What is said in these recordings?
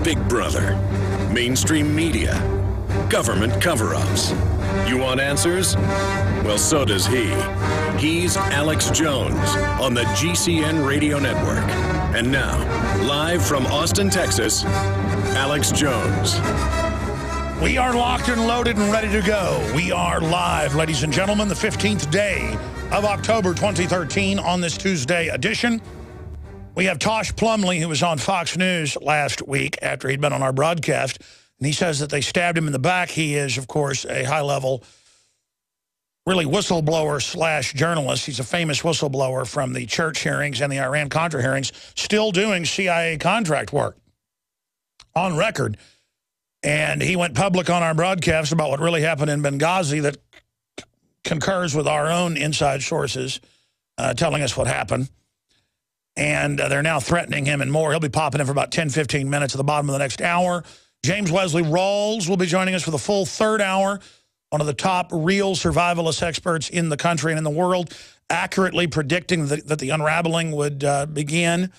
Big Brother, mainstream media, government cover-ups. You want answers? Well, so does he. He's Alex Jones on the GCN Radio Network. And now, live from Austin, Texas, Alex Jones. We are locked and loaded and ready to go. We are live, ladies and gentlemen, the 15th day of October 2013 on this Tuesday edition. We have Tosh Plumlee, who was on Fox News last week after he'd been on our broadcast, and he says that they stabbed him in the back. He is, of course, a high-level, really whistleblower slash journalist. He's a famous whistleblower from the church hearings and the Iran-Contra hearings, still doing CIA contract work on record. And he went public on our broadcast about what really happened in Benghazi that concurs with our own inside sources telling us what happened. And they're now threatening him and more. He'll be popping in for about 10, 15 minutes at the bottom of the next hour. James Wesley Rawls will be joining us for the full third hour. One of the top real survivalist experts in the country and in the world, accurately predicting that the unraveling would begin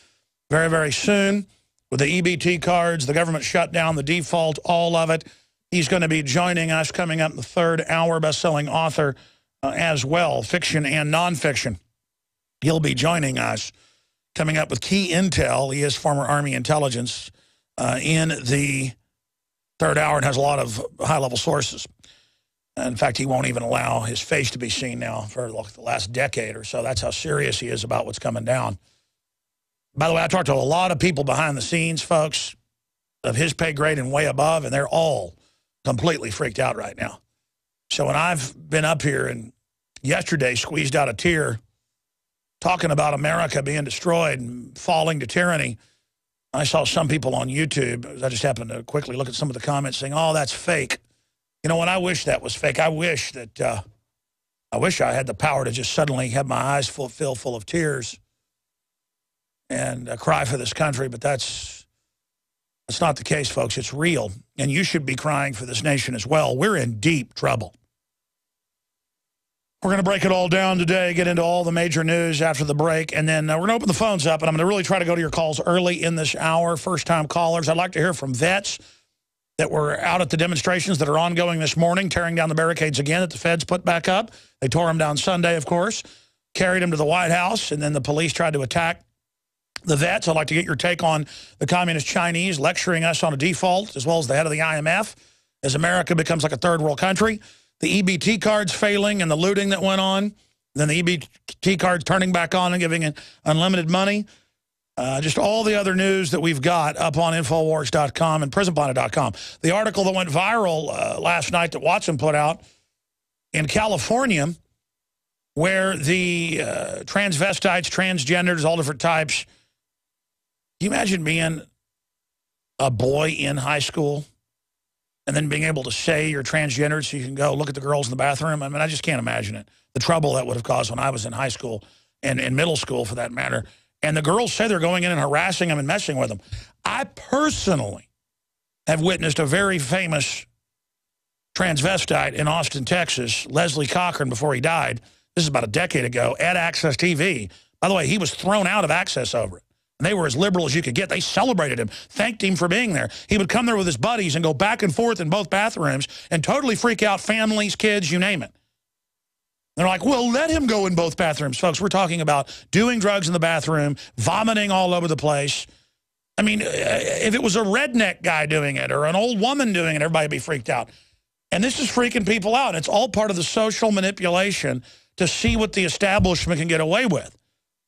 very, very soon. With the EBT cards, the government shutdown, the default, all of it. He's going to be joining us coming up in the third hour, best-selling author as well, fiction and nonfiction. He'll be joining us, coming up with key intel. He is former Army intelligence in the third hour and has a lot of high-level sources. In fact, he won't even allow his face to be seen now for the last decade or so. That's how serious he is about what's coming down. By the way, I talked to a lot of people behind the scenes, folks, of his pay grade and way above, and they're all completely freaked out right now. So when I've been up here and yesterday squeezed out a tear talking about America being destroyed and falling to tyranny, I saw some people on YouTube. I just happened to quickly look at some of the comments saying, oh, that's fake. You know what? I wish that was fake. I wish that I had the power to just suddenly have my eyes full of tears and cry for this country, but that's not the case, folks. It's real, and you should be crying for this nation as well. We're in deep trouble. We're going to break it all down today, get into all the major news after the break, and then we're going to open the phones up, and I'm going to really try to go to your calls early in this hour. First-time callers. I'd like to hear from vets that were out at the demonstrations that are ongoing this morning, tearing down the barricades again that the feds put back up. They tore them down Sunday, of course, carried them to the White House, and then the police tried to attack the vets. I'd like to get your take on the communist Chinese lecturing us on a default, as well as the head of the IMF, as America becomes like a third world country. The EBT cards failing and the looting that went on. Then the EBT cards turning back on and giving it unlimited money. Just all the other news that we've got up on Infowars.com and PrisonPlanet.com. The article that went viral last night that Watson put out in California, where the transvestites, transgenders, all different types. Can you imagine being a boy in high school and then being able to say you're transgender so you can go look at the girls in the bathroom? I mean, I just can't imagine it. The trouble that would have caused when I was in high school and in middle school, for that matter. And the girls say they're going in and harassing them and messing with them. I personally have witnessed a very famous transvestite in Austin, Texas, Leslie Cochran, before he died. This is about a decade ago, at Access TV. By the way, he was thrown out of Access over it. And they were as liberal as you could get. They celebrated him, thanked him for being there. He would come there with his buddies and go back and forth in both bathrooms and totally freak out families, kids, you name it. They're like, well, let him go in both bathrooms. Folks, we're talking about doing drugs in the bathroom, vomiting all over the place. I mean, if it was a redneck guy doing it or an old woman doing it, everybody would be freaked out. And this is freaking people out. It's all part of the social manipulation to see what the establishment can get away with.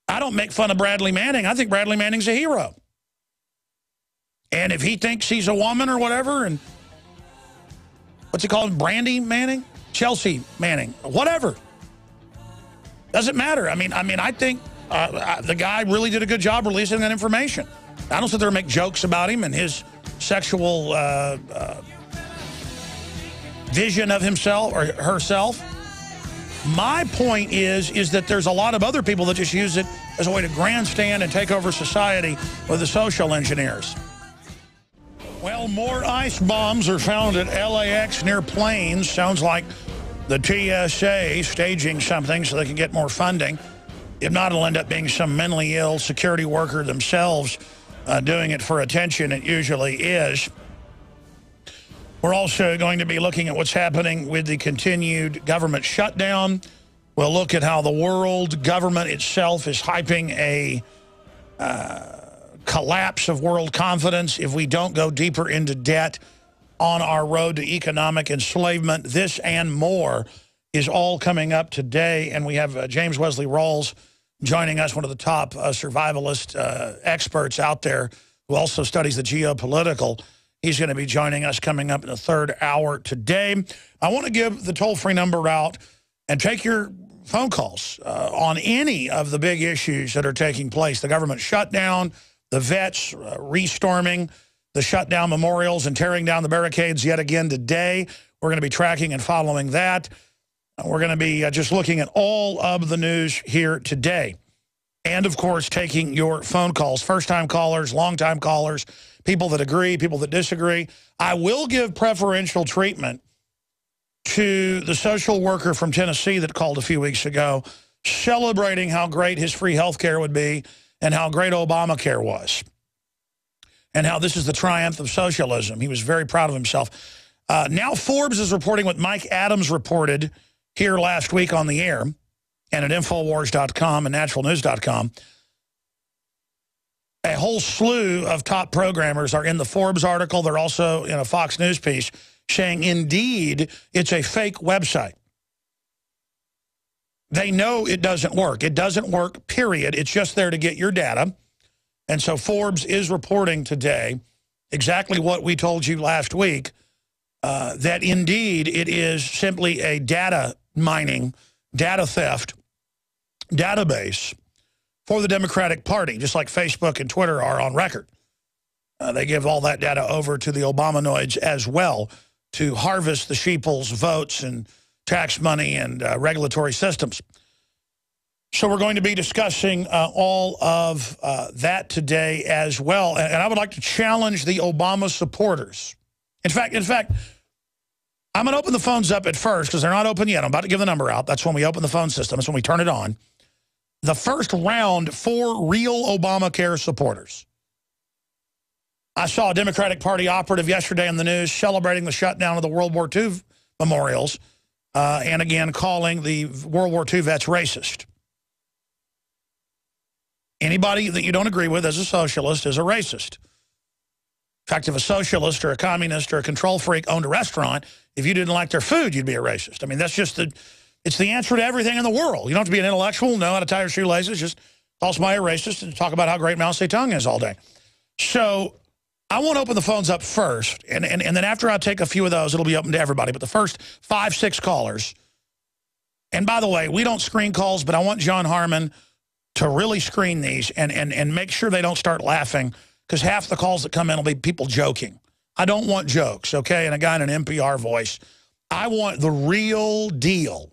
I don't make fun of Bradley Manning. I think Bradley Manning's a hero. And if he thinks he's a woman or whatever, and what's he called, Brandy Manning? Chelsea Manning, whatever. Doesn't matter. I mean, I think the guy really did a good job releasing that information. I don't sit there and make jokes about him and his sexual vision of himself or herself. My point is that there's a lot of other people that just use it as a way to grandstand and take over society with the social engineers. Well, more ice bombs are found at LAX near planes. Sounds like the TSA staging something so they can get more funding. If not, it'll end up being some mentally ill security worker themselves doing it for attention. It usually is. We're also going to be looking at what's happening with the continued government shutdown. We'll look at how the world government itself is hyping a collapse of world confidence if we don't go deeper into debt on our road to economic enslavement. This and more is all coming up today, and we have James Wesley Rawls joining us, one of the top survivalist experts out there who also studies the geopolitical. He's going to be joining us coming up in the third hour today. I want to give the toll-free number out and take your phone calls on any of the big issues that are taking place. The government shutdown, the vets restorming the shutdown memorials and tearing down the barricades yet again today. We're going to be tracking and following that. We're going to be just looking at all of the news here today. And, of course, taking your phone calls, first-time callers, long-time callers, people that agree, people that disagree. I will give preferential treatment to the social worker from Tennessee that called a few weeks ago, celebrating how great his free health care would be and how great Obamacare was, and how this is the triumph of socialism. He was very proud of himself. Now Forbes is reporting what Mike Adams reported here last week on the air and at Infowars.com and naturalnews.com. A whole slew of top programmers are in the Forbes article. They're also in a Fox News piece saying, indeed, it's a fake website. They know it doesn't work. It doesn't work, period. It's just there to get your data. And so Forbes is reporting today exactly what we told you last week, that indeed it is simply a data mining, data theft database for the Democratic Party, just like Facebook and Twitter are on record. They give all that data over to the Obamanoids as well to harvest the sheeple's votes and tax money and regulatory systems. So we're going to be discussing all of that today as well. And I would like to challenge the Obama supporters. In fact, I'm going to open the phones up at first because they're not open yet. I'm about to give the number out. That's when we open the phone system. That's when we turn it on. The first round for real Obamacare supporters. I saw a Democratic Party operative yesterday in the news celebrating the shutdown of the World War II memorials and again calling the World War II vets racist. Anybody that you don't agree with as a socialist is a racist. In fact, if a socialist or a communist or a control freak owned a restaurant, if you didn't like their food, you'd be a racist. I mean, that's just it's the answer to everything in the world. You don't have to be an intellectual, know how to tie your shoelaces, just call somebody a racist and talk about how great Mao Zedong is all day. So I want to open the phones up first, and then after I take a few of those, it'll be open to everybody. But the first 5, 6 callers, and by the way, we don't screen calls, but I want John Harmon to really screen these and make sure they don't start laughing, because half the calls that come in will be people joking. I don't want jokes, okay, and a guy in an NPR voice. I want the real deal.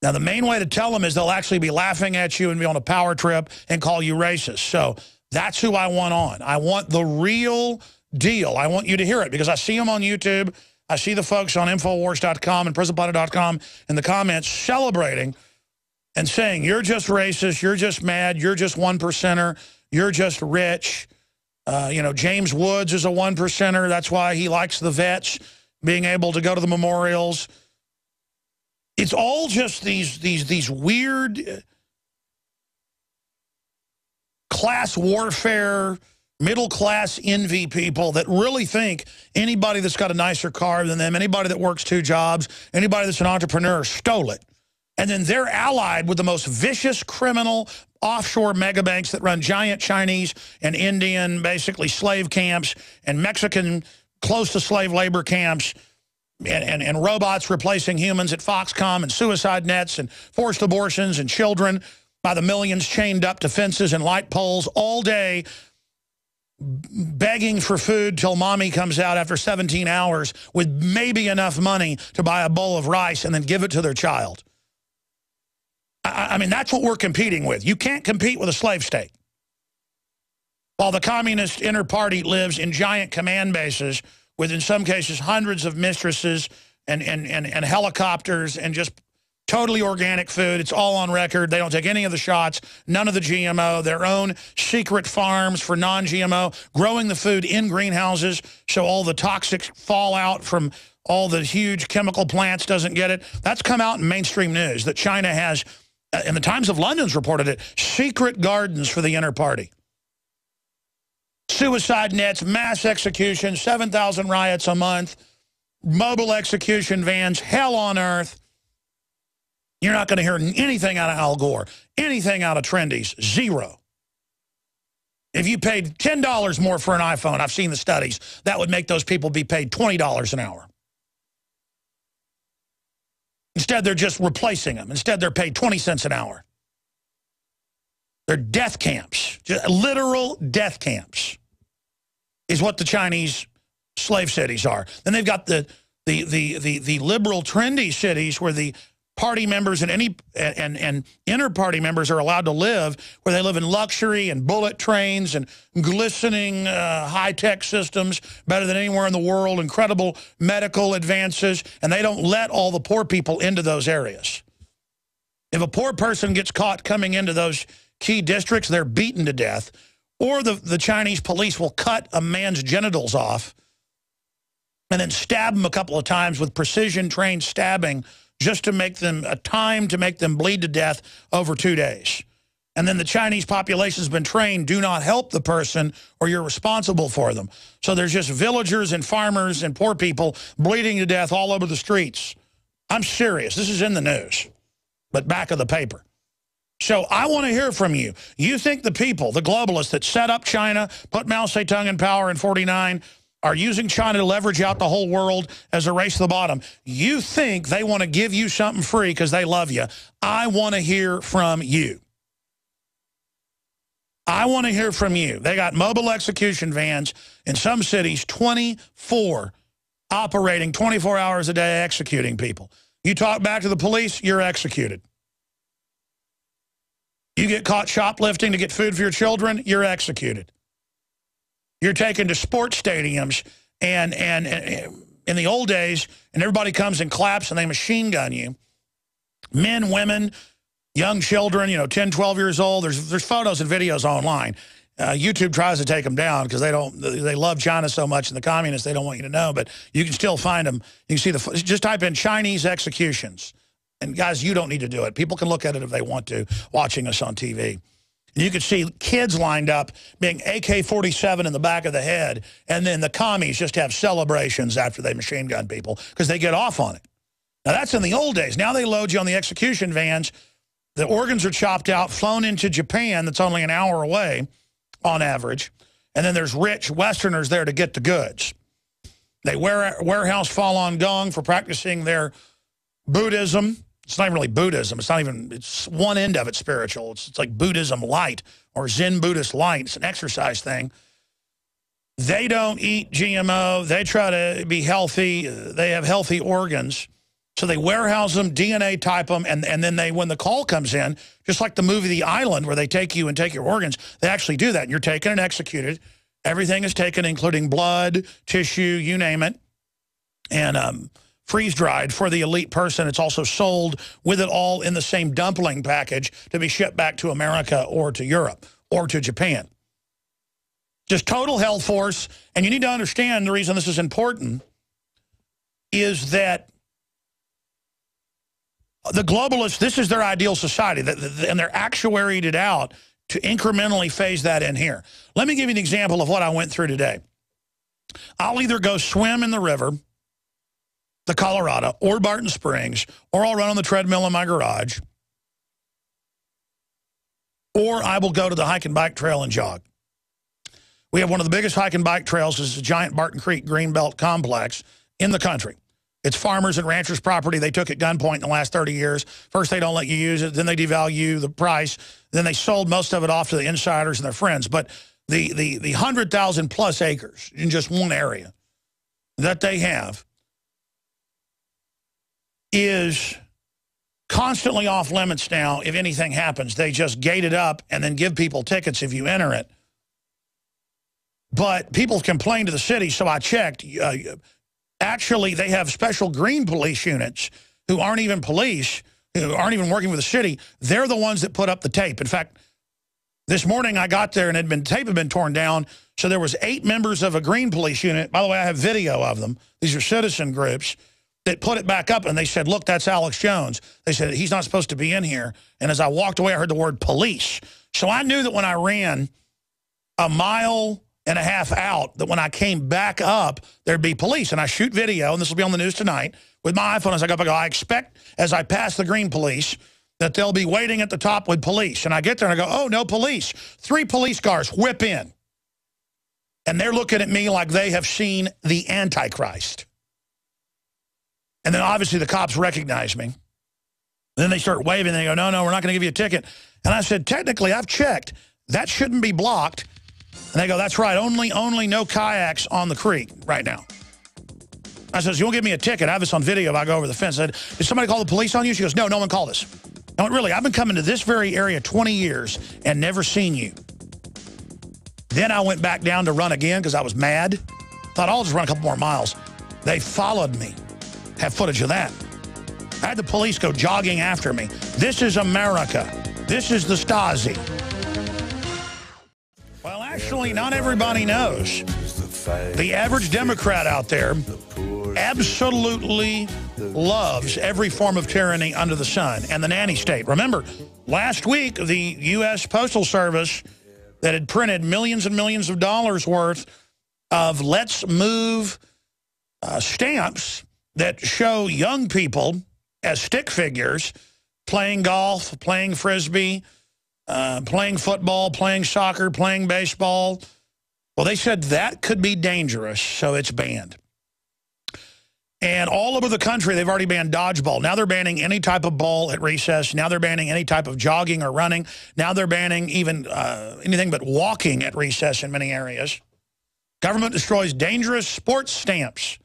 Now, the main way to tell them is they'll actually be laughing at you and be on a power trip and call you racist. So that's who I want on. I want the real deal. I want you to hear it because I see them on YouTube. I see the folks on Infowars.com and PrisonPlanet.com in the comments celebrating and saying, you're just racist, you're just mad, you're just 1%er, you're just rich. James Woods is a 1%er. That's why he likes the vets being able to go to the memorials. It's all just these weird class warfare, middle-class envy people that really think anybody that's got a nicer car than them, anybody that works 2 jobs, anybody that's an entrepreneur stole it. And then they're allied with the most vicious criminal offshore megabanks that run giant Chinese and Indian, basically slave camps, and Mexican close to slave labor camps, and robots replacing humans at Foxconn, and suicide nets and forced abortions and children by the millions chained up to fences and light poles all day, begging for food till mommy comes out after 17 hours with maybe enough money to buy a bowl of rice and then give it to their child. I mean, that's what we're competing with. You can't compete with a slave state. While the communist inner party lives in giant command bases with, in some cases, hundreds of mistresses and helicopters and just Totally organic food. It's all on record. They don't take any of the shots, none of the GMO, their own secret farms for non-GMO, growing the food in greenhouses so all the toxic fallout from all the huge chemical plants doesn't get it. That's come out in mainstream news that China has, and the Times of London's reported it, secret gardens for the inner party. Suicide nets, mass executions, 7,000 riots a month, mobile execution vans, hell on earth. You're not going to hear anything out of Al Gore, anything out of Trendies, zero. If you paid $10 more for an iPhone, I've seen the studies, that would make those people be paid $20 an hour. Instead, they're just replacing them. Instead, they're paid 20 cents an hour. They're death camps, just literal death camps is what the Chinese slave cities are. Then they've got the liberal, trendy cities where the party members and inner party members are allowed to live, where they live in luxury and bullet trains and glistening high-tech systems, better than anywhere in the world, incredible medical advances, and they don't let all the poor people into those areas. If a poor person gets caught coming into those key districts, they're beaten to death, or the Chinese police will cut a man's genitals off and then stab him a couple of times with precision-trained stabbing just to make them to make them bleed to death over 2 days. And then the Chinese population's been trained, do not help the person or you're responsible for them. So there's just villagers and farmers and poor people bleeding to death all over the streets. I'm serious. This is in the news, but back of the paper. So I want to hear from you. You think the people, the globalists that set up China, put Mao Zedong in power in '49, are using China to leverage out the whole world as a race to the bottom? You think they want to give you something free because they love you. I want to hear from you. I want to hear from you. They got mobile execution vans in some cities, 24, operating 24 hours a day, executing people. You talk back to the police, you're executed. You get caught shoplifting to get food for your children, you're executed. You're taken to sports stadiums, and in the old days, and everybody comes and claps and they machine gun you. Men, women, young children, 10, 12 years old. There's photos and videos online. YouTube tries to take them down because they love China so much and the communists, they don't want you to know, but you can still find them. You can see just type in Chinese executions. And guys, you don't need to do it. People can look at it if they want to, watching us on TV. You could see kids lined up being AK-47 in the back of the head, and then the commies just have celebrations after they machine gun people because they get off on it. Now, that's in the old days. Now they load you on the execution vans. The organs are chopped out, flown into Japan that's only an hour away on average, and then there's rich Westerners there to get the goods. They warehouse Falun Gong for practicing their Buddhism. It's not even really Buddhism. It's one end of it spiritual. It's like Buddhism light or Zen Buddhist light. It's an exercise thing. They don't eat GMO. They try to be healthy. They have healthy organs. So they warehouse them, DNA type them, and then when the call comes in, just like the movie The Island where they take you and take your organs, they actually do that. And you're taken and executed. Everything is taken, including blood, tissue, you name it. And freeze-dried for the elite person. It's also sold with it all in the same dumpling package to be shipped back to America or to Europe or to Japan. Just total health force. And you need to understand the reason this is important is that the globalists, this is their ideal society, and they're actuaried it out to incrementally phase that in here. Let me give you an example of what I went through today. I'll either go swim in the river, the Colorado, or Barton Springs, or I'll run on the treadmill in my garage, or I will go to the hike and bike trail and jog. We have one of the biggest hike and bike trails. This is a giant Barton Creek Greenbelt complex in the country. It's farmers and ranchers' property. They took at gunpoint in the last 30 years. First, they don't let you use it. Then they devalue the price. Then they sold most of it off to the insiders and their friends. But the 100,000-plus acres in just one area that they have is constantly off limits now. If anything happens, they just gate it up and then give people tickets if you enter it. But people complain to the city, so I checked. Actually, they have special green police units who aren't even police, who aren't even working for the city, they're the ones that put up the tape. In fact, this morning I got there and tape had been torn down, so there was 8 members of a Green Police unit. By the way, I have video of them. These are citizen groups that put it back up, and they said, look, that's Alex Jones. They said, he's not supposed to be in here. And as I walked away, I heard the word police. So I knew that when I ran a mile and a half out, that when I came back up, there'd be police. And I shoot video, and this will be on the news tonight, with my iPhone as I go up. I go, I expect, as I pass the Green Police, that they'll be waiting at the top with police. And I get there, and I go, oh, no police. 3 police cars whip in. And they're looking at me like they have seen the Antichrist. And then obviously the cops recognize me. Then they start waving, and they go, no, we're not going to give you a ticket. And I said, technically, I've checked. That shouldn't be blocked. And they go, that's right, only no kayaks on the creek right now. I said, you won't give me a ticket. I have this on video if I go over the fence. I said, did somebody call the police on you? She goes, no one called us. I went, really, I've been coming to this very area 20 years and never seen you. Then I went back down to run again because I was mad. Thought I'll just run a couple more miles. They followed me. Have footage of that. I had the police go jogging after me. This is America. This is the Stasi. Well, actually, not everybody knows. The average Democrat out there absolutely loves every form of tyranny under the sun and the nanny state. Remember, last week, the U.S. Postal Service that had printed millions and millions of dollars worth of Let's Move stamps that show young people as stick figures playing golf, playing frisbee, playing football, playing soccer, playing baseball. Well, they said that could be dangerous, so it's banned. And all over the country, they've already banned dodgeball. Now they're banning any type of ball at recess. Now they're banning any type of jogging or running. Now they're banning even anything but walking at recess in many areas. Government destroys dangerous sports stamps.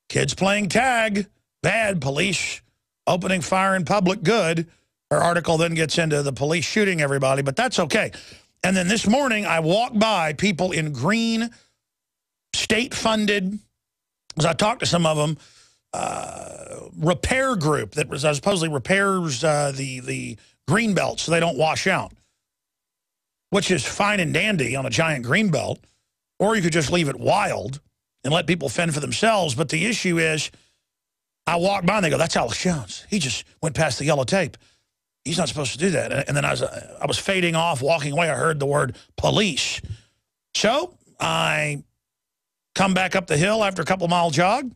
Kids playing tag, bad. Police opening fire in public, good. Her article then gets into the police shooting everybody, but that's okay. And then this morning, I walked by people in green, state-funded, as I talked to some of them, repair group that was supposedly repairs the green belt so they don't wash out, which is fine and dandy on a giant green belt, or you could just leave it wild and let people fend for themselves. But the issue is, I walked by and they go, that's Alex Jones. He just went past the yellow tape. He's not supposed to do that. And then I was fading off, walking away. I heard the word police. So I come back up the hill after a couple-mile jog.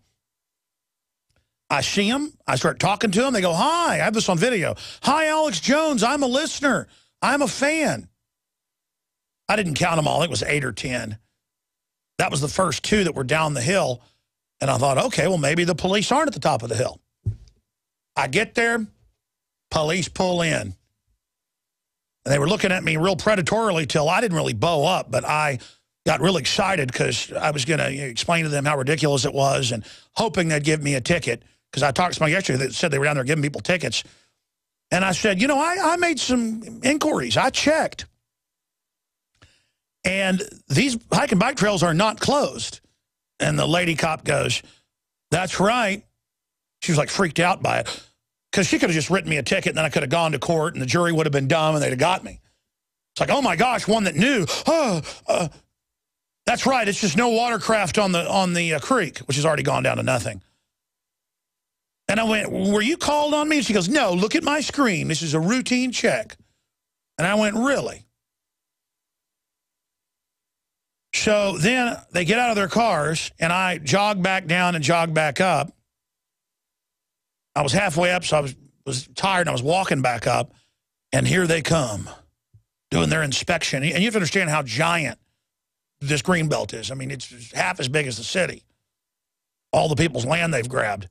I see him. I start talking to him. They go, hi. I have this on video. Hi, Alex Jones. I'm a listener. I'm a fan. I didn't count them all. It was 8 or 10. That was the first 2 that were down the hill. And I thought, okay, well, maybe the police aren't at the top of the hill. I get there. Police pull in. And they were looking at me real predatorily till I didn't really bow up, but I got really excited because I was going to explain to them how ridiculous it was and hoping they'd give me a ticket, because I talked to somebody yesterday that said they were down there giving people tickets. And I said, you know, I made some inquiries. I checked. And these hike and bike trails are not closed. And the lady cop goes, that's right. She was like freaked out by it, because she could have just written me a ticket and then I could have gone to court and the jury would have been dumb and they'd have got me. It's like, oh my gosh, one that knew. That's right. It's just no watercraft on the creek, which has already gone down to nothing. And I went, were you called on me? And she goes, no, look at my screen. This is a routine check. And I went, really? So then they get out of their cars and I jog back down and jog back up. I was halfway up, so I was tired, and I was walking back up, and here they come, doing their inspection. And you have to understand how giant this green belt is. I mean, it's half as big as the city. All the people's land they've grabbed.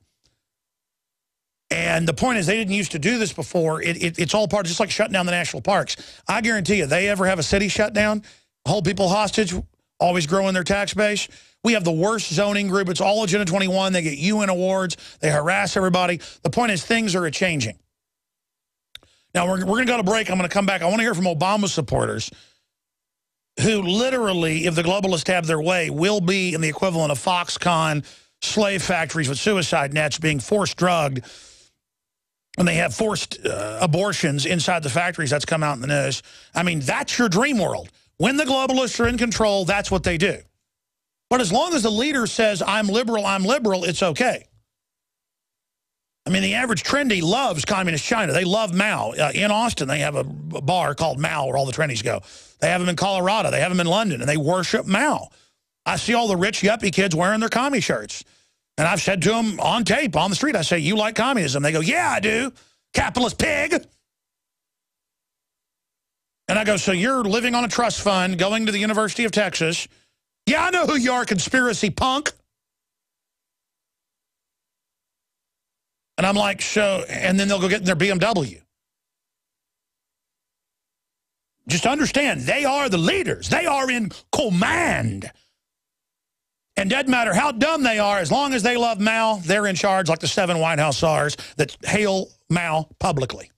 And the point is, they didn't used to do this before. It's all part of just like shutting down the national parks. I guarantee you, they ever have a city shut down, hold people hostage, always growing their tax base. We have the worst zoning group. It's all Agenda 21. They get UN awards. They harass everybody. The point is, things are changing. Now, we're going to go to break. I'm going to come back. I want to hear from Obama supporters who literally, if the globalists have their way, will be in the equivalent of Foxconn slave factories with suicide nets being forced drugged when they have forced abortions inside the factories. That's come out in the news. I mean, that's your dream world. When the globalists are in control, that's what they do. But as long as the leader says, I'm liberal, it's okay. I mean, the average trendy loves communist China. They love Mao. In Austin, they have a bar called Mao where all the trendies go. They have them in Colorado. They have them in London, and they worship Mao. I see all the rich yuppie kids wearing their commie shirts. And I've said to them on tape, on the street, I say, you like communism? They go, yeah, I do. Capitalist pig. And I go, so you're living on a trust fund, going to the University of Texas. Yeah, I know who you are, conspiracy punk. And I'm like, so, and then they'll go get in their BMW. Just understand, they are the leaders. They are in command. And doesn't matter how dumb they are, as long as they love Mao, they're in charge, like the 7 White House czars that hail Mao publicly.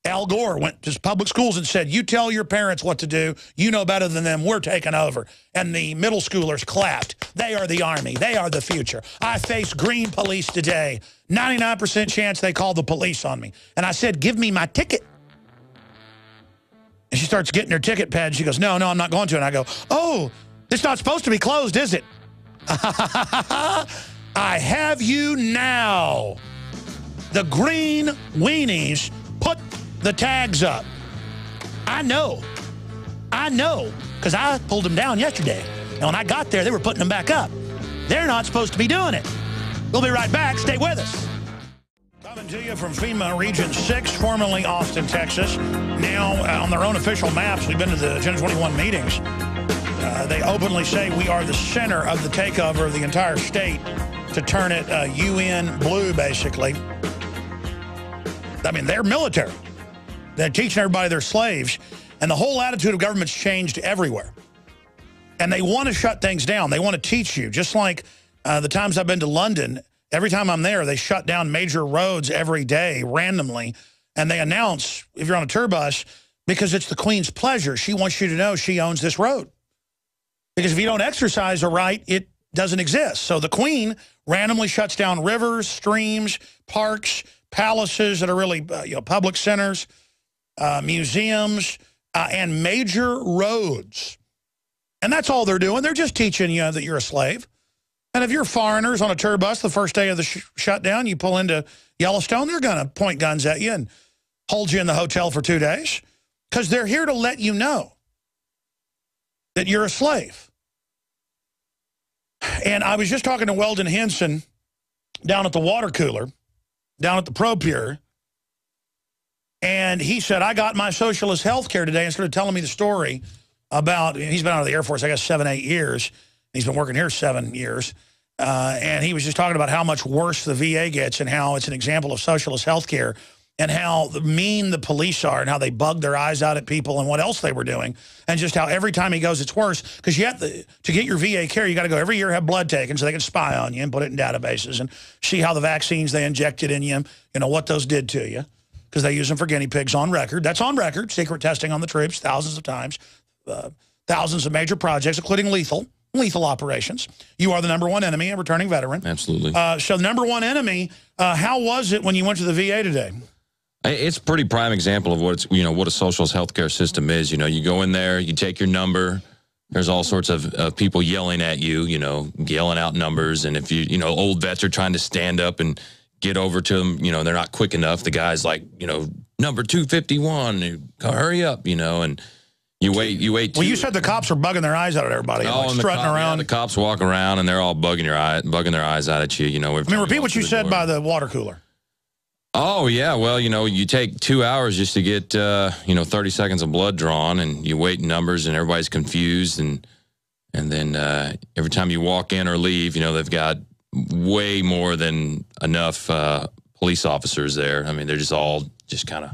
Al Gore went to public schools and said, you tell your parents what to do. You know better than them. We're taking over. And the middle schoolers clapped. They are the army. They are the future. I faced green police today. 99% chance they called the police on me. And I said, give me my ticket. And she starts getting her ticket pad. She goes, no, I'm not going to. And I go, oh, it's not supposed to be closed, is it? I have you now. The green weenies put the tags up. I know, because I pulled them down yesterday. And when I got there, they were putting them back up. They're not supposed to be doing it. We'll be right back. Stay with us. Coming to you from FEMA Region 6, formerly Austin, Texas. Now, on their own official maps, we've been to the Agenda 21 meetings. They openly say we are the center of the takeover of the entire state to turn it UN blue, basically. I mean, they're military. They're teaching everybody they're slaves. And the whole attitude of government's changed everywhere. And they want to shut things down. They want to teach you. Just like the times I've been to London, every time I'm there, they shut down major roads every day randomly. And they announce, if you're on a tour bus, because it's the Queen's pleasure. She wants you to know she owns this road. Because if you don't exercise a right, it doesn't exist. So the Queen randomly shuts down rivers, streams, parks, palaces that are really public centers, museums, and major roads. And that's all they're doing. They're just teaching you that you're a slave. And if you're foreigners on a tour bus the first day of the shutdown, you pull into Yellowstone, they're going to point guns at you and hold you in the hotel for 2 days. Because they're here to let you know that you're a slave. And I was just talking to Weldon Henson down at the water cooler, down at the ProPure, and he said, I got my socialist health care today, and started telling me the story about, he's been out of the Air Force, I guess, 7, 8 years. He's been working here 7 years. And he was just talking about how much worse the VA gets and how it's an example of socialist health care and how mean the police are and how they bug their eyes out at people and what else they were doing. And just how every time he goes, it's worse. Because you have to get your VA care, you got to go every year, have blood taken so they can spy on you and put it in databases and see how the vaccines they injected in you, what those did to you. Because they use them for guinea pigs on record. That's on record. Secret testing on the troops thousands of times. Thousands of major projects, including lethal operations. You are the #1 enemy, a returning veteran. Absolutely. So the #1 enemy, how was it when you went to the VA today? It's a pretty prime example of what it's, what a socialist healthcare system is. You go in there, you take your number. There's all sorts of people yelling at you, yelling out numbers. And if old vets are trying to stand up and get over to them, they're not quick enough. The guy's like, number 251, hurry up, and you wait. Well, you said the cops are bugging their eyes out at everybody, strutting around. Yeah, the cops walk around and they're all bugging their eyes out at you. Repeat what you said by the water cooler. Oh, yeah. Well, you take 2 hours just to get, 30 seconds of blood drawn, and you wait numbers, and everybody's confused. And then every time you walk in or leave, they've got way more than enough police officers there. I mean, they're just all kind of,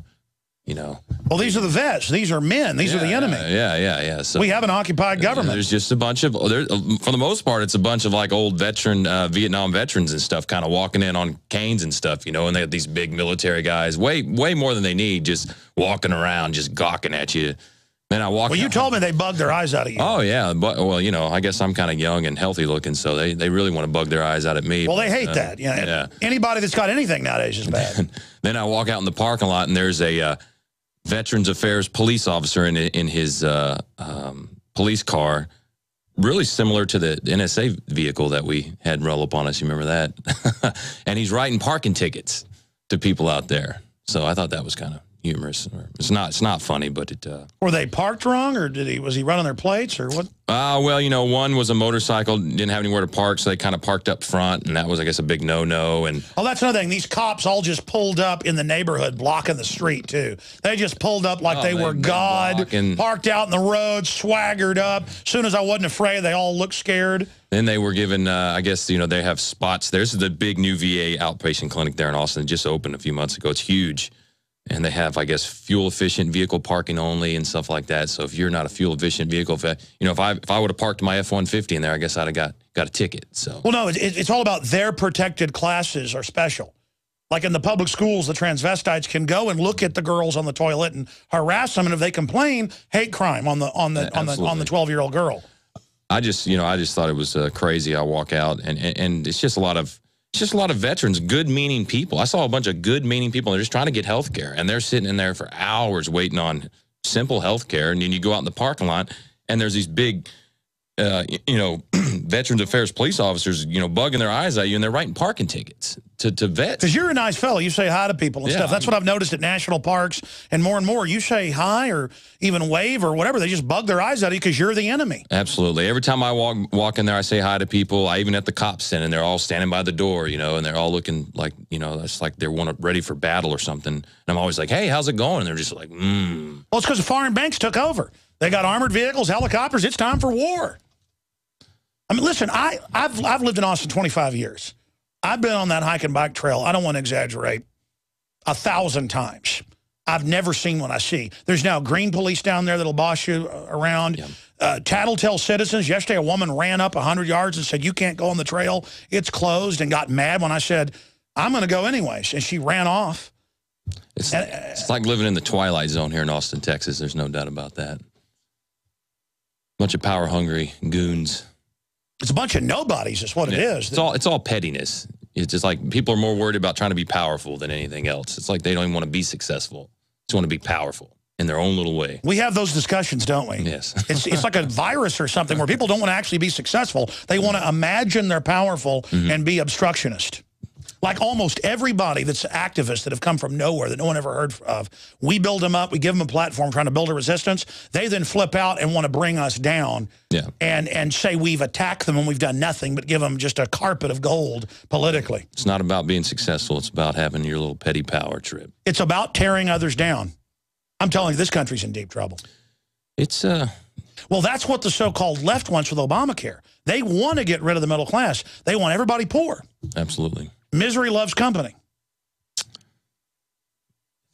Well, these are the vets. These are men. These are the enemy. Yeah. So we have an occupied government. There's just a bunch of, for the most part, it's a bunch of like old veteran, Vietnam veterans and stuff kind of walking in on canes and stuff, and they have these big military guys, way more than they need, just walking around, just gawking at you. Then I walk. Well, you told me they bugged their eyes out of you. Oh yeah, but well, you know, I guess I'm kind of young and healthy looking, so they really want to bug their eyes out at me. Well, they hate that. Yeah. Anybody that's got anything nowadays is bad. Then I walk out in the parking lot, and there's a Veterans Affairs police officer in his police car, really similar to the NSA vehicle that we had roll up on us. You remember that? And he's writing parking tickets to people out there. So I thought that was kind of humorous. It's not funny, but it. Were they parked wrong, or was he running their plates, or what? Well, you know, one was a motorcycle, didn't have anywhere to park, so they kind of parked up front, and that was, I guess, a big no-no. And oh, that's another thing. These cops all just pulled up in the neighborhood, blocking the street too. They just pulled up like they were God, parked out in the road, swaggered up. As soon as I wasn't afraid, they all looked scared. Then they were given, I guess, you know, they have spots. There's the big new VA outpatient clinic there in Austin. It just opened a few months ago. It's huge. And they have, I guess, fuel-efficient vehicle parking only and stuff like that. So if you're not a fuel-efficient vehicle, if I would have parked my F-150 in there, I guess I'd have got a ticket. So well, no, it's all about their protected classes are special. Like in the public schools, the transvestites can go and look at the girls on the toilet and harass them, and if they complain, hate crime on the 12-year-old girl. I just thought it was crazy. I walk out and it's just a lot of. It's just a lot of veterans, good-meaning people. I saw a bunch of good-meaning people. They're just trying to get health care, and they're sitting in there for hours waiting on simple health care. And then you go out in the parking lot, and there's these big, Veterans Affairs police officers, bugging their eyes at you, and they're writing parking tickets to vets. Because you're a nice fellow. You say hi to people and stuff. That's what I've noticed at national parks, and more. You say hi or even wave or whatever. They just bug their eyes out of you because you're the enemy. Absolutely. Every time I walk in there, I say hi to people. I even at the cops stand, and they're all standing by the door, and they're all looking like, it's like they're ready for battle or something. And I'm always like, hey, how's it going? And they're just like, Well, it's because the foreign banks took over. They got armored vehicles, helicopters. It's time for war. I mean, listen, I've lived in Austin 25 years. I've been on that hike and bike trail, I don't want to exaggerate, 1,000 times. I've never seen what I see. There's now green police down there that'll boss you around. Yeah. Tattletale citizens. Yesterday, a woman ran up 100 yards and said, you can't go on the trail. It's closed, and got mad when I said, I'm going to go anyways. And she ran off. It's like living in the Twilight Zone here in Austin, Texas. There's no doubt about that. Bunch of power-hungry goons. It's a bunch of nobodies is what it is. It's all pettiness. It's just like people are more worried about trying to be powerful than anything else. It's like they don't even want to be successful. They just want to be powerful in their own little way. We have those discussions, don't we? Yes. It's like a virus or something where people don't want to actually be successful. They want to imagine they're powerful and be obstructionist. Like almost everybody that's activists that have come from nowhere that no one ever heard of, we build them up, we give them a platform trying to build a resistance. They then flip out and want to bring us down and say we've attacked them and we've done nothing but give them just a carpet of gold politically. It's not about being successful. It's about having your little petty power trip. It's about tearing others down. I'm telling you, this country's in deep trouble. It's Well, that's what the so-called left wants with Obamacare. They want to get rid of the middle class. They want everybody poor. Absolutely. Misery loves company.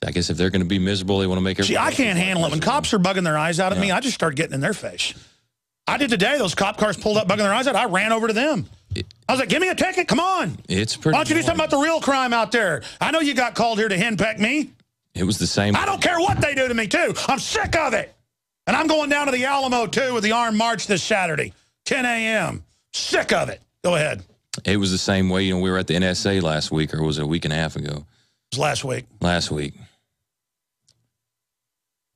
I guess if they're going to be miserable, they want to make everybody. See, I can't handle it. When cops are bugging their eyes out at me, I just start getting in their face. I did today. Those cop cars pulled up bugging their eyes out. I ran over to them. I was like, give me a ticket. Come on. It's pretty. Why don't you do something about the real crime out there? I know you got called here to henpeck me. It was the same. I don't care what they do to me, too. I'm sick of it. And I'm going down to the Alamo, too, with the armed march this Saturday, 10 a.m. Sick of it. Go ahead. It was the same way. We were at the NSA last week, or was it a week and a half ago? It was last week. Last week.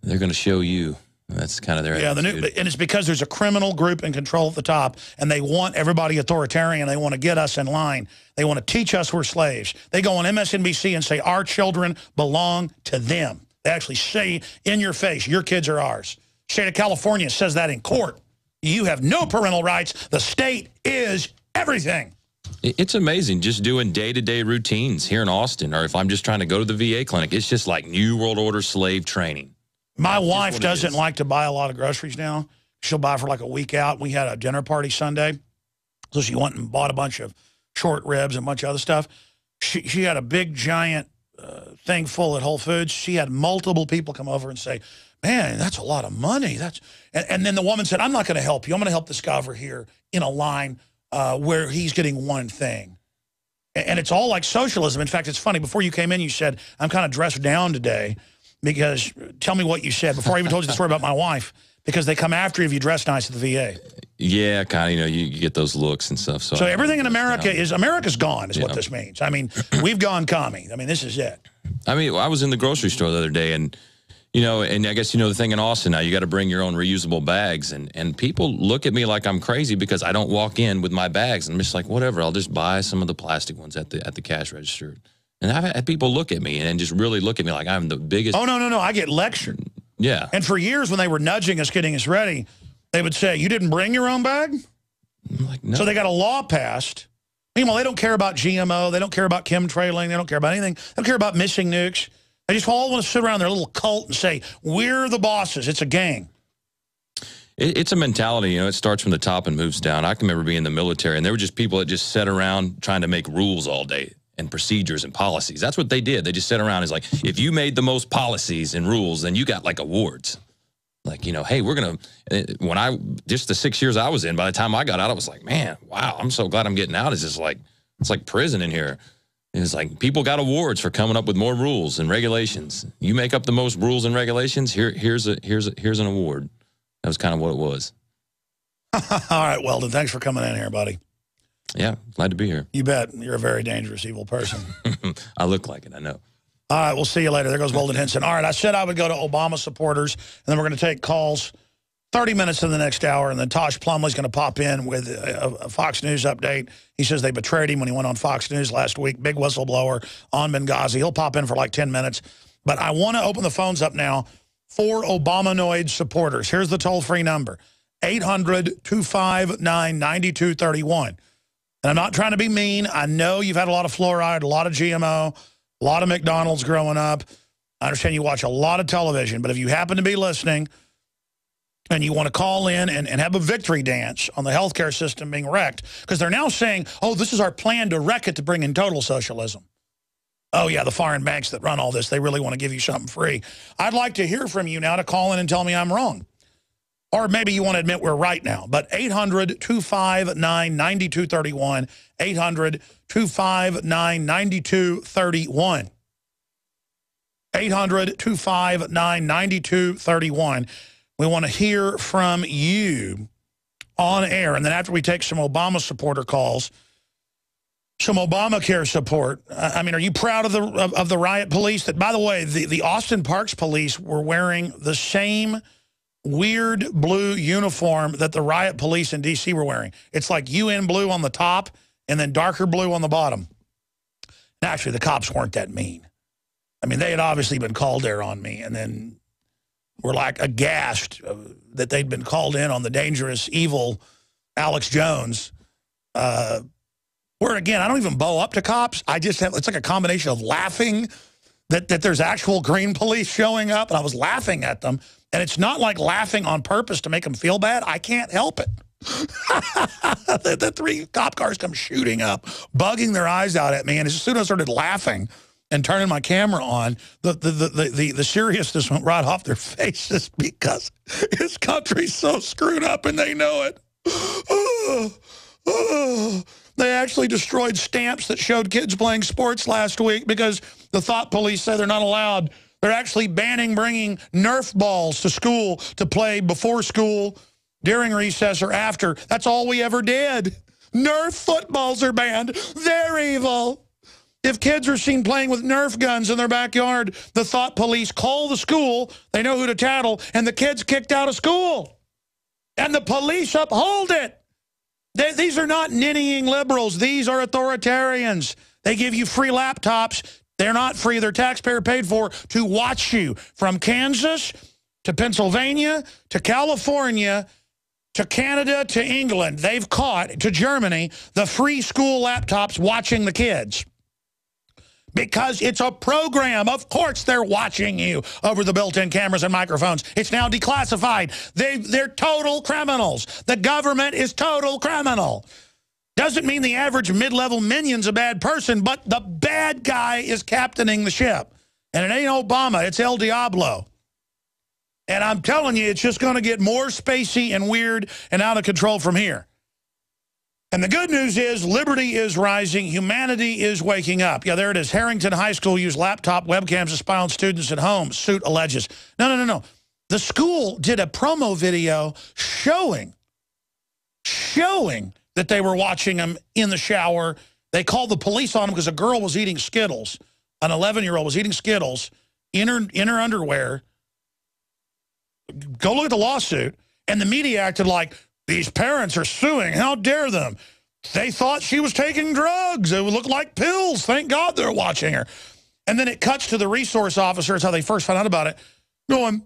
They're going to show you. That's kind of their attitude. And it's because there's a criminal group in control at the top, and they want everybody authoritarian. They want to get us in line. They want to teach us we're slaves. They go on MSNBC and say our children belong to them. They actually say in your face, your kids are ours. State of California says that in court. You have no parental rights. The state is everything. It's amazing just doing day-to-day routines here in Austin, or if I'm just trying to go to the VA clinic, it's just like New World Order slave training. My wife doesn't like to buy a lot of groceries now. She'll buy for like a week out. We had a dinner party Sunday, so she went and bought a bunch of short ribs and a bunch of other stuff. She had a big, giant thing full at Whole Foods. She had multiple people come over and say, man, that's a lot of money. And then the woman said, I'm not going to help you. I'm going to help this guy over here in a line where he's getting one thing. And it's all like socialism. In fact, it's funny. Before you came in, you said, I'm kind of dressed down today. because tell me what you said before I even told you the story about my wife, because they come after you if you dress nice at the VA. Yeah, kind of, you know, you get those looks and stuff. So everything in America America's gone is what this means. I mean, we've gone commie. I mean, this is it. I mean, I was in the grocery store the other day, and, you know, and I guess, you know, the thing in Austin now, you got to bring your own reusable bags, and people look at me like I'm crazy because I don't walk in with my bags. And I'm just like, whatever, I'll just buy some of the plastic ones at the cash register. And I've had people look at me and just really look at me like I'm the biggest. Oh, no. I get lectured. Yeah. And for years when they were nudging us, getting us ready, they would say, you didn't bring your own bag? I'm like, no. So they got a law passed. Meanwhile, they don't care about GMO. They don't care about chemtrailing. They don't care about anything. They don't care about missing nukes. They just all want to sit around their little cult and say, we're the bosses. It's a gang. It's a mentality, you know, it starts from the top and moves down. I can remember being in the military, and there were just people that just sat around trying to make rules all day and procedures and policies. That's what they did. They just sat around. It's like, if you made the most policies and rules, then you got like awards. Like, you know, hey, we're going to, just the 6 years I was in, by the time I got out, I was like, man, wow, I'm so glad I'm getting out. It's just like, it's like prison in here. And it's like, people got awards for coming up with more rules and regulations. You make up the most rules and regulations, here's an award. That was kind of what it was. All right, Weldon, thanks for coming in here, buddy. Yeah, glad to be here. You bet. You're a very dangerous, evil person. I look like it, I know. All right, we'll see you later. There goes Weldon Henson. All right, I said I would go to Obama supporters, and then we're going to take calls 30 minutes in the next hour, and then Tosh Plumlee's going to pop in with a Fox News update. He says they betrayed him when he went on Fox News last week. Big whistleblower on Benghazi. He'll pop in for like 10 minutes. But I want to open the phones up now for Obamanoid supporters. Here's the toll-free number, 800-259-9231. And I'm not trying to be mean. I know you've had a lot of fluoride, a lot of GMO, a lot of McDonald's growing up. I understand you watch a lot of television, but if you happen to be listening and you want to call in and have a victory dance on the healthcare system being wrecked, because they're now saying, oh, this is our plan to wreck it to bring in total socialism. Oh, yeah, the foreign banks that run all this, they really want to give you something free. I'd like to hear from you now to call in and tell me I'm wrong. Or maybe you want to admit we're right now. But 800-259-9231, 800-259-9231. 800-259-9231. We want to hear from you on air. And then after we take some Obama supporter calls, some Obamacare support. I mean, are you proud of the riot police? That, by the way, the Austin Parks police were wearing the same weird blue uniform that the riot police in D.C. were wearing. It's like UN blue on the top and then darker blue on the bottom. Actually, the cops weren't that mean. I mean, they had obviously been called there on me, and then were like aghast that they'd been called in on the dangerous, evil Alex Jones. Where, again, I don't even bow up to cops. I just have, it's like a combination of laughing that there's actual green police showing up, and I was laughing at them. And it's not like laughing on purpose to make them feel bad. I can't help it. The three cop cars come shooting up, bugging their eyes out at me. And as soon as I started laughing and turning my camera on, the seriousness went right off their faces because this country's so screwed up and they know it. They actually destroyed stamps that showed kids playing sports last week because the thought police say they're not allowed. They're actually banning bringing Nerf balls to school to play before school, during recess, or after. That's all we ever did. Nerf footballs are banned. They're evil. If kids are seen playing with Nerf guns in their backyard, the thought police call the school, they know who to tattle, and the kids kicked out of school. And the police uphold it. These are not ninnying liberals. These are authoritarians. They give you free laptops. They're not free. They're taxpayer paid for to watch you from Kansas to Pennsylvania to California to Canada to England. They've caught, to Germany, the free school laptops watching the kids. Because it's a program. Of course they're watching you over the built-in cameras and microphones. It's now declassified. They're total criminals. The government is total criminal. Doesn't mean the average mid-level minion's a bad person, but the bad guy is captaining the ship. And it ain't Obama, it's El Diablo. And I'm telling you, it's just going to get more spacey and weird and out of control from here. And the good news is liberty is rising. Humanity is waking up. Yeah, there it is. Harrington High School used laptop webcams to spy on students at home, suit alleges. No. The school did a promo video showing that they were watching them in the shower. They called the police on them because a girl was eating Skittles. An 11-year-old was eating Skittles in her underwear. Go look at the lawsuit. And the media acted like, these parents are suing. How dare them? They thought she was taking drugs. It would look like pills. Thank God they're watching her. And then it cuts to the resource officers, how they first found out about it, going,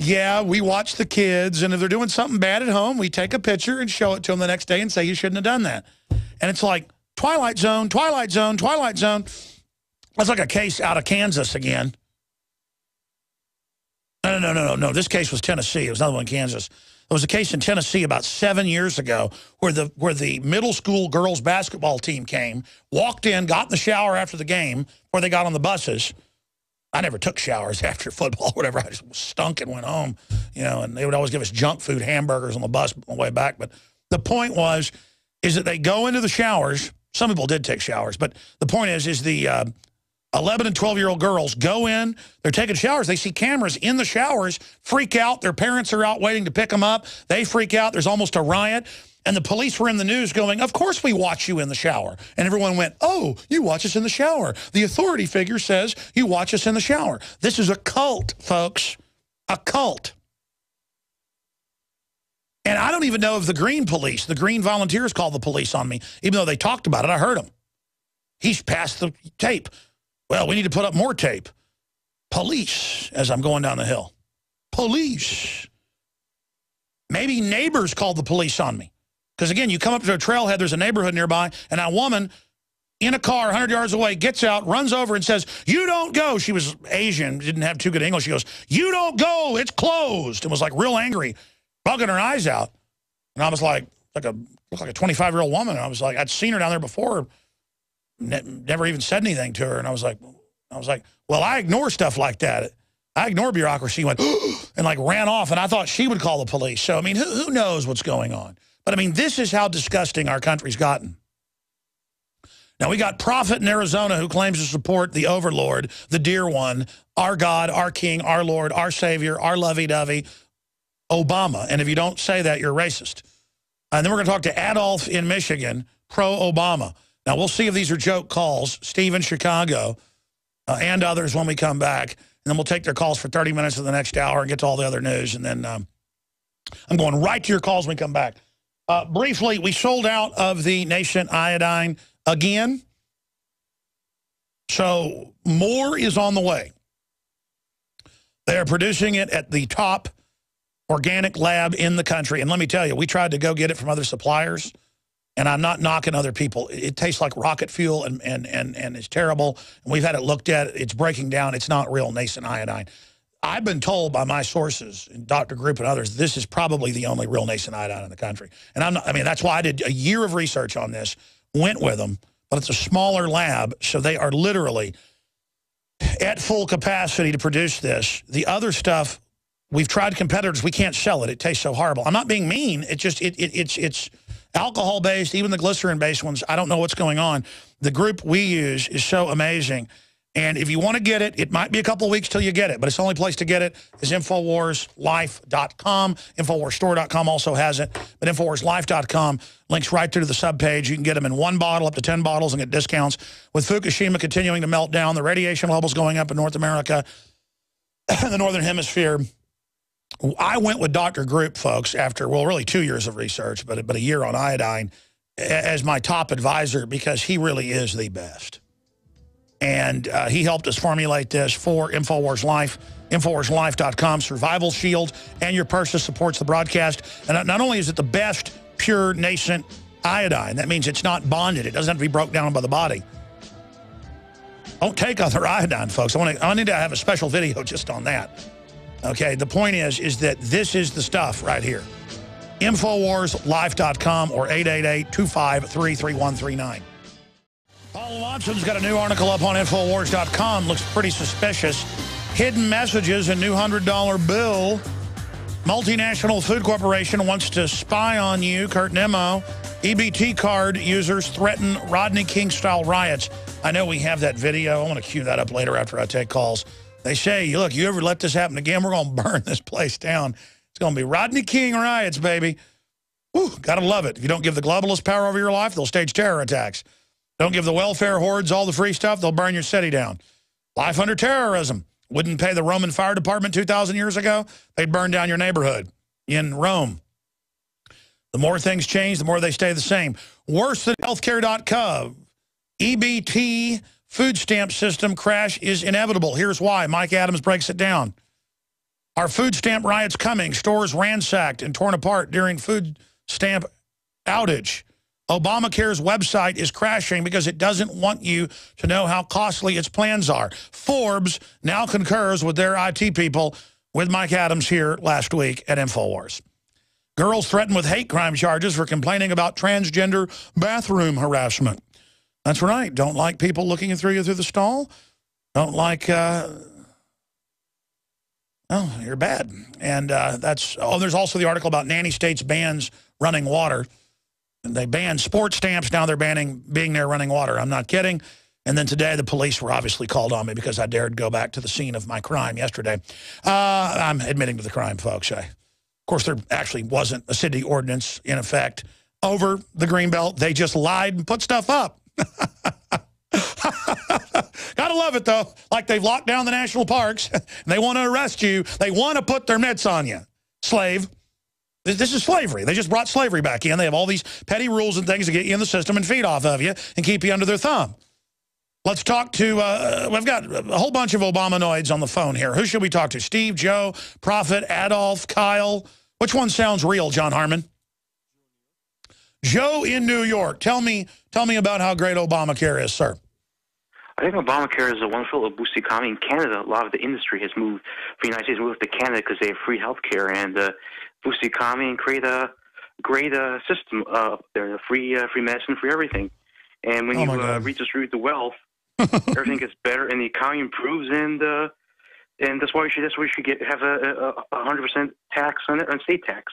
yeah, we watch the kids, and if they're doing something bad at home, we take a picture and show it to them the next day and say you shouldn't have done that. And it's like, Twilight Zone, Twilight Zone, Twilight Zone. That's like a case out of Kansas again. No. This case was Tennessee. It was another one in Kansas. There was a case in Tennessee about 7 years ago where the middle school girls basketball team came, walked in, got in the shower after the game, before they got on the buses. I never took showers after football or whatever. I just stunk and went home, and they would always give us junk food, hamburgers on the bus on the way back. But the point is that they go into the showers. Some people did take showers, but the point is the 11 and 12-year-old girls go in, they're taking showers, they see cameras in the showers, freak out, their parents are out waiting to pick them up, they freak out, there's almost a riot, and the police were in the news going, of course we watch you in the shower. And everyone went, oh, you watch us in the shower. The authority figure says you watch us in the shower. This is a cult, folks, a cult. And I don't even know if the Green police, the Green volunteers called the police on me, even though they talked about it, I heard them. He's passed the tape. Well, we need to put up more tape. Police, as I'm going down the hill. Police. Maybe neighbors called the police on me. Because, again, you come up to a trailhead, there's a neighborhood nearby, and a woman in a car 100 yards away gets out, runs over and says, you don't go. She was Asian, didn't have too good English. She goes, you don't go, it's closed. And was like real angry, bugging her eyes out. And I was like a 25-year-old woman. And I was like, I'd seen her down there before. Never even said anything to her. And I was like, well, I ignore stuff like that. I ignore bureaucracy. Went, and like ran off. And I thought she would call the police. So, I mean, who knows what's going on? But, I mean, this is how disgusting our country's gotten. Now, we got Prophet in Arizona who claims to support the overlord, the dear one, our God, our King, our Lord, our Savior, our lovey-dovey, Obama. And if you don't say that, you're racist. And then we're going to talk to Adolf in Michigan, pro-Obama. Now, we'll see if these are joke calls, Steve in Chicago, and others when we come back. And then we'll take their calls for 30 minutes of the next hour and get to all the other news. And then I'm going right to your calls when we come back. Briefly, we sold out of the nascent iodine again. So more is on the way. They are producing it at the top organic lab in the country. And let me tell you, we tried to go get it from other suppliers. And I'm not knocking other people. It tastes like rocket fuel and it's terrible. And we've had it looked at. It's breaking down. It's not real nascent iodine. I've been told by my sources, Dr. Group and others, this is probably the only real nascent iodine in the country. And that's why I did a year of research on this, went with them. But it's a smaller lab, so they are literally at full capacity to produce this. The other stuff, we've tried competitors. We can't sell it. It tastes so horrible. I'm not being mean. It's just, it's alcohol-based, even the glycerin-based ones. I don't know what's going on. The group we use is so amazing. And if you want to get it, it might be a couple of weeks till you get it, but it's the only place to get it is InfoWarsLife.com. InfoWarsStore.com also has it, but InfoWarsLife.com links right through to the subpage. You can get them in 1 bottle, up to 10 bottles, and get discounts. With Fukushima continuing to melt down, the radiation levels going up in North America, the Northern Hemisphere, I went with Dr. Group, folks, after, well, really 2 years of research, but a year on iodine, as my top advisor, because he really is the best. And he helped us formulate this for InfoWars Life, InfoWarsLife.com, Survival Shield, and your purchase supports the broadcast. And not only is it the best pure nascent iodine, that means it's not bonded. It doesn't have to be broke down by the body. Don't take other iodine, folks. I need to have a special video just on that. Okay, the point is that this is the stuff right here. InfoWarsLife.com or 888-253-3139. Paul Watson's got a new article up on InfoWars.com. Looks pretty suspicious. Hidden messages, a new $100 bill. Multinational food corporation wants to spy on you. Kurt Nimmo EBT card users threaten Rodney King-style riots. I know we have that video. I want to cue that up later after I take calls. They say, look, you ever let this happen again, we're going to burn this place down. It's going to be Rodney King riots, baby. Whew, gotta love it. If you don't give the globalists power over your life, they'll stage terror attacks. Don't give the welfare hordes all the free stuff, they'll burn your city down. Life under terrorism. Wouldn't pay the Roman fire department 2,000 years ago, they'd burn down your neighborhood in Rome. The more things change, the more they stay the same. Worse than healthcare.gov. EBT food stamp system crash is inevitable. Here's why. Mike Adams breaks it down. Our food stamp riot's coming. Stores ransacked and torn apart during food stamp outage. Obamacare's website is crashing because it doesn't want you to know how costly its plans are. Forbes now concurs with their IT people with Mike Adams here last week at InfoWars. Girls threatened with hate crime charges for complaining about transgender bathroom harassment. That's right. Don't like people looking through you through the stall. Don't like, oh, you're bad. And there's also the article about nanny states bans running water. And they banned sports stamps. Now they're banning being there running water. I'm not kidding. And then today the police were obviously called on me because I dared go back to the scene of my crime yesterday. I'm admitting to the crime, folks. Of course, there actually wasn't a city ordinance in effect over the Greenbelt. They just lied and put stuff up. Gotta love it, though. Like they've locked down the national parks. And they want to arrest you. They want to put their mitts on you. Slave. This is slavery. They just brought slavery back in. They have all these petty rules and things to get you in the system and feed off of you and keep you under their thumb. Let's talk to, we've got a whole bunch of Obamanoids on the phone here. Who should we talk to? Steve, Joe, Prophet, Adolf, Kyle? Which one sounds real, John Harmon? Joe in New York. Tell me about how great Obamacare is, sir. I think Obamacare is a wonderful boost to the economy. In Canada, a lot of the industry has moved from the United States, moved to Canada because they have free health care and boost the economy and create a great system up there, free medicine, free everything. And when you redistribute the wealth, everything gets better and the economy improves, and that's why we should have a 100% tax on state tax,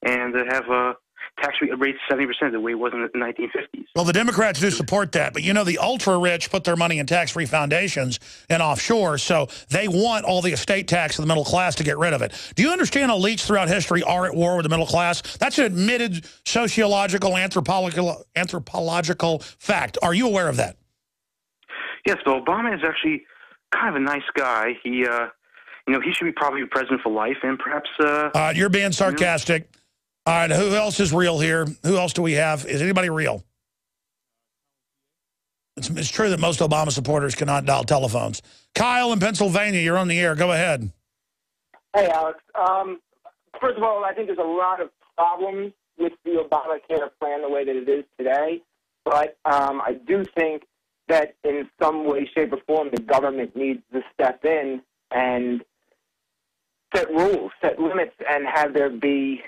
and have a tax rate 70% the way it was in the 1950s. Well, the Democrats do support that, but you know the ultra-rich put their money in tax-free foundations and offshore, so they want all the estate tax of the middle class to get rid of it. Do you understand elites throughout history are at war with the middle class? That's an admitted sociological, anthropological fact. Are you aware of that? Yes, but Obama is actually kind of a nice guy. He, he should be probably president for life, and perhaps... you're being sarcastic. All right, who else is real here? Who else do we have? Is anybody real? It's true that most Obama supporters cannot dial telephones. Kyle in Pennsylvania, you're on the air. Go ahead. Hey, Alex. First of all, I think there's a lot of problems with the Obamacare plan the way that it is today. But I do think that in some way, shape, or form, the government needs to step in and set rules, set limits, and have there be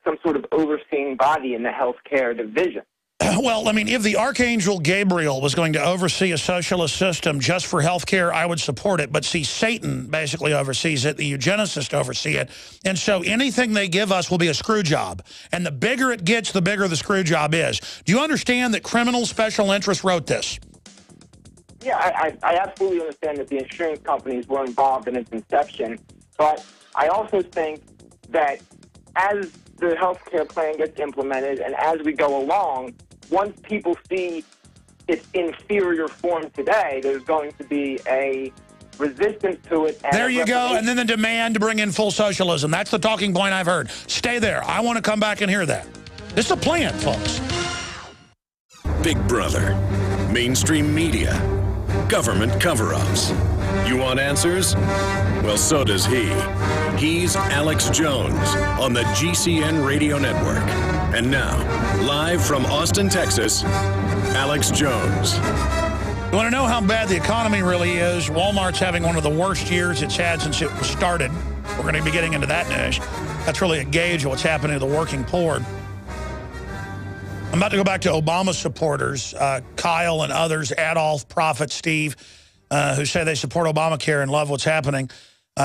some sort of overseeing body in the healthcare division. Well, I mean, if the Archangel Gabriel was going to oversee a socialist system just for healthcare, I would support it. But see, Satan basically oversees it. The eugenicists oversee it. And so anything they give us will be a screw job. And the bigger it gets, the bigger the screw job is. Do you understand that criminal special interests wrote this? Yeah, I absolutely understand that the insurance companies were involved in its inception. But I also think that as the healthcare plan gets implemented and as we go along, once people see its inferior form today, there's going to be a resistance to it. And there you go. And then the demand to bring in full socialism. That's the talking point I've heard. Stay there. I want to come back and hear that. This is a plan, folks. Big Brother, mainstream media, government cover-ups. You want answers? Well, so does he. He's Alex Jones on the GCN Radio Network. And now, live from Austin, Texas, Alex Jones. You want to know how bad the economy really is? Walmart's having one of the worst years it's had since it was started. We're going to be getting into that news. That's really a gauge of what's happening to the working poor. I'm about to go back to Obama supporters, Kyle and others, Adolf, Prophet, Steve, who say they support Obamacare and love what's happening.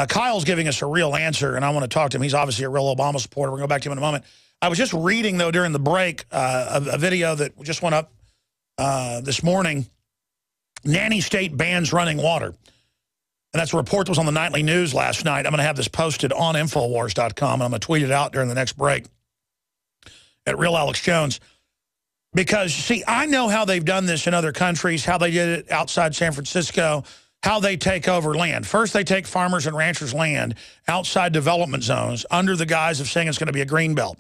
Kyle's giving us a real answer, and I want to talk to him. He's obviously a real Obama supporter. We'll go back to him in a moment. I was just reading, though, during the break, a video that just went up this morning. Nanny state bans running water. And that's a report that was on the nightly news last night. I'm going to have this posted on Infowars.com, and I'm going to tweet it out during the next break at Real Alex Jones. Because, see, I know how they've done this in other countries, how they did it outside San Francisco, how they take over land. First, they take farmers and ranchers' land outside development zones under the guise of saying it's going to be a green belt,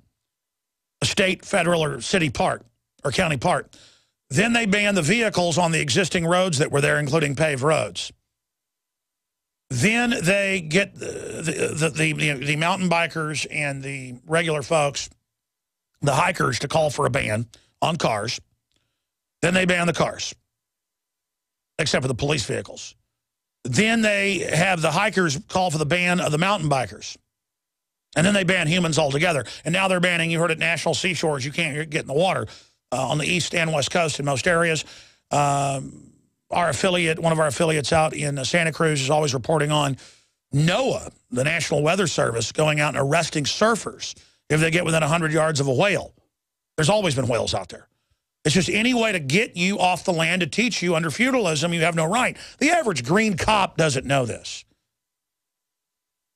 a state, federal, or city park, or county park. Then they ban the vehicles on the existing roads that were there, including paved roads. Then they get the mountain bikers and the regular folks, the hikers, to call for a ban on cars. Then they ban the cars, except for the police vehicles. Then they have the hikers call for the ban of the mountain bikers. And then they ban humans altogether. And now they're banning, you heard it, national seashores. You can't get in the water on the east and west coast in most areas. Our affiliate, one of our affiliates out in Santa Cruz, is always reporting on NOAA, the National Weather Service, going out and arresting surfers if they get within 100 yards of a whale. There's always been whales out there. It's just any way to get you off the land to teach you under feudalism you have no right. The average green cop doesn't know this.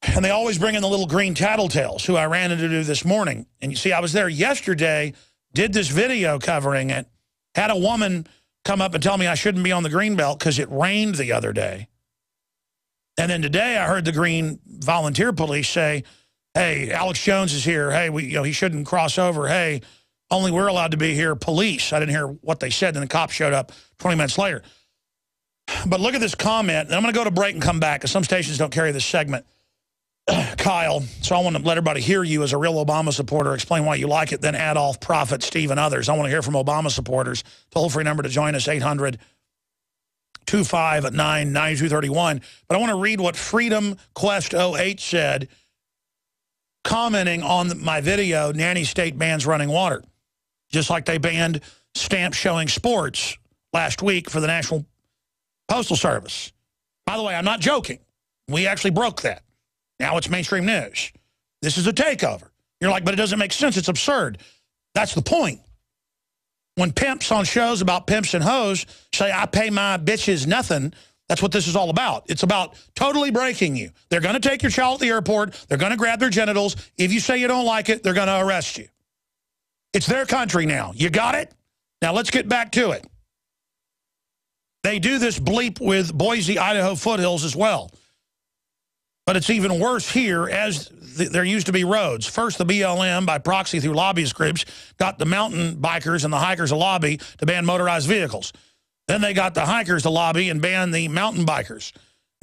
And they always bring in the little green tattletales, who I ran into this morning. And you see, I was there yesterday, did this video covering it, had a woman come up and tell me I shouldn't be on the green belt because it rained the other day. And then today I heard the green volunteer police say, hey, Alex Jones is here. Hey, he shouldn't cross over. Hey, only we're allowed to be here, police. I didn't hear what they said, and the cops showed up 20 minutes later. But look at this comment. And I'm going to go to break and come back, because some stations don't carry this segment. Kyle, so I want to let everybody hear you as a real Obama supporter, explain why you like it, then Adolf, Prophet, Steve, and others. I want to hear from Obama supporters. Toll-free number to join us, 800-259-9231. But I want to read what Freedom Quest 08 said, commenting on my video, Nanny State Bans Running Water. Just like they banned stamps showing sports last week for the National Postal Service. By the way, I'm not joking. We actually broke that. Now it's mainstream news. This is a takeover. You're like, but it doesn't make sense. It's absurd. That's the point. When pimps on shows about pimps and hoes say, I pay my bitches nothing, that's what this is all about. It's about totally breaking you. They're going to take your child at the airport. They're going to grab their genitals. If you say you don't like it, they're going to arrest you. It's their country now. You got it? Now let's get back to it. They do this bleep with Boise, Idaho foothills as well. But it's even worse here, as there used to be roads. First, the BLM, by proxy through lobbyist groups, got the mountain bikers and the hikers to lobby to ban motorized vehicles. Then they got the hikers to lobby and ban the mountain bikers.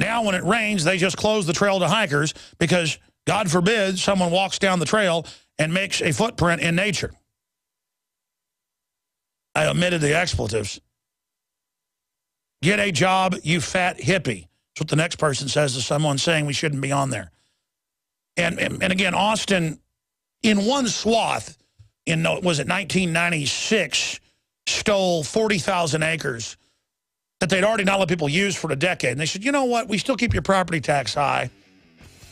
Now, when it rains, they just close the trail to hikers because, God forbid, someone walks down the trail and makes a footprint in nature. I omitted the expletives. Get a job, you fat hippie. That's what the next person says to someone saying we shouldn't be on there. And again, Austin, in one swath, was it 1996, stole 40,000 acres that they'd already not let people use for a decade. And they said, you know what, we still keep your property tax high,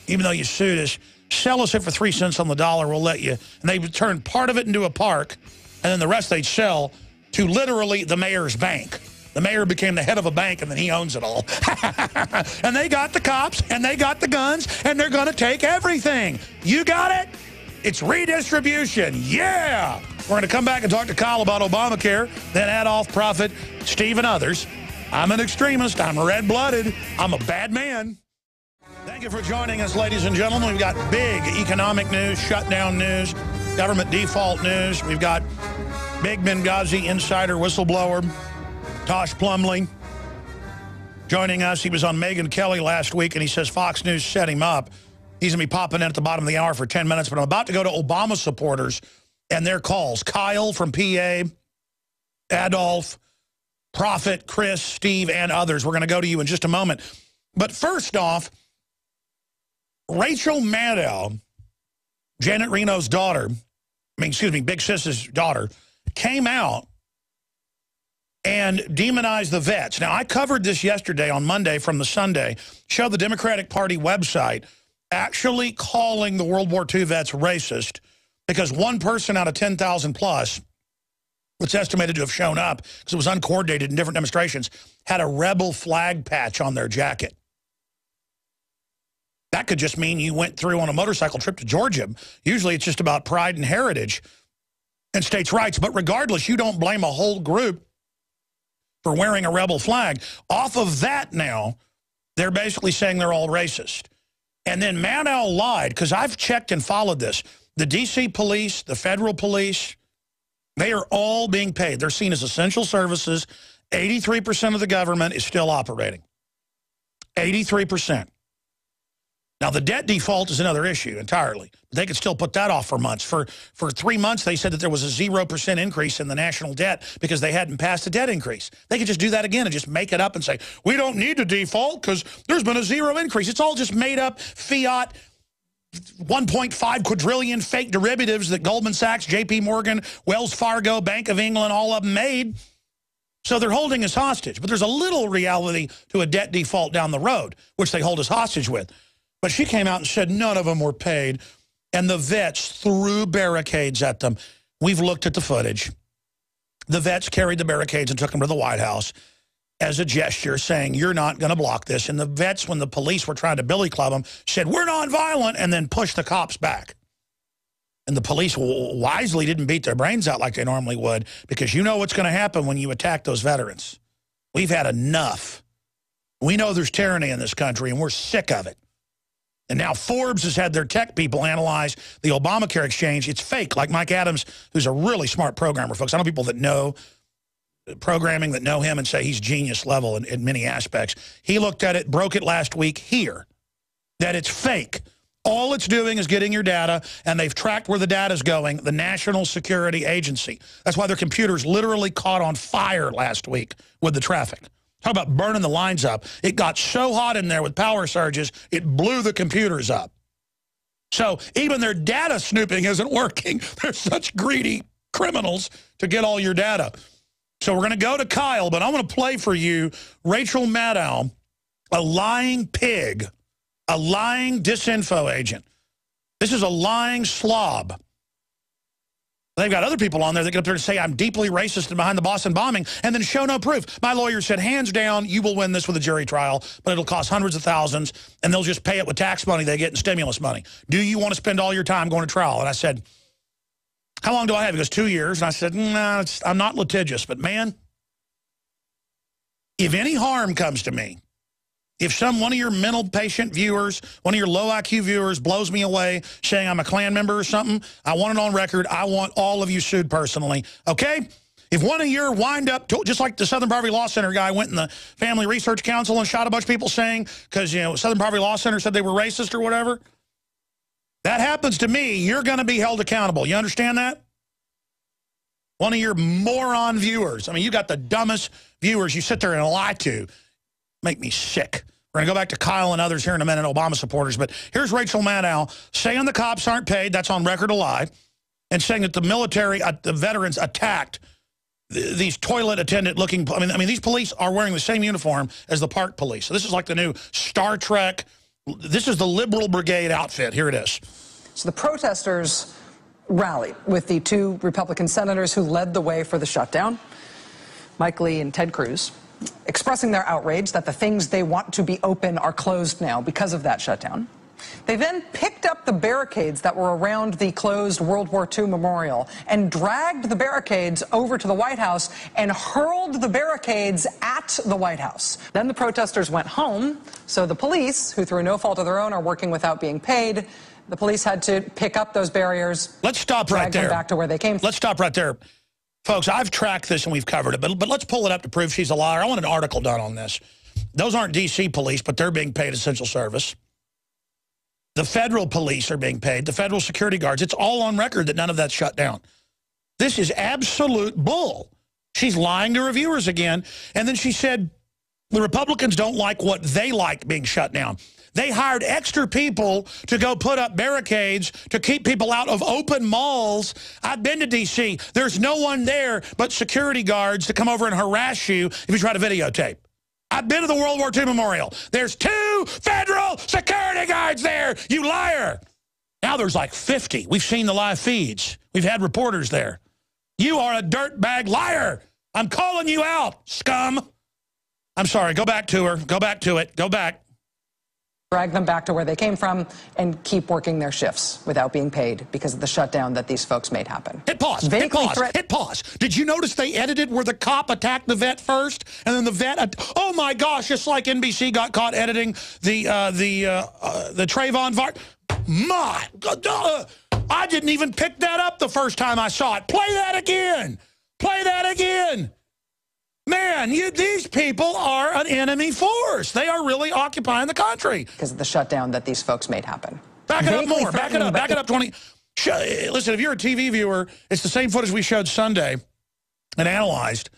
even though you sued us. Sell us it for 3 cents on the dollar, we'll let you. And they would turn part of it into a park, and then the rest they'd sell to literally the mayor's bank. The mayor became the head of a bank, and then he owns it all. And they got the cops, and they got the guns, and they're going to take everything. You got it? It's redistribution. Yeah! We're going to come back and talk to Kyle about Obamacare, then Adolf, Prophet, Steve, and others. I'm an extremist. I'm red-blooded. I'm a bad man. Thank you for joining us, ladies and gentlemen. We've got big economic news, shutdown news, government default news. We've got big Benghazi insider whistleblower, Tosh Plumlee, joining us. He was on Megyn Kelly last week, and he says Fox News set him up. He's going to be popping in at the bottom of the hour for 10 minutes, but I'm about to go to Obama supporters and their calls. Kyle from PA, Adolf, Prophet, Chris, Steve, and others. We're going to go to you in just a moment. But first off, Rachel Maddow, Janet Reno's daughter, Big Sis's daughter, came out and demonized the vets. Now, I covered this yesterday on Monday from the Sunday, showed the Democratic Party website actually calling the World War II vets racist because one person out of 10,000 plus, it's estimated to have shown up because it was uncoordinated in different demonstrations, had a rebel flag patch on their jacket. That could just mean you went through on a motorcycle trip to Georgia. Usually it's just about pride and heritage and states' rights. But regardless, you don't blame a whole group for wearing a rebel flag. Off of that now, they're basically saying they're all racist. And then Maddow lied, because I've checked and followed this. The D.C. police, the federal police, they are all being paid. They're seen as essential services. 83% of the government is still operating. 83%. Now, the debt default is another issue entirely. They could still put that off for months. For 3 months, they said that there was a 0% increase in the national debt because they hadn't passed a debt increase. They could just do that again and just make it up and say, we don't need to default because there's been a 0 increase. It's all just made up fiat 1.5 quadrillion fake derivatives that Goldman Sachs, J.P. Morgan, Wells Fargo, Bank of England, all of them made. So they're holding us hostage. But there's a little reality to a debt default down the road, which they hold us hostage with. But she came out and said none of them were paid. And the vets threw barricades at them. We've looked at the footage. The vets carried the barricades and took them to the White House as a gesture, saying, you're not going to block this. And the vets, when the police were trying to billy club them, said, we're nonviolent, and then pushed the cops back. And the police wisely didn't beat their brains out like they normally would, because you know what's going to happen when you attack those veterans. We've had enough. We know there's tyranny in this country, and we're sick of it. And now Forbes has had their tech people analyze the Obamacare exchange. It's fake, like Mike Adams, who's a really smart programmer, folks. I know people that know programming, that know him and say he's genius level in many aspects. He looked at it, broke it last week here, that it's fake. All it's doing is getting your data, and they've tracked where the data's going, the National Security Agency. That's why their computers literally caught on fire last week with the traffic. Talk about burning the lines up. It got so hot in there with power surges, it blew the computers up. So even their data snooping isn't working. They're such greedy criminals to get all your data. So we're going to go to Kyle, but I want to play for you Rachel Maddow, a lying pig, a lying disinfo agent. This is a lying slob. They've got other people on there that get up there and say, I'm deeply racist and behind the Boston bombing, and then show no proof. My lawyer said, hands down, you will win this with a jury trial, but it'll cost hundreds of thousands, and they'll just pay it with tax money they get in stimulus money. Do you want to spend all your time going to trial? And I said, how long do I have? He goes, 2 years. And I said, nah, I'm not litigious, but man, if any harm comes to me, if one of your mental patient viewers, one of your low IQ viewers blows me away saying I'm a Klan member or something, I want it on record. I want all of you sued personally, okay? If one of your wind-up, just like the Southern Poverty Law Center guy went in the Family Research Council and shot a bunch of people saying, because, you know, Southern Poverty Law Center said they were racist or whatever, that happens to me, you're going to be held accountable. You understand that? One of your moron viewers. I mean, you got the dumbest viewers you sit there and lie to. Make me sick. We're going to go back to Kyle and others here in a minute, Obama supporters. But here's Rachel Maddow saying the cops aren't paid. That's on record a lie. And saying that the military, the veterans attacked these toilet attendant looking. I mean, these police are wearing the same uniform as the park police. So this is like the new Star Trek. This is the liberal brigade outfit. Here it is. So the protesters rallied with the 2 Republican senators who led the way for the shutdown, Mike Lee and Ted Cruz, expressing their outrage that the things they want to be open are closed now because of that shutdown. They then picked up the barricades that were around the closed World War II memorial and dragged the barricades over to the White House and hurled the barricades at the White House. Then the protesters went home, so the police, who through no fault of their own are working without being paid, the police had to pick up those barriers. Let's stop right there. Drag them back to where they came from. Let's stop right there. Folks, I've tracked this and we've covered it, but let's pull it up to prove she's a liar. I want an article done on this. Those aren't D.C. police, but they're being paid essential service. The federal police are being paid, the federal security guards. It's all on record that none of that's shut down. This is absolute bull. She's lying to reviewers again. And then she said the Republicans don't like what they like being shut down. They hired extra people to go put up barricades to keep people out of open malls. I've been to D.C. There's no one there but security guards to come over and harass you if you try to videotape. I've been to the World War II Memorial. There's 2 federal security guards there, you liar. Now there's like 50. We've seen the live feeds. We've had reporters there. You are a dirtbag liar. I'm calling you out, scum. I'm sorry. Go back to her. Go back to it. Go back. Drag them back to where they came from and keep working their shifts without being paid because of the shutdown that these folks made happen. Hit pause. Hit pause. Hit pause. Did you notice they edited where the cop attacked the vet first, and then the vet? Oh my gosh! Just like NBC got caught editing the Trayvon Vart. My God, I didn't even pick that up the first time I saw it. Play that again. Play that again. Man, these people are an enemy force. They are really occupying the country. Because of the shutdown that these folks made happen. Back it up more. Back it up. Back it up 20. Listen, if you're a TV viewer, it's the same footage we showed Sunday and analyzed.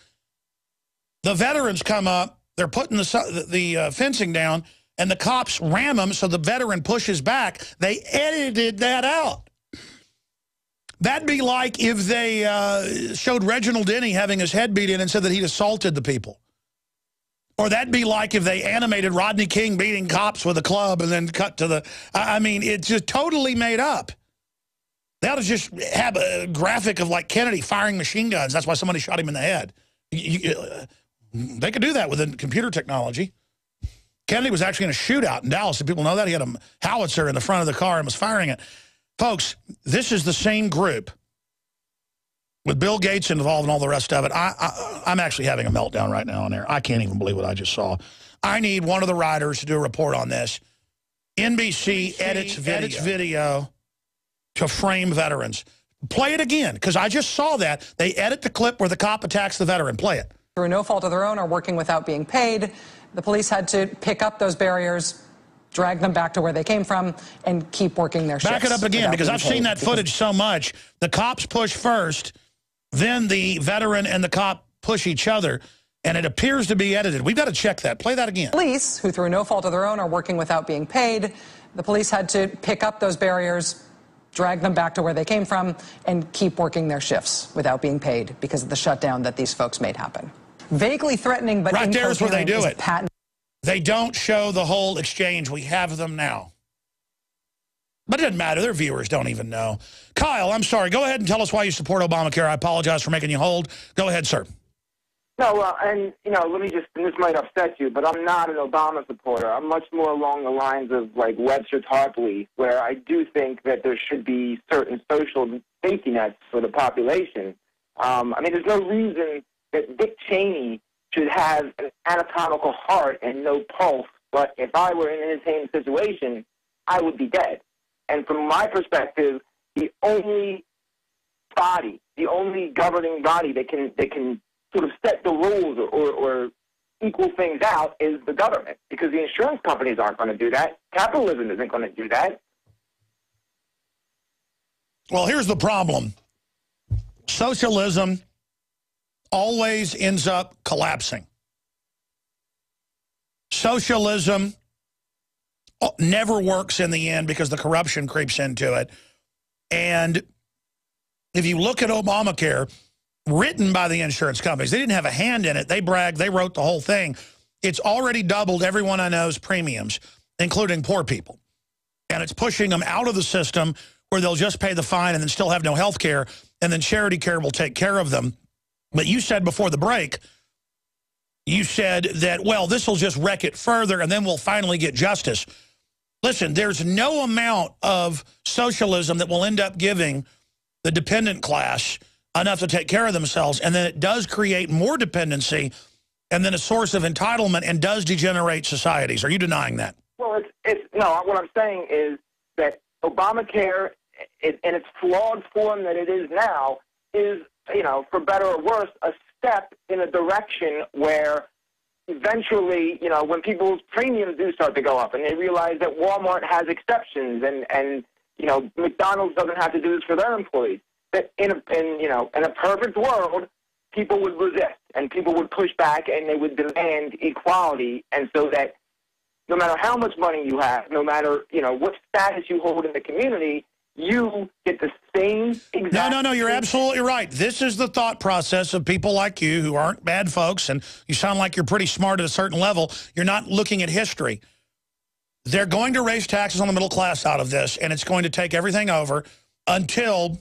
The veterans come up. They're putting the fencing down, and the cops ram them, so the veteran pushes back. They edited that out. That'd be like if they showed Reginald Denny having his head beat in and said that he'd assaulted the people. Or that'd be like if they animated Rodney King beating cops with a club and then cut to the... I mean, it's just totally made up. They ought to just have a graphic of, like, Kennedy firing machine guns. That's why somebody shot him in the head. They could do that with computer technology. Kennedy was actually in a shootout in Dallas. Did people know that? He had a howitzer in the front of the car and was firing it. Folks, this is the same group with Bill Gates involved and all the rest of it. I'm actually having a meltdown right now on there. I can't even believe what I just saw. I need one of the writers to do a report on this. NBC edits video to frame veterans. Play it again, because I just saw that. They edit the clip where the cop attacks the veteran. Play it. Through no fault of their own or working without being paid, the police had to pick up those barriers, drag them back to where they came from, and keep working their shifts. Back it up again, because I've seen that footage so much. The cops push first, then the veteran and the cop push each other, and it appears to be edited. We've got to check that. Play that again. Police, who through no fault of their own are working without being paid, the police had to pick up those barriers, drag them back to where they came from, and keep working their shifts without being paid because of the shutdown that these folks made happen. Vaguely threatening, but right there's where they do it. Patent. They don't show the whole exchange. We have them now. But it doesn't matter. Their viewers don't even know. Kyle, I'm sorry. Go ahead and tell us why you support Obamacare. I apologize for making you hold. Go ahead, sir. No, and, you know, let me just, and this might upset you, but I'm not an Obama supporter. I'm much more along the lines of, like, Webster Tarpley, where I do think that there should be certain social safety nets for the population. I mean, there's no reason that Dick Cheney should have an anatomical heart and no pulse, but if I were in the same situation, I would be dead. And from my perspective, the only body, the only governing body that can sort of set the rules or equal things out is the government, because the insurance companies aren't going to do that. Capitalism isn't going to do that. Well, here's the problem. Socialism always ends up collapsing. Socialism never works in the end because the corruption creeps into it. And if you look at Obamacare, written by the insurance companies, they didn't have a hand in it. They bragged, they wrote the whole thing. It's already doubled everyone I know's premiums, including poor people. And it's pushing them out of the system where they'll just pay the fine and then still have no health care, and then charity care will take care of them. But you said before the break, you said that, well, this will just wreck it further and then we'll finally get justice. Listen, there's no amount of socialism that will end up giving the dependent class enough to take care of themselves, and then it does create more dependency and then a source of entitlement and does degenerate societies. Are you denying that? Well, no, what I'm saying is that Obamacare, in its flawed form that it is now, is, you know, for better or worse, a step in a direction where eventually, you know, when people's premiums do start to go up and they realize that Walmart has exceptions and you know, McDonald's doesn't have to do this for their employees, that in a perfect world, people would resist and people would push back and they would demand equality, and so that no matter how much money you have, no matter, you know, what status you hold in the community, you get the same exact... No, you're absolutely right. This is the thought process of people like you who aren't bad folks, and you sound like you're pretty smart at a certain level. You're not looking at history. They're going to raise taxes on the middle class out of this, and it's going to take everything over until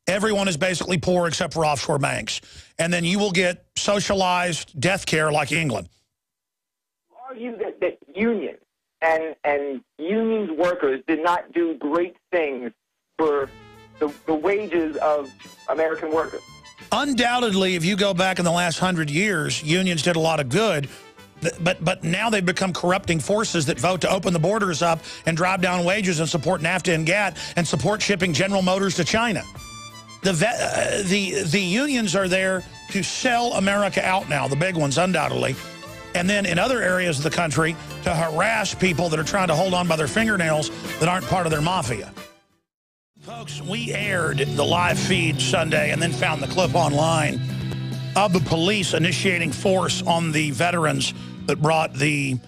everyone is basically poor except for offshore banks. And then you will get socialized death care like England. Argue that unions and unions workers did not do great things for the wages of American workers. Undoubtedly, if you go back in the last 100 years, unions did a lot of good. But now they've become corrupting forces that vote to open the borders up and drive down wages and support NAFTA and GATT and support shipping General Motors to China. The unions are there to sell America out now, the big ones undoubtedly, and then in other areas of the country to harass people that are trying to hold on by their fingernails that aren't part of their mafia. Folks, we aired the live feed Sunday and then found the clip online of the police initiating force on the veterans that brought the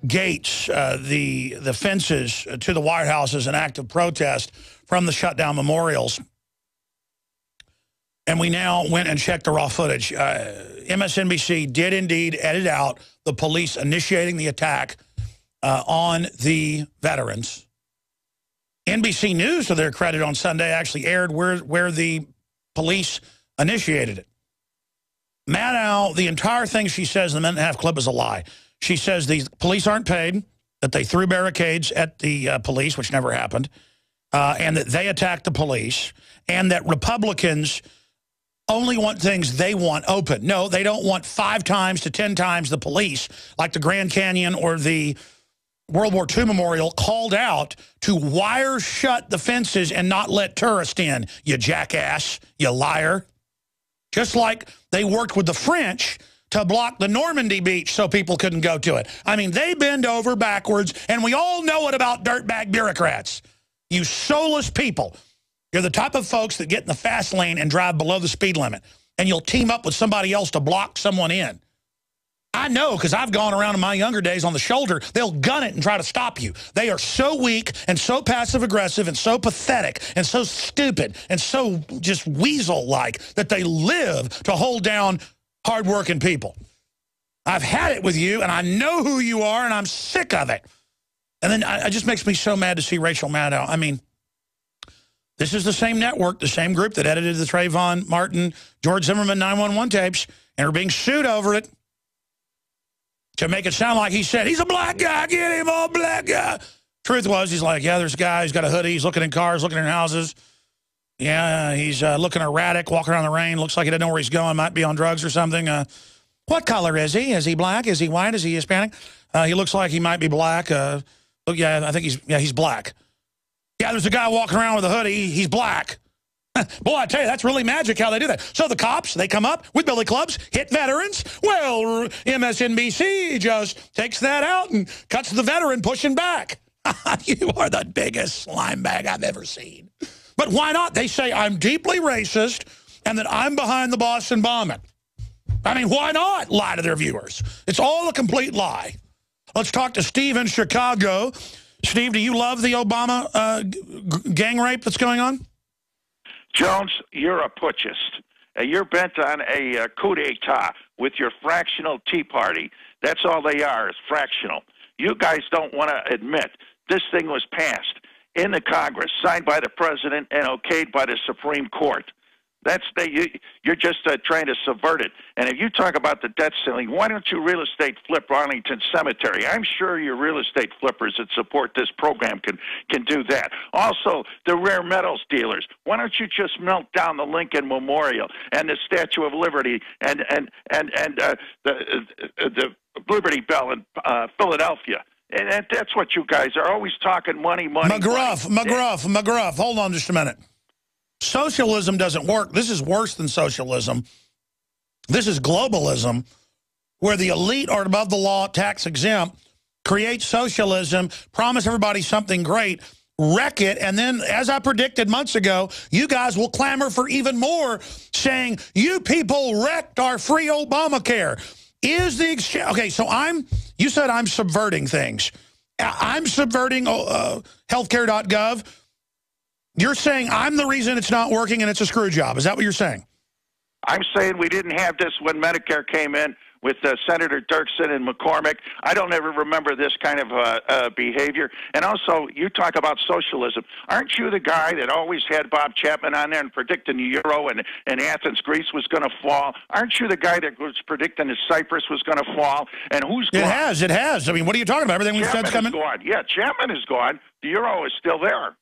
gates, the fences to the White House as an act of protest from the shutdown memorials. And we now went and checked the raw footage. MSNBC did indeed edit out the police initiating the attack on the veterans. NBC News, to their credit, on Sunday actually aired where the police initiated it. Maddow, the entire thing she says in the minute-and-a-half clip is a lie. She says the police aren't paid, that they threw barricades at the police, which never happened, and that they attacked the police, and that Republicans only want things they want open. No, they don't want 5 times to 10 times the police, like the Grand Canyon or the World War II Memorial, called out to wire shut the fences and not let tourists in, you jackass, you liar. Just like they worked with the French to block the Normandy beach so people couldn't go to it. I mean, they bend over backwards, and we all know it about dirtbag bureaucrats. You soulless people. You're the type of folks that get in the fast lane and drive below the speed limit, and you'll team up with somebody else to block someone in. I know, because I've gone around in my younger days on the shoulder. They'll gun it and try to stop you. They are so weak and so passive-aggressive and so pathetic and so stupid and so just weasel-like that they live to hold down hard-working people. I've had it with you, and I know who you are, and I'm sick of it. And then it just makes me so mad to see Rachel Maddow. I mean, this is the same network, the same group that edited the Trayvon Martin, George Zimmerman 911 tapes, and are being sued over it. To make it sound like he said, he's a black guy, get him, oh, black guy. Truth was, he's like, yeah, there's a guy, he's got a hoodie, he's looking in cars, looking in houses. Yeah, he's looking erratic, walking around the rain, looks like he doesn't know where he's going, might be on drugs or something. What color is he? Is he black? Is he white? Is he Hispanic? He looks like he might be black. Yeah, I think he's black. Yeah, there's a guy walking around with a hoodie, he's black. Boy, I tell you, that's really magic how they do that. So the cops, they come up with billy clubs, hit veterans. Well, MSNBC just takes that out and cuts the veteran pushing back. You are the biggest slime bag I've ever seen. But why not? They say I'm deeply racist and that I'm behind the Boston bombing. I mean, why not lie to their viewers? It's all a complete lie. Let's talk to Steve in Chicago. Steve, do you love the Obama gang rape that's going on? Jones, you're a putschist. You're bent on a coup d'etat with your fractional Tea Party. That's all they are, is fractional. You guys don't want to admit this thing was passed in the Congress, signed by the president and okayed by the Supreme Court. You're just trying to subvert it. And if you talk about the debt ceiling, why don't you real estate flip Arlington Cemetery? I'm sure your real estate flippers that support this program can do that. Also, the rare metals dealers. Why don't you just melt down the Lincoln Memorial and the Statue of Liberty and the Liberty Bell in Philadelphia? And that's what you guys are always talking money. McGruff, hold on just a minute. Socialism doesn't work. This is worse than socialism. This is globalism, where the elite are above the law, tax exempt, create socialism, promise everybody something great, wreck it, and then, as I predicted months ago, you guys will clamor for even more, saying, you people wrecked our free Obamacare. Is the exchange... Okay, so you said I'm subverting things. I'm subverting healthcare.gov. You're saying I'm the reason it's not working and it's a screw job. Is that what you're saying? I'm saying we didn't have this when Medicare came in. with Senator Dirksen and McCormick. I don't ever remember this kind of behavior. And also, you talk about socialism. Aren't you the guy that always had Bob Chapman on there and predicting the euro and Athens, Greece was going to fall? Aren't you the guy that was predicting that Cyprus was going to fall? And who's gone? It has. I mean, what are you talking about? Everything we've said's coming. Gone. Yeah, Chapman is gone. The euro is still there.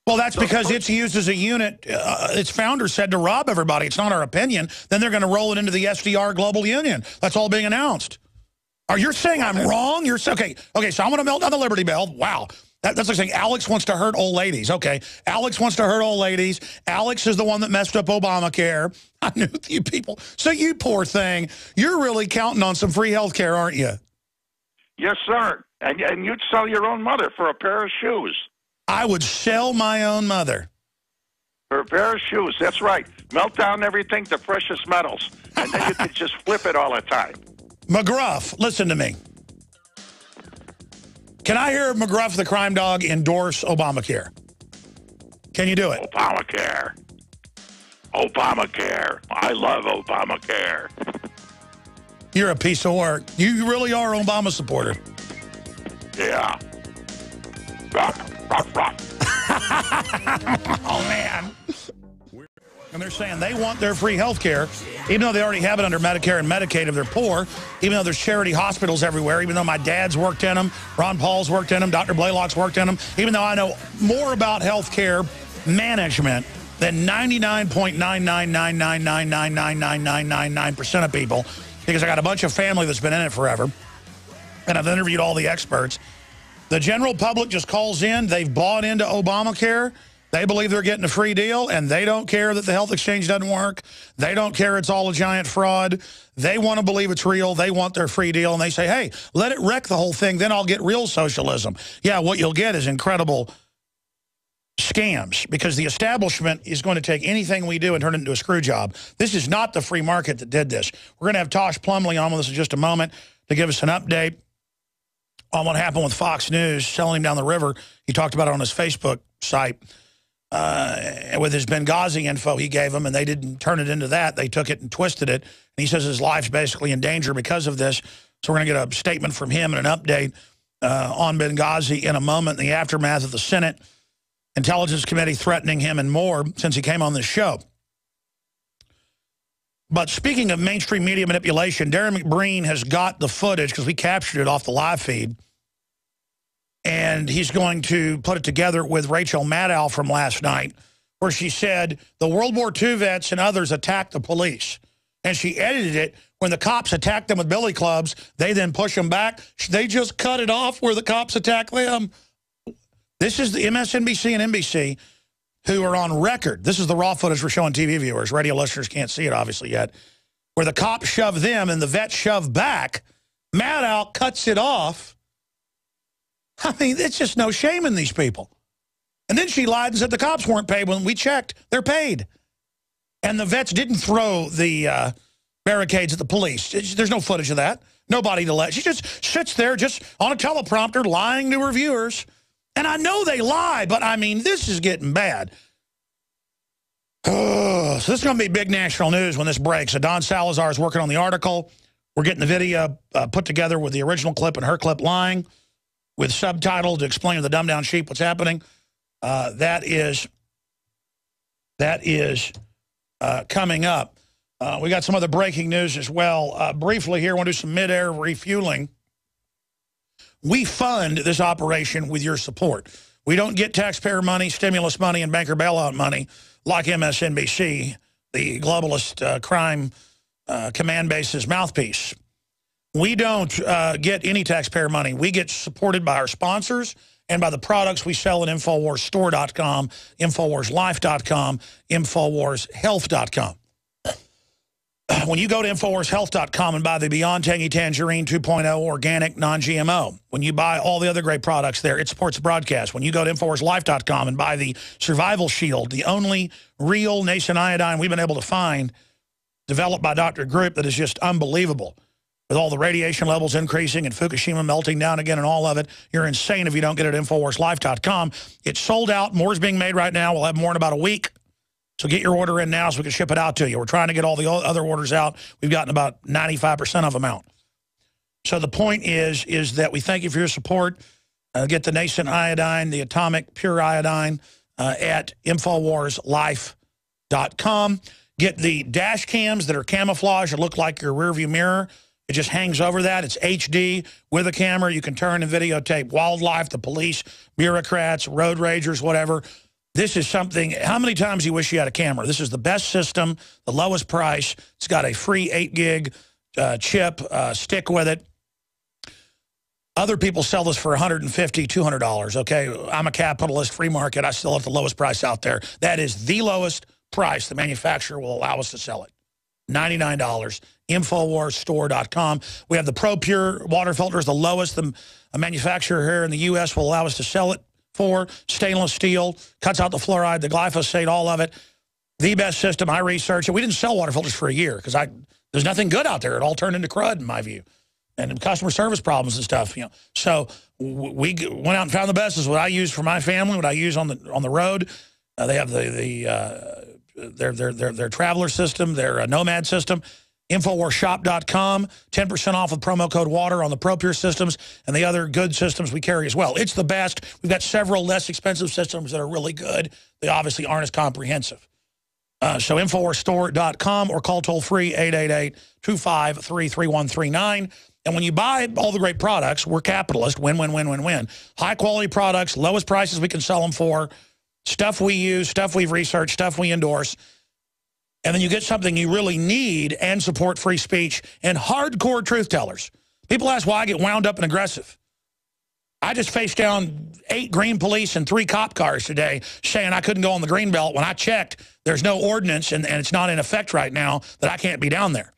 Well, that's because it's used as a unit. Its founder said to rob everybody. It's not our opinion. Then they're going to roll it into the SDR Global Union. That's all being announced. Are you saying I'm wrong? You're okay. So I'm going to melt down the Liberty Bell. Wow. That's like saying Alex wants to hurt old ladies. Okay, Alex wants to hurt old ladies. Alex is the one that messed up Obamacare. I knew you people. So you poor thing, you're really counting on some free health care, aren't you? Yes, sir. And you'd sell your own mother for a pair of shoes. I would sell my own mother. For a pair of shoes, that's right. Melt down everything to precious metals, and then you can just flip it all the time. McGruff, listen to me. Can I hear McGruff the crime dog endorse Obamacare? Can you do it? Obamacare. Obamacare. I love Obamacare. You're a piece of work. You really are an Obama supporter. Yeah. Oh, man. And they're saying they want their free health care, even though they already have it under Medicare and Medicaid if they're poor, even though there's charity hospitals everywhere, even though my dad's worked in them, Ron Paul's worked in them, Dr. Blaylock's worked in them, even though I know more about health care management than 99.999999999% of people, because I got a bunch of family that's been in it forever, and I've interviewed all the experts. The general public just calls in. They've bought into Obamacare. They believe they're getting a free deal, and they don't care that the health exchange doesn't work. They don't care it's all a giant fraud. They want to believe it's real. They want their free deal, and they say, hey, let it wreck the whole thing, then I'll get real socialism. Yeah, what you'll get is incredible scams, because the establishment is going to take anything we do and turn it into a screw job. This is not the free market that did this. We're going to have Tosh Plumlee on with us in just a moment to give us an update on what happened with Fox News, selling him down the river. He talked about it on his Facebook site with his Benghazi info he gave them, and they didn't turn it into that. They took it and twisted it. And he says his life's basically in danger because of this. So we're going to get a statement from him and an update on Benghazi in a moment, in the aftermath of the Senate Intelligence Committee threatening him and more since he came on this show. But speaking of mainstream media manipulation, Darren McBreen has got the footage because we captured it off the live feed. And he's going to put it together with Rachel Maddow from last night, where she said the World War II vets and others attacked the police. And she edited it. When the cops attack them with billy clubs, they then push them back. They just cut it off where the cops attack them. This is the MSNBC and NBC who are on record. This is the raw footage we're showing TV viewers. Radio listeners can't see it, obviously, yet. Where the cops shove them and the vets shove back. Maddow cuts it off. I mean, it's just no shame in these people. And then she lied and said the cops weren't paid. When we checked, they're paid. And the vets didn't throw the barricades at the police. There's no footage of that. Nobody to let. She just sits there just on a teleprompter lying to her viewers. And I know they lie, but, I mean, this is getting bad. So this is going to be big national news when this breaks. So Don Salazar is working on the article. We're getting the video put together with the original clip and her clip lying with subtitles to explain to the dumbed-down sheep what's happening. That is coming up. We got some other breaking news as well. Briefly here, I want to do some mid-air refueling. We fund this operation with your support. We don't get taxpayer money, stimulus money, and banker bailout money like MSNBC, the globalist crime command base's mouthpiece. We don't get any taxpayer money. We get supported by our sponsors and by the products we sell at InfoWarsStore.com, InfoWarsLife.com, InfoWarsHealth.com. When you go to InfoWarsHealth.com and buy the Beyond Tangy Tangerine 2.0 organic non-GMO, when you buy all the other great products there, it supports the broadcast. When you go to InfoWarsLife.com and buy the Survival Shield, the only real nascent iodine we've been able to find, developed by Dr. Group, that is just unbelievable. With all the radiation levels increasing and Fukushima melting down again and all of it, you're insane if you don't get it at InfoWarsLife.com. It's sold out. More is being made right now. We'll have more in about a week. So get your order in now so we can ship it out to you. We're trying to get all the other orders out. We've gotten about 95% of them out. So the point is that we thank you for your support. Get the nascent iodine, the atomic pure iodine at InfoWarsLife.com. Get the dash cams that are camouflage that look like your rearview mirror. It just hangs over that. It's HD with a camera. You can turn and videotape wildlife, the police, bureaucrats, road ragers, whatever. This is something, how many times do you wish you had a camera? This is the best system, the lowest price. It's got a free 8 gig chip, stick with it. Other people sell this for $150, $200, okay? I'm a capitalist, free market. I still have the lowest price out there. That is the lowest price the manufacturer will allow us to sell it. $99, InfoWarsStore.com. We have the Pro Pure water filters, the lowest the manufacturer here in the U.S. will allow us to sell it for. Stainless steel, cuts out the fluoride, the glyphosate, all of it. The best system. I researched it. We didn't sell water filters for a year because there's nothing good out there. It all turned into crud in my view. And customer service problems and stuff, you know. So we went out and found the best. This is what I use for my family, what I use on the road. They have their traveler system, their nomad system. InfoWarsShop.com, 10% off with promo code WATER on the ProPure systems and the other good systems we carry as well. It's the best. We've got several less expensive systems that are really good. They obviously aren't as comprehensive. So InfoWarsStore.com or call toll-free 888-253-3139. And when you buy all the great products, we're capitalist, win, win, win, win, win. High-quality products, lowest prices we can sell them for, stuff we use, stuff we've researched, stuff we endorse. And then you get something you really need and support free speech and hardcore truth tellers. People ask why I get wound up and aggressive. I just faced down 8 green police and 3 cop cars today saying I couldn't go on the green belt. When I checked, there's no ordinance and it's not in effect right now that I can't be down there.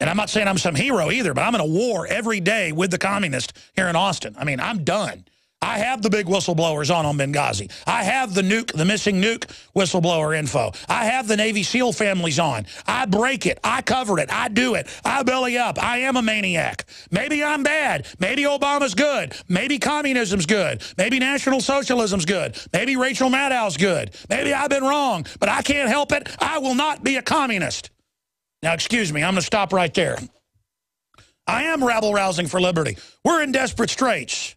And I'm not saying I'm some hero either, but I'm in a war every day with the communists here in Austin. I mean, I'm done. I have the big whistleblowers on Benghazi. I have the nuke, the missing nuke whistleblower info. I have the Navy SEAL families on. I break it. I cover it. I do it. I belly up. I am a maniac. Maybe I'm bad. Maybe Obama's good. Maybe communism's good. Maybe National Socialism's good. Maybe Rachel Maddow's good. Maybe I've been wrong, but I can't help it. I will not be a communist. Now, excuse me, I'm going to stop right there. I am rabble-rousing for liberty. We're in desperate straits.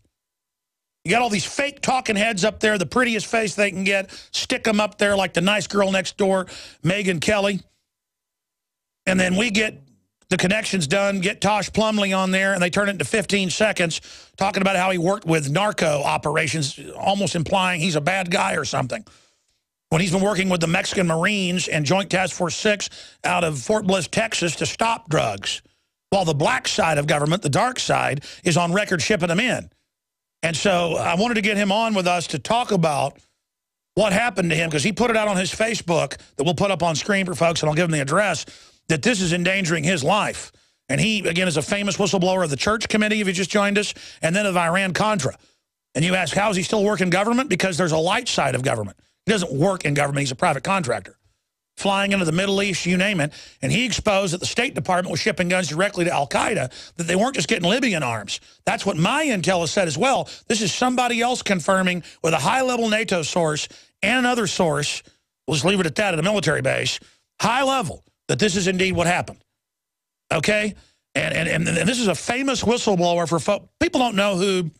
You got all these fake talking heads up there, the prettiest face they can get, stick them up there like the nice girl next door, Megyn Kelly. And then we get the connections done, get Tosh Plumlee on there, and they turn it into 15 seconds talking about how he worked with narco operations, almost implying he's a bad guy or something. When he's been working with the Mexican Marines and Joint Task Force 6 out of Fort Bliss, Texas, to stop drugs, while the black side of government, the dark side, is on record shipping them in. And so I wanted to get him on with us to talk about what happened to him, because he put it out on his Facebook that we'll put up on screen for folks, and I'll give him the address, that this is endangering his life. And he, again, is a famous whistleblower of the Church Committee, if you just joined us, and then of Iran-Contra. And you ask, how is he still working in government? Because there's a light side of government. He doesn't work in government. He's a private contractor. Flying into the Middle East, you name it. And he exposed that the State Department was shipping guns directly to al-Qaeda, that they weren't just getting Libyan arms. That's what my intel has said as well. This is somebody else confirming with a high-level NATO source and another source, we'll just leave it at that at a military base, high level, that this is indeed what happened. Okay? And this is a famous whistleblower for folks. People don't know who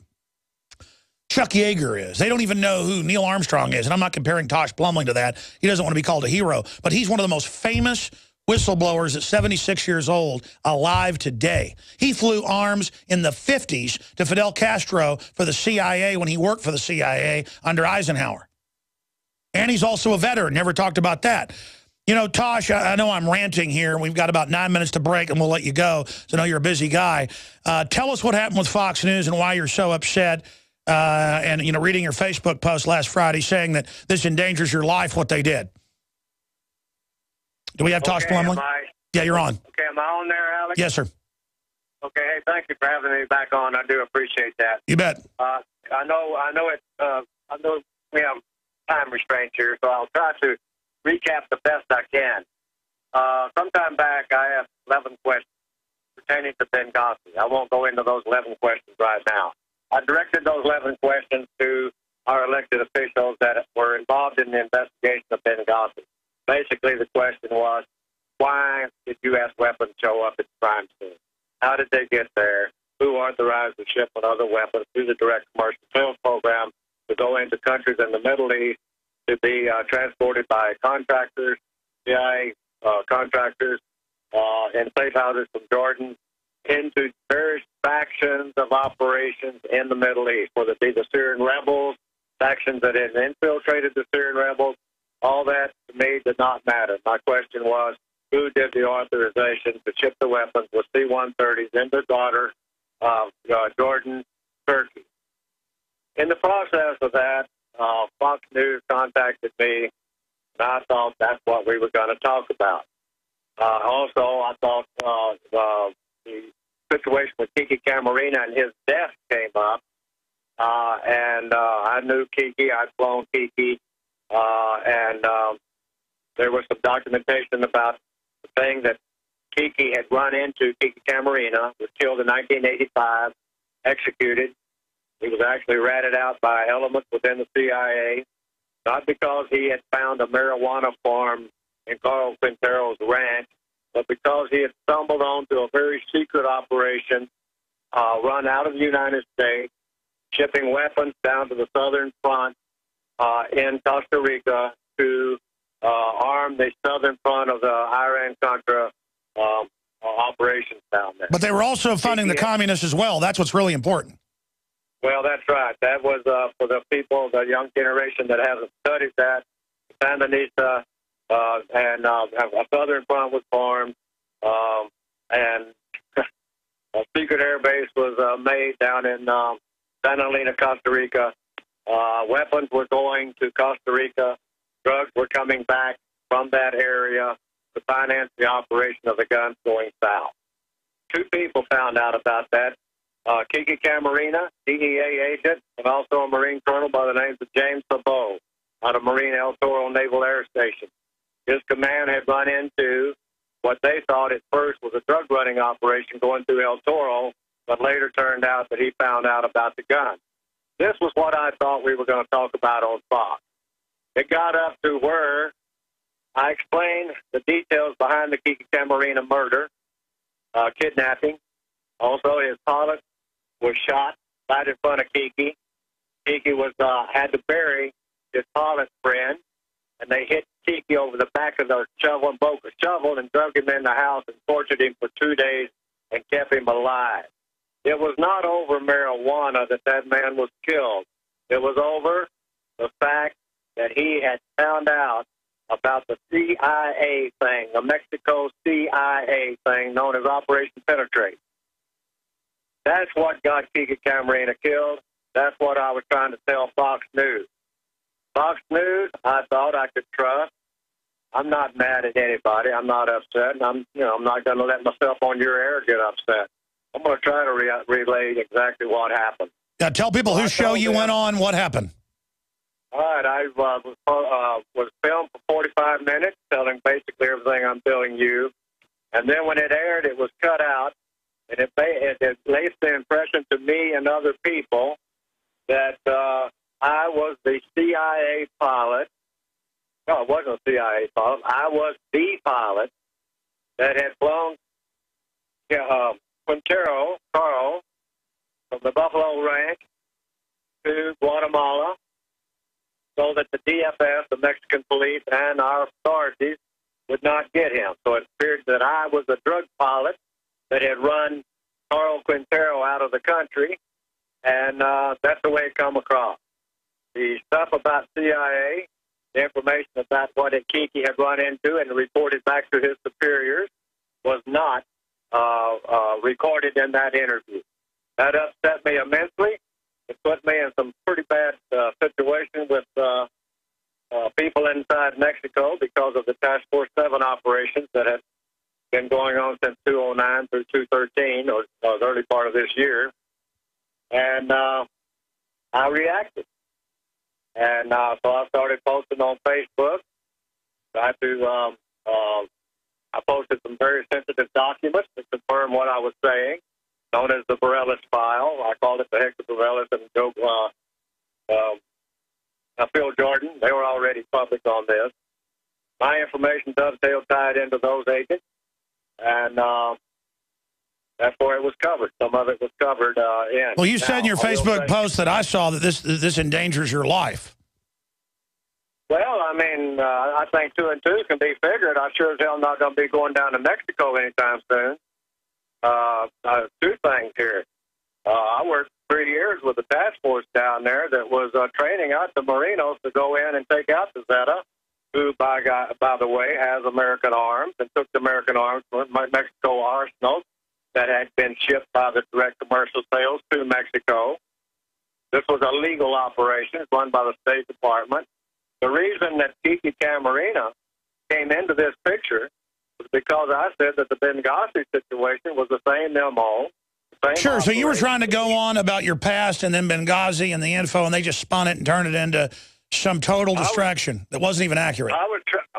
Chuck Yeager is. They don't even know who Neil Armstrong is. And I'm not comparing Tosh Plumlee to that. He doesn't want to be called a hero. But he's one of the most famous whistleblowers at 76 years old alive today. He flew arms in the 50s to Fidel Castro for the CIA when he worked for the CIA under Eisenhower. And he's also a veteran. Never talked about that. You know, Tosh, I know I'm ranting here. We've got about 9 minutes to break, and we'll let you go. So I know you're a busy guy. Tell us what happened with Fox News and why you're so upset. And, you know, reading your Facebook post last Friday saying that this endangers your life, what they did. Do we have Tosh Plumlee? Yeah, you're on. Okay, am I on there, Alex? Yes, sir. Okay, hey, thank you for having me back on. I do appreciate that. You bet. I know we have time restraints here, so I'll try to recap the best I can. Sometime back, I asked 11 questions pertaining to Benghazi. I won't go into those 11 questions right now. I directed those 11 questions to our elected officials that were involved in the investigation of Benghazi. Basically, the question was, why did U.S. weapons show up at the crime scene? How did they get there? Who authorized the shipment of other weapons through the direct commercial sales program to go into countries in the Middle East to be transported by contractors, CIA contractors, in safe houses from Jordan into various factions of operations in the Middle East, whether it be the Syrian rebels, factions that had infiltrated the Syrian rebels. All that, to me, did not matter. My question was, who did the authorization to ship the weapons with C-130s into Jordan, Turkey? In the process of that, Fox News contacted me, and I thought that's what we were going to talk about. Also, I thought the situation with Kiki Camarena and his death came up, and I knew Kiki. I'd flown Kiki, and there was some documentation about the thing that Kiki had run into. Kiki Camarena was killed in 1985, executed. He was actually ratted out by elements within the CIA, not because he had found a marijuana farm in Carl Quintero's ranch, but because he had stumbled onto a very secret operation run out of the United States, shipping weapons down to the southern front in Costa Rica to arm the southern front of the Iran-Contra operations down there. But they were also funding the communists as well. That's what's really important. Well, that's right. That was for the people, the young generation that hasn't studied that. Sandinista and a southern front was formed, and a secret air base was made down in Santa Elena, Costa Rica. Weapons were going to Costa Rica. Drugs were coming back from that area to finance the operation of the guns going south. Two people found out about that. Kiki Camarena, DEA agent, and also a Marine colonel by the name of James Sabot out of Marine El Toro Naval Air Station. His command had run into what they thought at first was a drug running operation going through El Toro, but later turned out that he found out about the gun. This was what I thought we were going to talk about on Fox. It got up to where I explained the details behind the Kiki Camarena murder, kidnapping. Also, his pilot was shot right in front of Kiki. Kiki was had to bury his pilot friend, and they hit Kiki over the back of the shovel and broke a shovel and drug him in the house and tortured him for 2 days and kept him alive. It was not over marijuana that man was killed. It was over the fact that he had found out about the CIA thing, the Mexico CIA thing known as Operation Penetrate. That's what got Kiki Camarena killed. That's what I was trying to tell Fox News. Fox News, I thought I could trust. I'm not mad at anybody. I'm not upset. And I'm not going to let myself on your air get upset. I'm going to try to relay exactly what happened. Yeah, tell people whose show you went on, what happened. All right, I was filmed for 45 minutes, telling basically everything I'm telling you. And then when it aired, it was cut out. And it lays the impression to me and other people that I was the CIA pilot. No, it wasn't a CIA pilot. I was the pilot that had flown Quintero, Carl, from the Buffalo Ranch to Guatemala so that the DFS, the Mexican police, and our authorities would not get him. So it appeared that I was a drug pilot that had run Carl Quintero out of the country, and that's the way it come across. The stuff about CIA, the information about what Kiki had run into and reported back to his superiors was not recorded in that interview. That upset me immensely. It put me in some pretty bad situation with people inside Mexico because of the Task Force 7 operations that had been going on since 2009 through 2013, or the early part of this year. And I reacted. And so I started posting on Facebook. I posted some very sensitive documents to confirm what I was saying, known as the Borellis file. I called it the Hector Borellis and Joe Phil Jordan, they were already public on this. My information dovetailed tied into those agents, and that's where it was covered. Some of it was covered in. Well, you said in your Facebook post that I saw that this endangers your life. Well, I mean, I think 2 and 2 can be figured. I sure as hell not going to be going down to Mexico anytime soon. 2 things here. I worked 3 years with a task force down there that was training out the Marinos to go in and take out the Zeta, who, by the way, has American arms, and took the American arms from Mexico arsenal that had been shipped by the direct commercial sales to Mexico. This was a legal operation run by the State Department. The reason that Kiki Camarena came into this picture was because I said that the Benghazi situation was the same MO. Sure, so you were trying to go on about your past and then Benghazi and the info, and they just spun it and turned it into some total distraction that wasn't even accurate.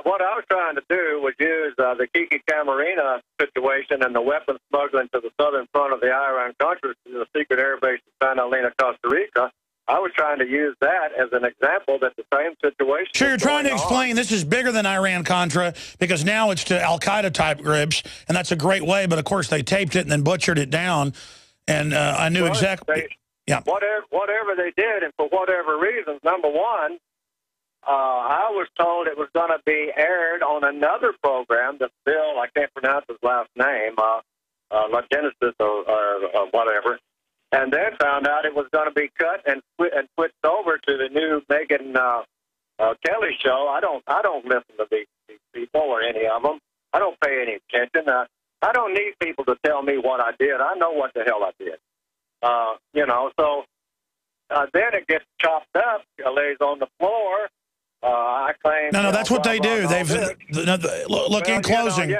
What I was trying to do was use the Kiki Camarena situation and the weapon smuggling to the southern front of the Iran-Contra, the secret air base in Santa Elena, Costa Rica. I was trying to use that as an example that the same situation. Sure, you're trying to explain this is bigger than Iran-Contra because now it's to Al-Qaeda type groups, and that's a great way, but of course they taped it and then butchered it down, and I knew exactly. Yeah. Whatever they did, and for whatever reasons, number one, I was told it was going to be aired on another program that Bill, I can't pronounce his last name, Genesis or whatever, and then found out it was going to be cut and switched over to the new Megyn Kelly show. I don't listen to these people or any of them. I don't pay any attention. I don't need people to tell me what I did. I know what the hell I did. So then it gets chopped up, lays on the floor. I claim. No, that's what they do. Look, in closing.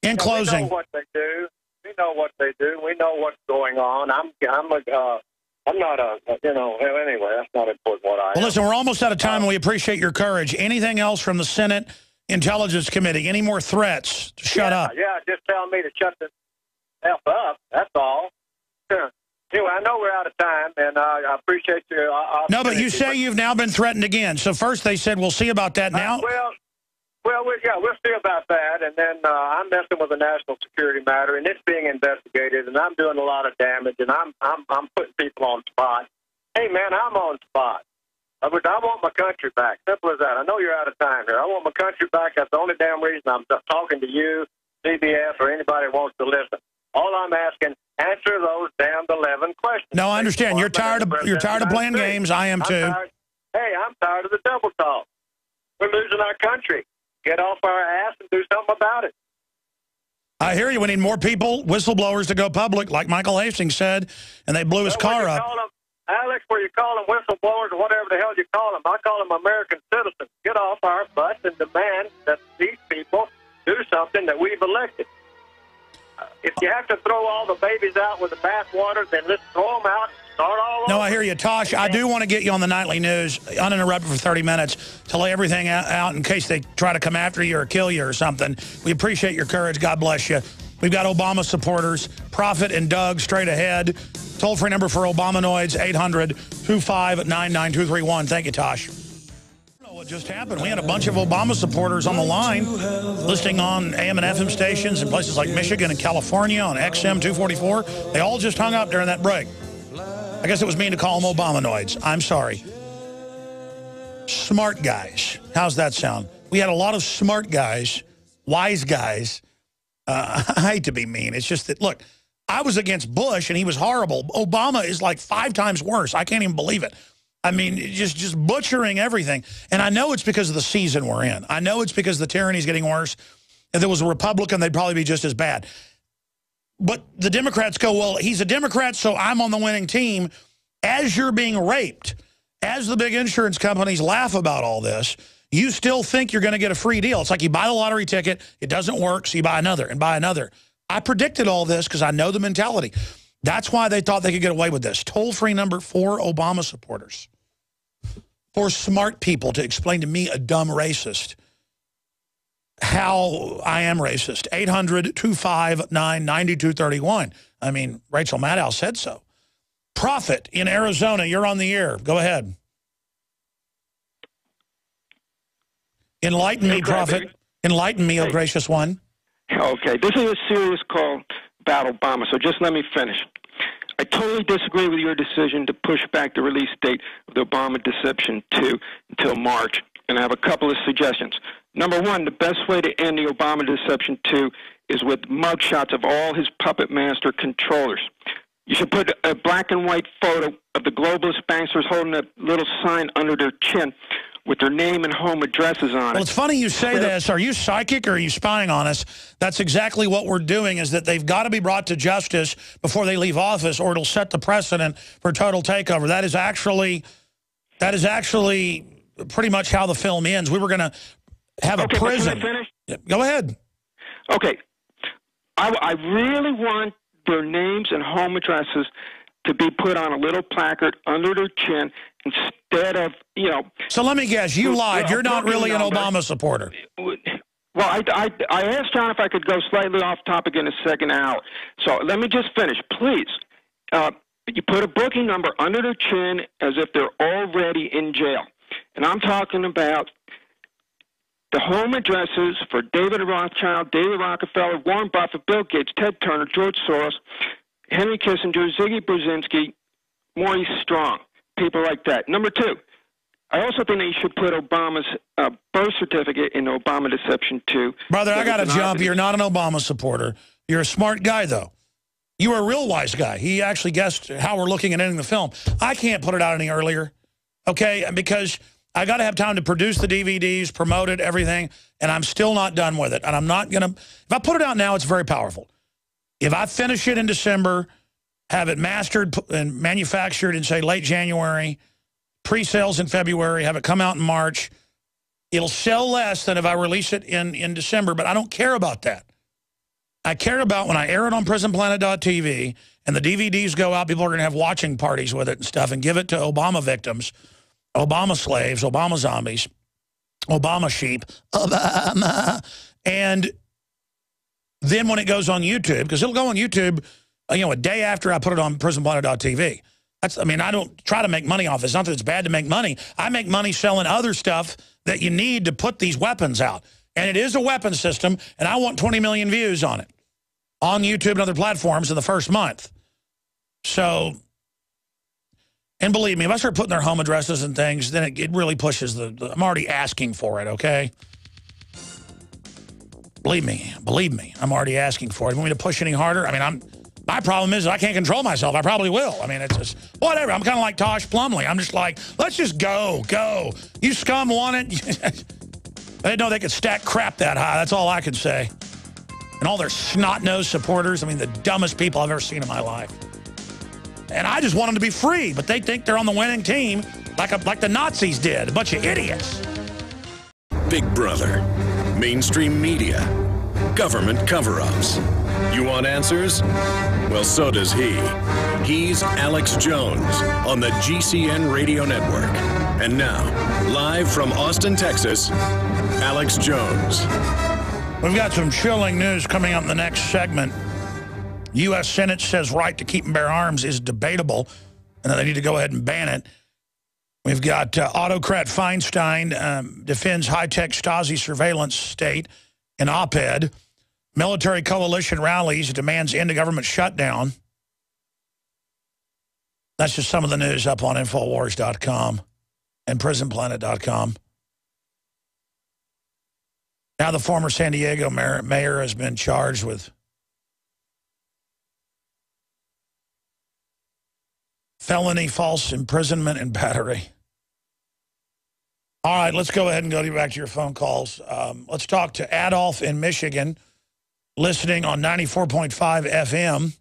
In closing. We know what they do. We know what they do. We know what's going on. I'm not anyway, that's not important what I am. Well, listen, we're almost out of time, and we appreciate your courage. Anything else from the Senate Intelligence Committee? Any more threats to shut up? Yeah, just tell me to shut the F up. That's all. Sure. Anyway, I know we're out of time, and I appreciate you. No, but you say you've now been threatened again. So first they said, we'll see about that now. We'll see about that. And then I'm messing with a national security matter, and it's being investigated, and I'm doing a lot of damage, and I'm putting people on spot. Hey, man, I'm on spot. I want my country back. Simple as that. I know you're out of time here. I want my country back. That's the only damn reason I'm talking to you, CBS, or anybody who wants to listen. All I'm asking, answer those damned 11 questions. No, I understand. You're tired of playing games. I am too. I'm tired of the double talk. We're losing our country. Get off our ass and do something about it. I hear you. We need more people, whistleblowers, to go public, like Michael Hastings said, and they blew his car up. Alex, where you call them whistleblowers or whatever the hell you call them, I call them American citizens. Get off our butts and demand that these people do something that we've elected. If you have to throw all the babies out with the bathwater, then let's throw them out and start all over. No, I hear you. Tosh, I do want to get you on the nightly news, uninterrupted for 30 minutes, to lay everything out in case they try to come after you or kill you or something. We appreciate your courage. God bless you. We've got Obama supporters, Prophet and Doug, straight ahead. Toll-free number for Obamanoids, 800-259-9231. Thank you, Tosh. What just happened? We had a bunch of Obama supporters on the line, listening on AM and FM stations in places like Michigan and California on XM 244. They all just hung up during that break. I guess it was mean to call them Obamanoids. I'm sorry. Smart guys. How's that sound? We had a lot of smart guys, wise guys. I hate to be mean. It's just that, look, I was against Bush, and he was horrible. Obama is like 5 times worse. I can't even believe it. I mean, just butchering everything. And I know it's because of the season we're in. I know it's because the tyranny's getting worse. If there was a Republican, they'd probably be just as bad. But the Democrats go, well, he's a Democrat, so I'm on the winning team. As you're being raped, as the big insurance companies laugh about all this, you still think you're going to get a free deal. It's like you buy the lottery ticket, it doesn't work, so you buy another and buy another. I predicted all this because I know the mentality. That's why they thought they could get away with this. Toll-free number for Obama supporters. For smart people to explain to me, a dumb racist, how I am racist. 800-259-9231. I mean, Rachel Maddow said so. Prophet in Arizona, you're on the air. Go ahead. Enlighten me, Prophet. Enlighten me, O gracious one. Okay, this is a serious call about Obama, so just let me finish. I totally disagree with your decision to push back the release date of the Obama Deception 2 until March, and I have a couple of suggestions. Number one, the best way to end the Obama Deception 2 is with mugshots of all his puppet master controllers. You should put a black and white photo of the globalist banksters holding a little sign under their chin with their name and home addresses on it. Well, it's funny you say this. Are you psychic or are you spying on us? That's exactly what we're doing, is that they've got to be brought to justice before they leave office, or it'll set the precedent for total takeover. That is actually pretty much how the film ends. We were going to have a prison. Can I finish? Go ahead. Okay. I really want their names and home addresses to be put on a little placard under their chin instead of, you know... So let me guess, you lied. You're not really an Obama supporter. Well, I asked John if I could go slightly off topic in the second hour. So let me just finish, please. You put a booking number under their chin as if they're already in jail. And I'm talking about the home addresses for David Rothschild, David Rockefeller, Warren Buffett, Bill Gates, Ted Turner, George Soros, Henry Kissinger, Ziggy Brzezinski, Maurice Strong, people like that. Number two, I also think that you should put Obama's birth certificate in Obama Deception 2. Brother, I got to jump. You're not an Obama supporter. You're a smart guy, though. You were a real wise guy. He actually guessed how we're looking at ending the film. I can't put it out any earlier, okay, because I got to have time to produce the DVDs, promote it, everything, and I'm still not done with it. And I'm not going to... If I put it out now, it's very powerful. If I finish it in December, have it mastered and manufactured in, say, late January, pre-sales in February, have it come out in March, it'll sell less than if I release it in December, but I don't care about that. I care about when I air it on PrisonPlanet.tv and the DVDs go out, people are going to have watching parties with it and stuff, and give it to Obama victims, Obama slaves, Obama zombies, Obama sheep, Obama. And then when it goes on YouTube, because it'll go on YouTube, you know, a day after I put it on PrisonPlanet.tv. I mean, I don't try to make money off this. It's not that it's bad to make money. I make money selling other stuff that you need to put these weapons out. And it is a weapon system, and I want 20 million views on it on YouTube and other platforms in the first month. So, and believe me, if I start putting their home addresses and things, then it really pushes I'm already asking for it, okay? Believe me, I'm already asking for it. You want me to push any harder? I mean, my problem is I can't control myself. I probably will. I mean, it's just, whatever. I'm kind of like Tosh Plumlee. I'm just like, let's just go. You scum want it. I didn't know they could stack crap that high. That's all I could say. And all their snot-nosed supporters, I mean, the dumbest people I've ever seen in my life. And I just want them to be free, but they think they're on the winning team like the Nazis did. A bunch of idiots. Big Brother, mainstream media, government cover-ups. You want answers? Well, so does he. He's Alex Jones on the GCN Radio Network. And now, live from Austin, Texas, Alex Jones. We've got some chilling news coming up in the next segment. U.S. Senate says right to keep and bear arms is debatable, and that they need to go ahead and ban it. We've got autocrat Feinstein defends high-tech Stasi surveillance state in op-ed. Military coalition rallies, demands end of government shutdown. That's just some of the news up on Infowars.com and PrisonPlanet.com. Now the former San Diego mayor has been charged with felony, false imprisonment, and battery. All right, let's go ahead and go back to your phone calls. Let's talk to Adolf in Michigan, listening on 94.5 FM.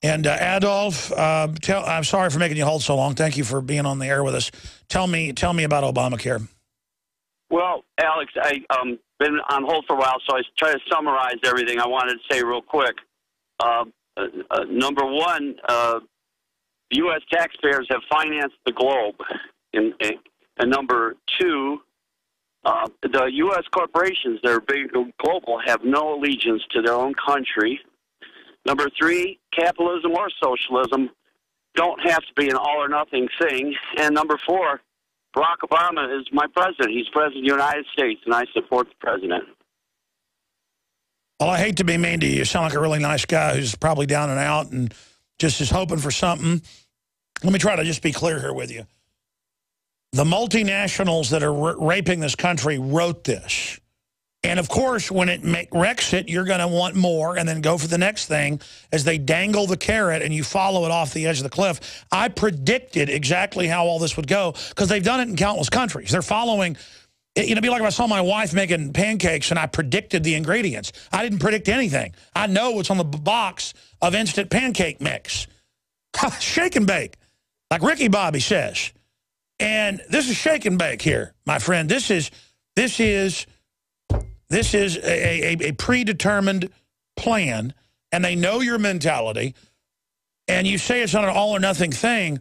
And Adolf, I'm sorry for making you hold so long. Thank you for being on the air with us. Tell me about Obamacare. Well, Alex, I've been on hold for a while, so I try to summarize everything I wanted to say real quick. Number one, U.S. taxpayers have financed the globe. And number two, the U.S. corporations that are big and global have no allegiance to their own country. Number three, capitalism or socialism don't have to be an all-or-nothing thing. And number four, Barack Obama is my president. He's president of the United States, and I support the president. Well, I hate to be mean to you. You sound like a really nice guy who's probably down and out and just is hoping for something. Let me try to just be clear here with you. The multinationals that are raping this country wrote this. And, of course, when it wrecks it, you're going to want more and then go for the next thing as they dangle the carrot and you follow it off the edge of the cliff. I predicted exactly how all this would go because they've done it in countless countries. They're following... It'd be like if I saw my wife making pancakes and I predicted the ingredients. I didn't predict anything. I know what's on the box of instant pancake mix. Shake and bake, like Ricky Bobby says. And this is shake and bake here, my friend. This is a predetermined plan, and they know your mentality. And you say it's not an all or nothing thing.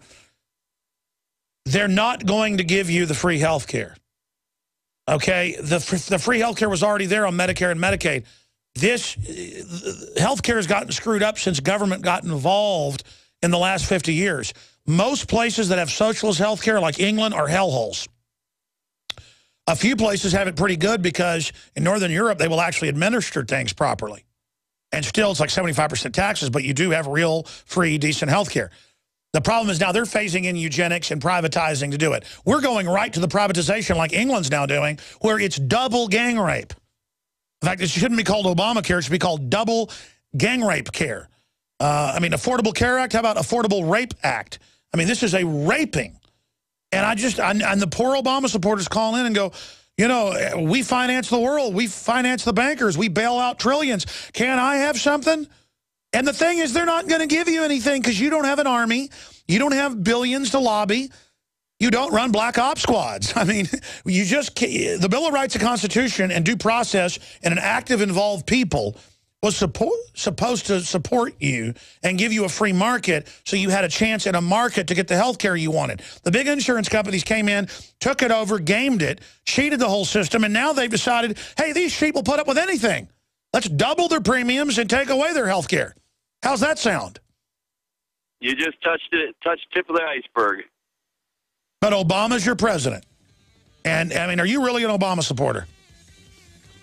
They're not going to give you the free health care. Okay, the free health care was already there on Medicare and Medicaid. This health care has gotten screwed up since government got involved in the last 50 years. Most places that have socialist health care, like England, are hellholes. A few places have it pretty good because in Northern Europe, they will actually administer things properly. And still, it's like 75% taxes, but you do have real, free, decent health care. The problem is now they're phasing in eugenics and privatizing to do it. We're going right to the privatization like England's now doing, where it's double gang rape. In fact, it shouldn't be called Obamacare. It should be called double gang rape care. I mean, Affordable Care Act, how about Affordable Rape Act? I mean, this is a raping. And and the poor Obama supporters call in and go, you know, we finance the world. We finance the bankers. We bail out trillions. Can I have something? And the thing is, they're not going to give you anything because you don't have an army. You don't have billions to lobby. You don't run black ops squads. I mean, you just can't. The Bill of Rights, the Constitution, and due process and an active, involved people was supposed to support you and give you a free market so you had a chance in a market to get the health care you wanted. The big insurance companies came in, took it over, gamed it, cheated the whole system, and now they've decided, hey, these sheep will put up with anything. Let's double their premiums and take away their health care. How's that sound? You just touched the tip of the iceberg. But Obama's your president. And, I mean, are you really an Obama supporter?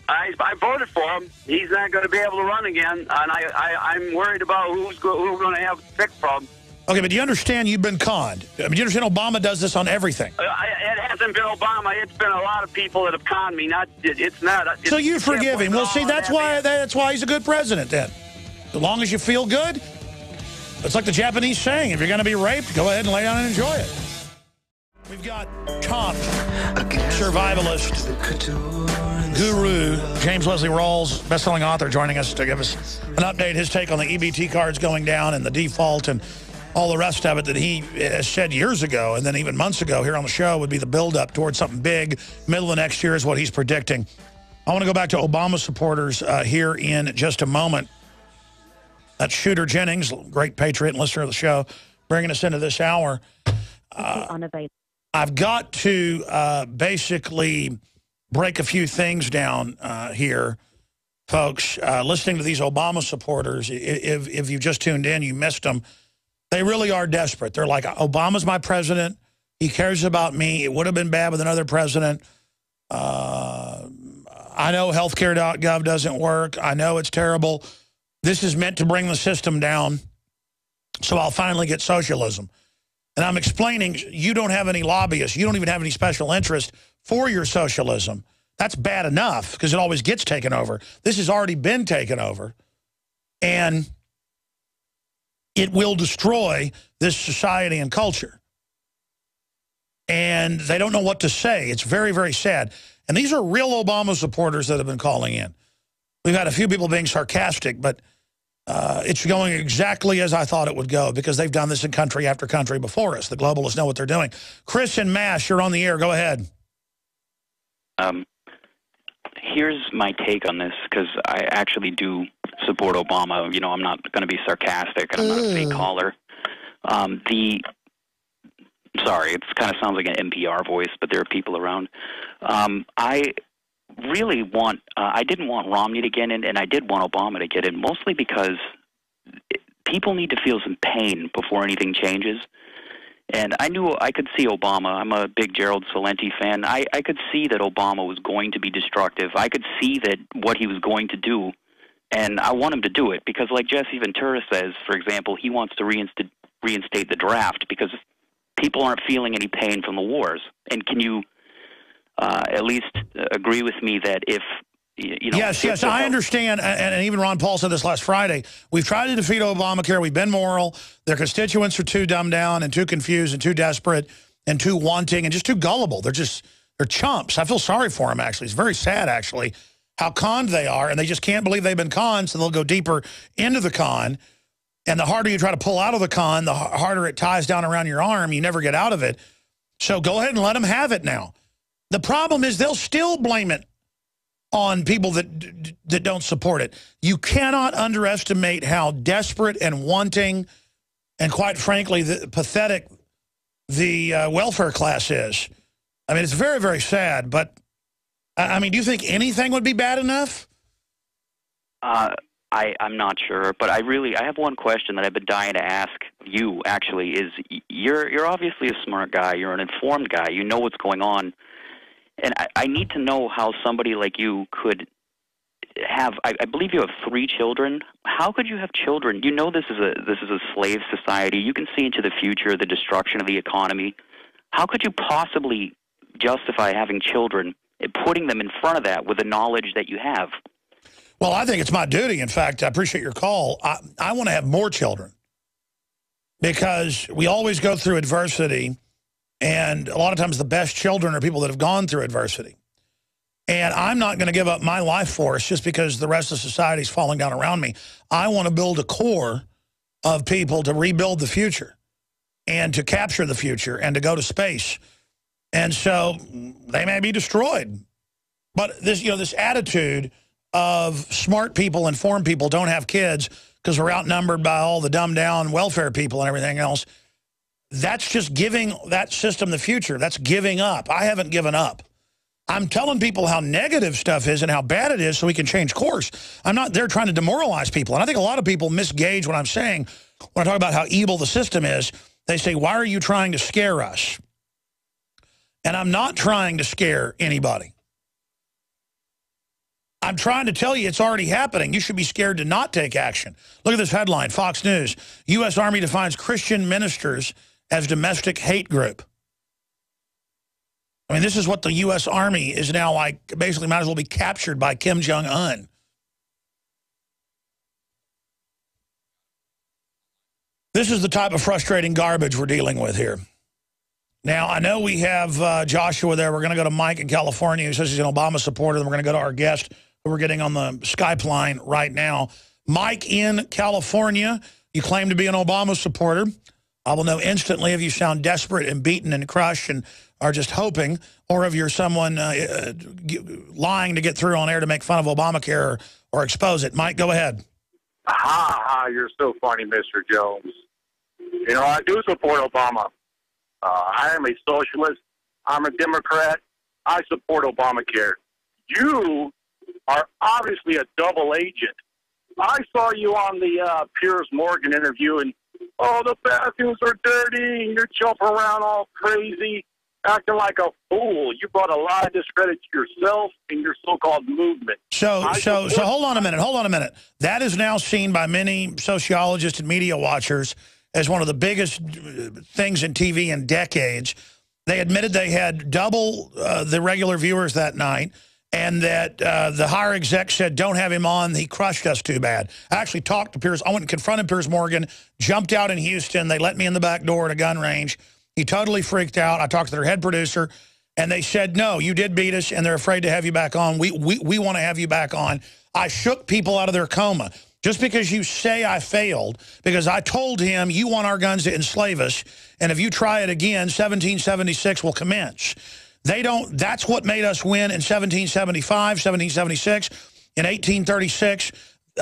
I voted for him. He's not going to be able to run again, and I'm worried about who we're going to have to pick from. Okay, but do you understand you've been conned? I mean, do you understand Obama does this on everything? It hasn't been Obama. It's been a lot of people that have conned me. So you forgive him. Well, see, that's why he's a good president then. As long as you feel good, it's like the Japanese saying, if you're going to be raped, go ahead and lay down and enjoy it. We've got top survivalist, guru, James Leslie Rawls, best-selling author, joining us to give us an update, his take on the EBT cards going down and the default and all the rest of it that he has said years ago and then even months ago here on the show would be the build-up towards something big. Middle of next year is what he's predicting. I want to go back to Obama supporters here in just a moment. That's Shooter Jennings, great patriot and listener of the show, bringing us into this hour. I've got to basically break a few things down here, folks. Listening to these Obama supporters, if you just tuned in, you missed them. They really are desperate. They're like, Obama's my president. He cares about me. It would have been bad with another president. I know healthcare.gov doesn't work. I know it's terrible. This is meant to bring the system down, so I'll finally get socialism. And I'm explaining you don't have any lobbyists. You don't even have any special interest for your socialism. That's bad enough because it always gets taken over. This has already been taken over. And it will destroy this society and culture. And they don't know what to say. It's very, very sad. And these are real Obama supporters that have been calling in. We've had a few people being sarcastic, but it's going exactly as I thought it would go because they've done this in country after country before us. The globalists know what they're doing. Chris and Mass, you're on the air. Go ahead. Here's my take on this because I actually do support Obama. You know, I'm not going to be sarcastic and I'm not a fake caller. Sorry, it kind of sounds like an NPR voice, but there are people around. I really want, I didn't want Romney to get in, and I did want Obama to get in, mostly because people need to feel some pain before anything changes. And I knew I could see Obama. I'm a big Gerald Celente fan. I could see that Obama was going to be destructive. I could see that what he was going to do, and I want him to do it because, like Jesse Ventura says, for example, he wants to reinstate the draft because people aren't feeling any pain from the wars. And can you at least agree with me that if Yes, I understand, and even Ron Paul said this last Friday. We've tried to defeat Obamacare. We've been moral. Their constituents are too dumbed down and too confused and too desperate and too wanting and just too gullible. They're chumps. I feel sorry for them, actually. It's very sad, actually, how conned they are, and they just can't believe they've been conned, so they'll go deeper into the con. And the harder you try to pull out of the con, the harder it ties down around your arm. You never get out of it. So go ahead and let them have it now. The problem is they'll still blame it on people that don't support it. You cannot underestimate how desperate and wanting and, quite frankly, pathetic the welfare class is. I mean, it's very, very sad. But, I mean, do you think anything would be bad enough? I'm not sure, but I have one question that I've been dying to ask you, actually, is you're obviously a smart guy. You're an informed guy. You know what's going on. And I need to know how somebody like you could have. I believe you have 3 children. How could you have children? You know this is a slave society. You can see into the future, the destruction of the economy. How could you possibly justify having children and putting them in front of that with the knowledge that you have? Well, I think it's my duty. In fact, I appreciate your call. I want to have more children because we always go through adversity. And a lot of times the best children are people that have gone through adversity. And I'm not going to give up my life force just because the rest of society is falling down around me. I want to build a core of people to rebuild the future and to capture the future and to go to space. And so they may be destroyed. But this attitude of smart people, informed people don't have kids because we're outnumbered by all the dumbed down welfare people and everything else. That's just giving that system the future. That's giving up. I haven't given up. I'm telling people how negative stuff is and how bad it is so we can change course. I'm not there trying to demoralize people. And I think a lot of people misgauge what I'm saying when I talk about how evil the system is. They say, why are you trying to scare us? And I'm not trying to scare anybody. I'm trying to tell you it's already happening. You should be scared to not take action. Look at this headline, Fox News. U.S. Army defines Christian ministers as domestic hate group. I mean, this is what the U.S. Army is now like, basically might as well be captured by Kim Jong-un. This is the type of frustrating garbage we're dealing with here. Now, I know we have Joshua there. We're going to go to Mike in California who says he's an Obama supporter. Then we're going to go to our guest who we're getting on the Skype line right now. Mike in California, you claim to be an Obama supporter. I will know instantly if you sound desperate and beaten and crushed and are just hoping, or if you're someone lying to get through on air to make fun of Obamacare or expose it. Mike, go ahead. You're so funny, Mr. Jones. You know, I do support Obama. I am a socialist. I'm a Democrat. I support Obamacare. You are obviously a double agent. I saw you on the Piers Morgan interview, and the bathrooms are dirty, and you're jumping around all crazy, acting like a fool. You brought a lot of discredit to yourself and your so-called movement. So hold on a minute. That is now seen by many sociologists and media watchers as one of the biggest things in TV in decades. They admitted they had double the regular viewers that night, and that the higher exec said, don't have him on. He crushed us too bad. I actually talked to Piers. I went and confronted Piers Morgan, jumped out in Houston. They let me in the back door at a gun range. He totally freaked out. I talked to their head producer, and they said, no, you did beat us, and they're afraid to have you back on. We want to have you back on. I shook people out of their coma. Just because you say I failed, because I told him you want our guns to enslave us, and if you try it again, 1776 will commence. They don't. That's what made us win in 1775, 1776, in 1836.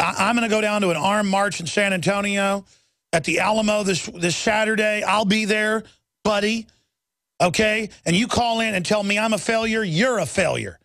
I'm going to go down to an armed march in San Antonio at the Alamo this Saturday. I'll be there, buddy. Okay? And you call in and tell me I'm a failure, you're a failure.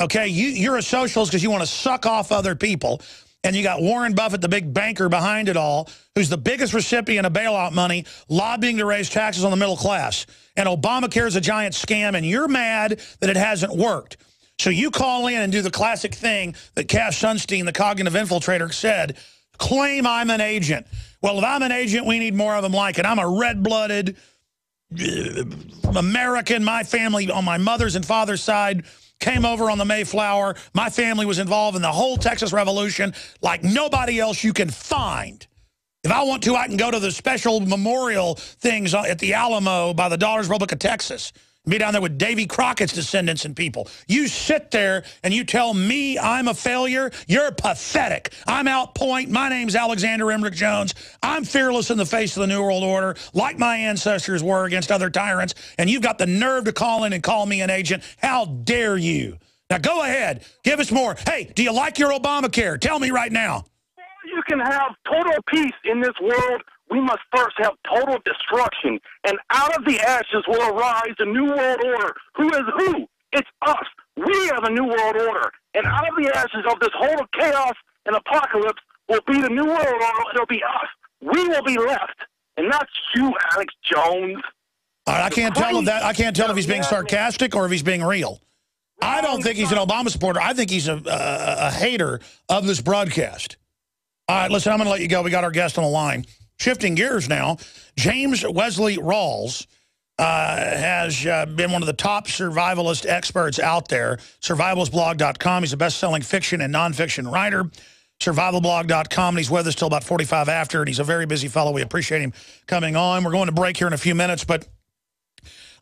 Okay? You're a socialist because you want to suck off other people. And you got Warren Buffett, the big banker behind it all, who's the biggest recipient of bailout money, lobbying to raise taxes on the middle class. And Obamacare is a giant scam, and you're mad that it hasn't worked. So you call in and do the classic thing that Cass Sunstein, the cognitive infiltrator, said, claim I'm an agent. Well, if I'm an agent, we need more of them like it. I'm a red-blooded American. My family on my mother's and father's side came over on the Mayflower. My family was involved in the whole Texas Revolution like nobody else you can find. If I want to, I can go to the special memorial things at the Alamo by the Daughters Republic of Texas. Be down there with Davy Crockett's descendants and people. You sit there and you tell me I'm a failure? You're pathetic. I'm out point. My name's Alexander Emmerich Jones. I'm fearless in the face of the New World Order, like my ancestors were against other tyrants, and you've got the nerve to call in and call me an agent. How dare you? Now go ahead. Give us more. Hey, do you like your Obamacare? Tell me right now. You can have total peace in this world. We must first have total destruction. And out of the ashes will arise a new world order. Who is who? It's us. We are the new world order. And out of the ashes of this whole chaos and apocalypse will be the new world order. It'll be us. We will be left. And not you, Alex Jones. All right, I can't tell if he's being sarcastic or if he's being real. I don't think he's an Obama supporter. I think he's a hater of this broadcast. All right, listen, I'm going to let you go. We got our guest on the line. Shifting gears now, James Wesley Rawls has been one of the top survivalist experts out there. Survivalistblog.com. He's a best-selling fiction and nonfiction writer. Survivalblog.com. And he's with us till about 45 after, and he's a very busy fellow. We appreciate him coming on. We're going to break here in a few minutes, but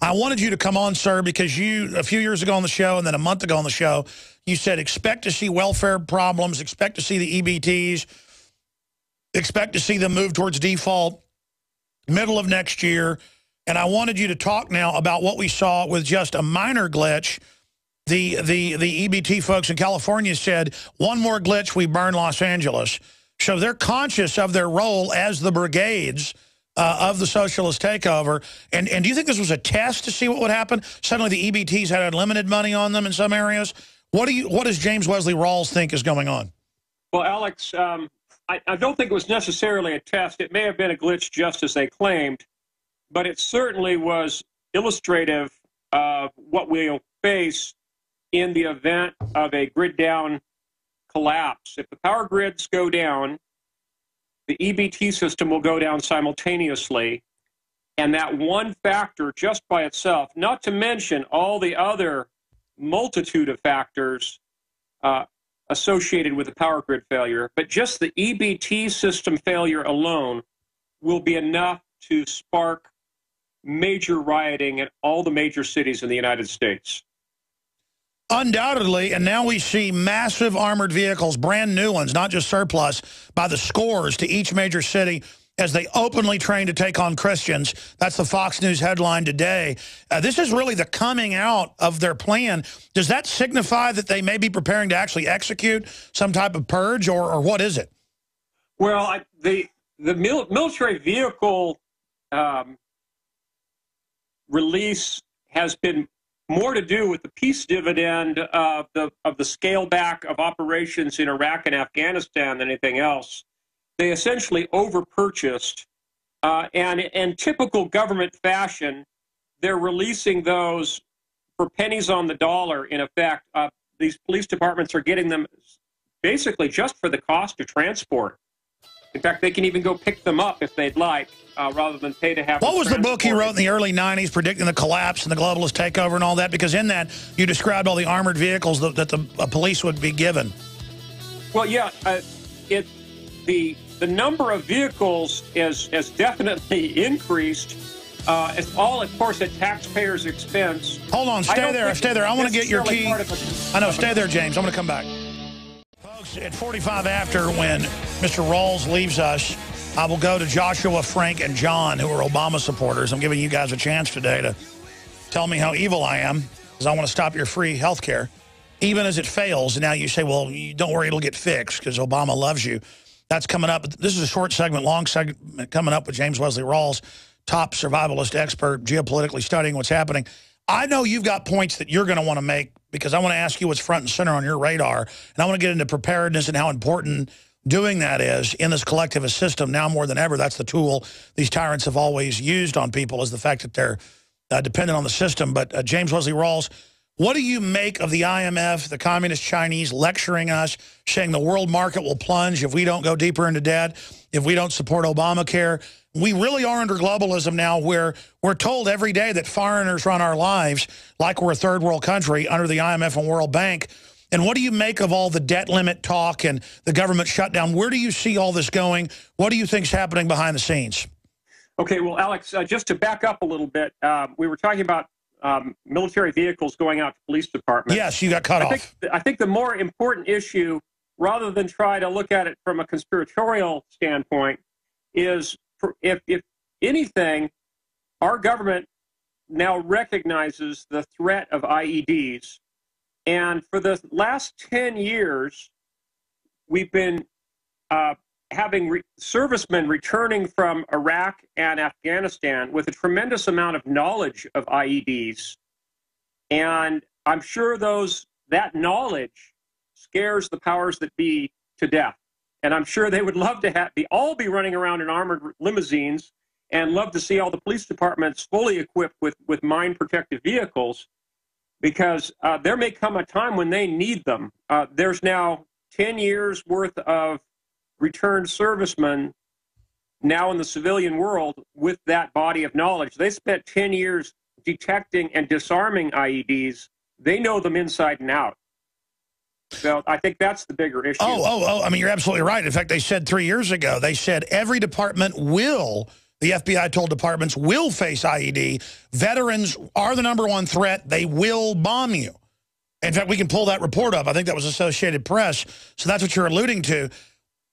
I wanted you to come on, sir, because you, a few years ago on the show and then a month ago on the show, you said expect to see welfare problems, expect to see the EBTs, expect to see them move towards default middle of next year. And I wanted you to talk now about what we saw with just a minor glitch. The EBT folks in California said, one more glitch, we burn Los Angeles. So they're conscious of their role as the brigades of the socialist takeover. And do you think this was a test to see what would happen? Suddenly the EBTs had unlimited money on them in some areas. What does James Wesley Rawls think is going on? Well, Alex, I don't think it was necessarily a test. It may have been a glitch just as they claimed, but it certainly was illustrative of what we'll face in the event of a grid down collapse. If the power grids go down, the EBT system will go down simultaneously, and that one factor just by itself, not to mention all the other multitude of factors associated with the power grid failure, but just the EBT system failure alone will be enough to spark major rioting in all the major cities in the United States. Undoubtedly, and now we see massive armored vehicles, brand new ones, not just surplus, by the scores to each major city as they openly train to take on Christians. That's the Fox News headline today. This is really the coming out of their plan. Does that signify that they may be preparing to actually execute some type of purge, or what is it? Well, the military vehicle release has been more to do with the peace dividend of the scale back of operations in Iraq and Afghanistan than anything else. They essentially over-purchased, and in typical government fashion, they're releasing those for pennies on the dollar, in effect. These police departments are getting them basically just for the cost of transport. In fact, they can even go pick them up if they'd like, rather than pay to have. What was the book he wrote in the early 90s predicting the collapse and the globalist takeover and all that? Because in that, you described all the armored vehicles that the police would be given. Well, yeah, the number of vehicles has definitely increased. It's all, of course, at taxpayers' expense. Hold on, stay there. I want to get your key. I know, stay there, James. I'm going to come back. Folks, at 45 after, when Mr. Rawls leaves us, I will go to Joshua, Frank, and John, who are Obama supporters. I'm giving you guys a chance today to tell me how evil I am, because I want to stop your free health care, even as it fails. And now you say, well, don't worry, it'll get fixed because Obama loves you. That's coming up. This is a short segment, long segment coming up with James Wesley Rawls, top survivalist expert, geopolitically studying what's happening. I know you've got points that you're going to want to make, because I want to ask you what's front and center on your radar, and I want to get into preparedness and how important doing that is in this collectivist system now more than ever. That's the tool these tyrants have always used on people, is the fact that they're dependent on the system. But James Wesley Rawls, what do you make of the IMF, the communist Chinese, lecturing us, saying the world market will plunge if we don't go deeper into debt, if we don't support Obamacare? We really are under globalism now, where we're told every day that foreigners run our lives like we're a third world country under the IMF and World Bank. And what do you make of all the debt limit talk and the government shutdown? Where do you see all this going? What do you think is happening behind the scenes? Okay, well, Alex, just to back up a little bit, we were talking about military vehicles going out to police departments. Yes, you got cut off. I think the more important issue, rather than try to look at it from a conspiratorial standpoint, is if anything, our government now recognizes the threat of IEDs. And for the last 10 years, we've been having servicemen returning from Iraq and Afghanistan with a tremendous amount of knowledge of IEDs. And I'm sure that knowledge scares the powers that be to death. And I'm sure they would love to all be running around in armored limousines and love to see all the police departments fully equipped with mine-protected vehicles, because there may come a time when they need them. There's now 10 years worth of returned servicemen now in the civilian world with that body of knowledge. They spent 10 years detecting and disarming IEDs. They know them inside and out. So I think that's the bigger issue. I mean, you're absolutely right. In fact, they said 3 years ago, they said every department the FBI told departments, will face IED. Veterans are the #1 threat. They will bomb you. In fact, we can pull that report up. I think that was Associated Press. So that's what you're alluding to.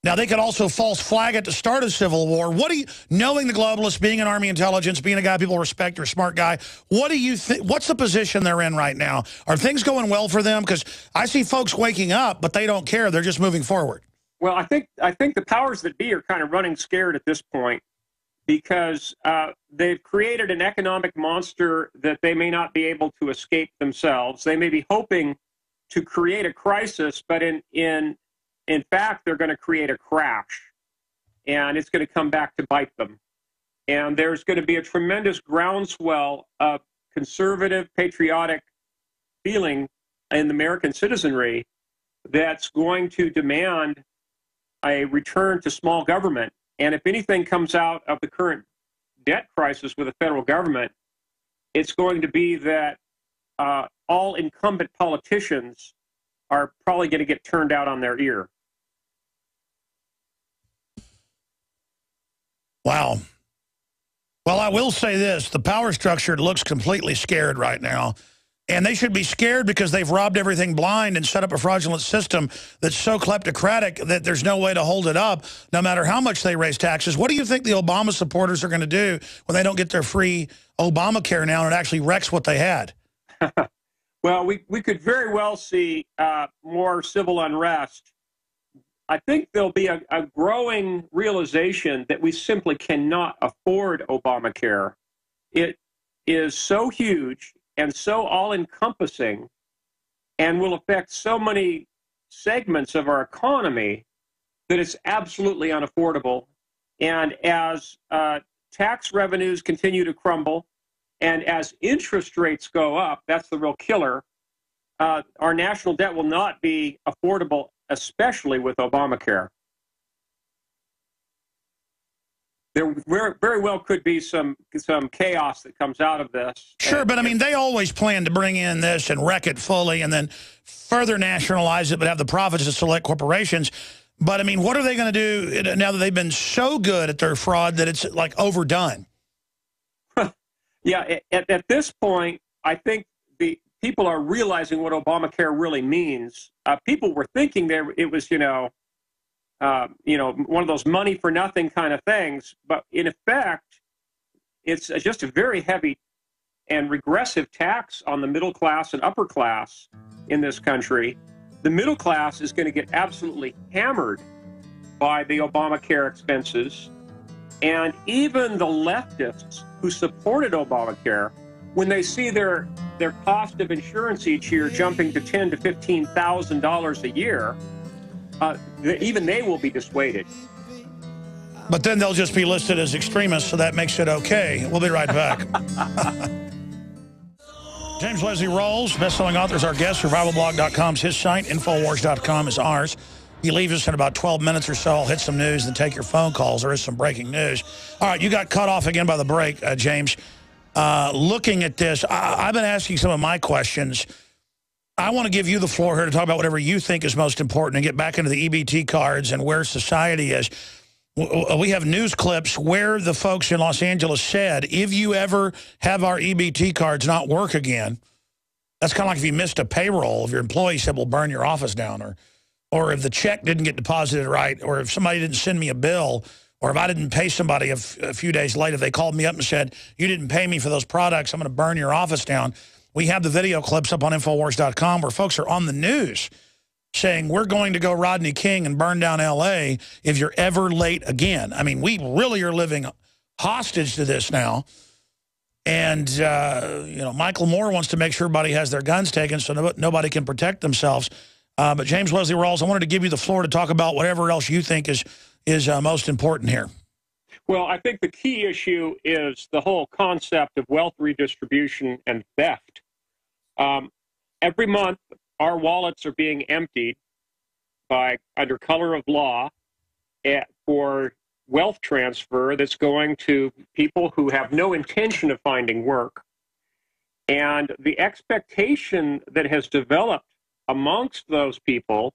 Now, they could also false flag it to start a civil war. What do you, knowing the globalists, being an Army intelligence, being a guy people respect, you're a smart guy, what do you think? What's the position they're in right now? Are things going well for them? Because I see folks waking up, but they don't care. They're just moving forward. Well, I think the powers that be are kind of running scared at this point, because they've created an economic monster that they may not be able to escape themselves. They may be hoping to create a crisis, but in fact, they're going to create a crash, and it's going to come back to bite them. And there's going to be a tremendous groundswell of conservative, patriotic feeling in the American citizenry that's going to demand a return to small government. And if anything comes out of the current debt crisis with the federal government, it's going to be that all incumbent politicians are probably going to get turned out on their ear. Wow. Well, I will say this. The power structure looks completely scared right now. And they should be scared because they've robbed everything blind and set up a fraudulent system that's so kleptocratic that there's no way to hold it up, no matter how much they raise taxes. What do you think the Obama supporters are going to do when they don't get their free Obamacare now and it actually wrecks what they had? Well, we could very well see more civil unrest. I think there'll be a growing realization that we simply cannot afford Obamacare. It is so huge and so all-encompassing and will affect so many segments of our economy that it's absolutely unaffordable. And as tax revenues continue to crumble and as interest rates go up, that's the real killer, our national debt will not be affordable, especially with Obamacare. There very well could be some chaos that comes out of this. Sure, but I mean, they always plan to bring in this and wreck it fully and then further nationalize it, but have the profits of select corporations. But I mean, what are they going to do now that they've been so good at their fraud that it's like overdone? Yeah, at this point, I think the people are realizing what Obamacare really means. People were thinking it was, one of those money for nothing kind of things. But in effect, it's just a very heavy and regressive tax on the middle class and upper class in this country. The middle class is going to get absolutely hammered by the Obamacare expenses. And even the leftists who supported Obamacare, when they see their cost of insurance each year jumping to $10,000 to $15,000 a year, even they will be dissuaded. But then they'll just be listed as extremists, so that makes it okay. We'll be right back. James Leslie Rawls, best-selling author, is our guest. Survivalblog.com is his site. Infowars.com is ours. He leaves us in about 12 minutes or so. I'll hit some news and take your phone calls. There is some breaking news. All right, you got cut off again by the break, James. Looking at this, I've been asking some of my questions. I want to give you the floor here to talk about whatever you think is most important and get back into the EBT cards and where society is. We have news clips where the folks in Los Angeles said, if you ever have our EBT cards not work again, that's kind of like if you missed a payroll, if your employee said, we'll burn your office down, or if the check didn't get deposited right, or if somebody didn't send me a bill, or if I didn't pay somebody a few days later, they called me up and said, you didn't pay me for those products, I'm going to burn your office down. We have the video clips up on Infowars.com where folks are on the news saying, we're going to go Rodney King and burn down L.A. if you're ever late again. I mean, we really are living hostage to this now. And, you know, Michael Moore wants to make sure everybody has their guns taken so nobody can protect themselves. But James Leslie Rawls, I wanted to give you the floor to talk about whatever else you think is most important here. Well, I think the key issue is the whole concept of wealth redistribution and theft. Every month, our wallets are being emptied under color of law for wealth transfer that's going to people who have no intention of finding work. And the expectation that has developed amongst those people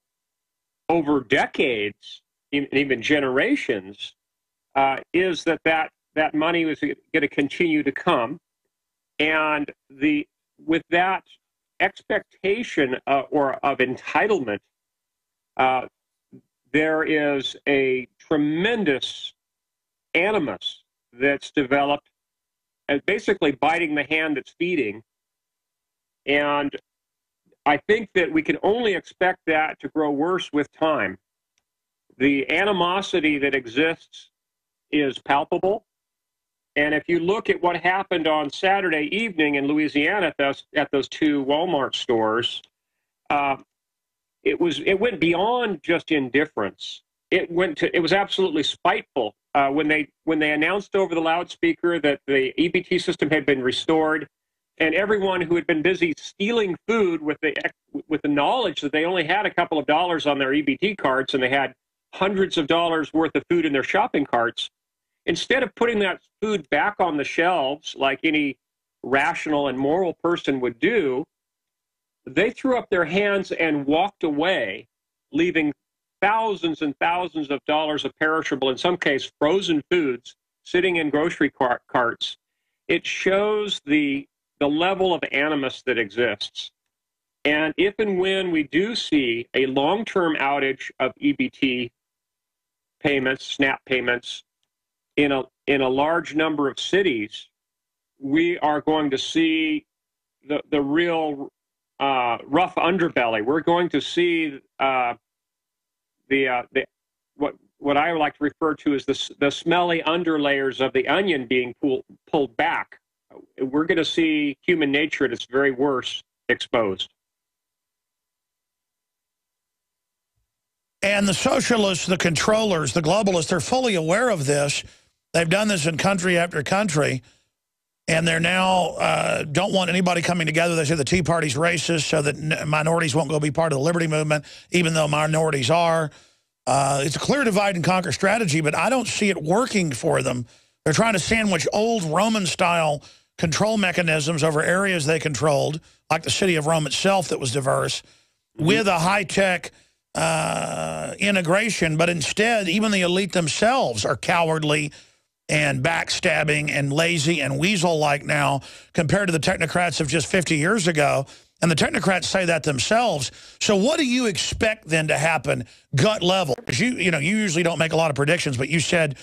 over decades, even generations, is that money is going to continue to come. And with that expectation of entitlement, there is a tremendous animus that's developed as basically biting the hand that's feeding. And I think that we can only expect that to grow worse with time. The animosity that exists is palpable. And if you look at what happened on Saturday evening in Louisiana at those two Walmart stores, it went beyond just indifference. It was absolutely spiteful when they announced over the loudspeaker that the EBT system had been restored, and everyone who had been busy stealing food with the knowledge that they only had a couple of dollars on their EBT cards and they had hundreds of dollars worth of food in their shopping carts. Instead of putting that food back on the shelves like any rational and moral person would do, they threw up their hands and walked away, leaving thousands and thousands of dollars of perishable, in some cases frozen foods, sitting in grocery carts. It shows the level of animus that exists. And if and when we do see a long-term outage of EBT payments, SNAP payments, in a large number of cities, we are going to see the real rough underbelly. We're going to see what I like to refer to as the smelly underlayers of the onion being pulled back. We're going to see human nature at its very worst exposed. And the socialists, the controllers, the globalists, they're fully aware of this. They've done this in country after country, and they're now don't want anybody coming together. They say the Tea Party's racist so that minorities won't go be part of the liberty movement, even though minorities are. It's a clear divide and conquer strategy, but I don't see it working for them. They're trying to sandwich old Roman-style control mechanisms over areas they controlled, like the city of Rome itself that was diverse, with a high-tech integration. But instead, even the elite themselves are cowardly and backstabbing and lazy and weasel-like now compared to the technocrats of just 50 years ago. And the technocrats say that themselves. So what do you expect then to happen gut level? Because you usually don't make a lot of predictions, but you said,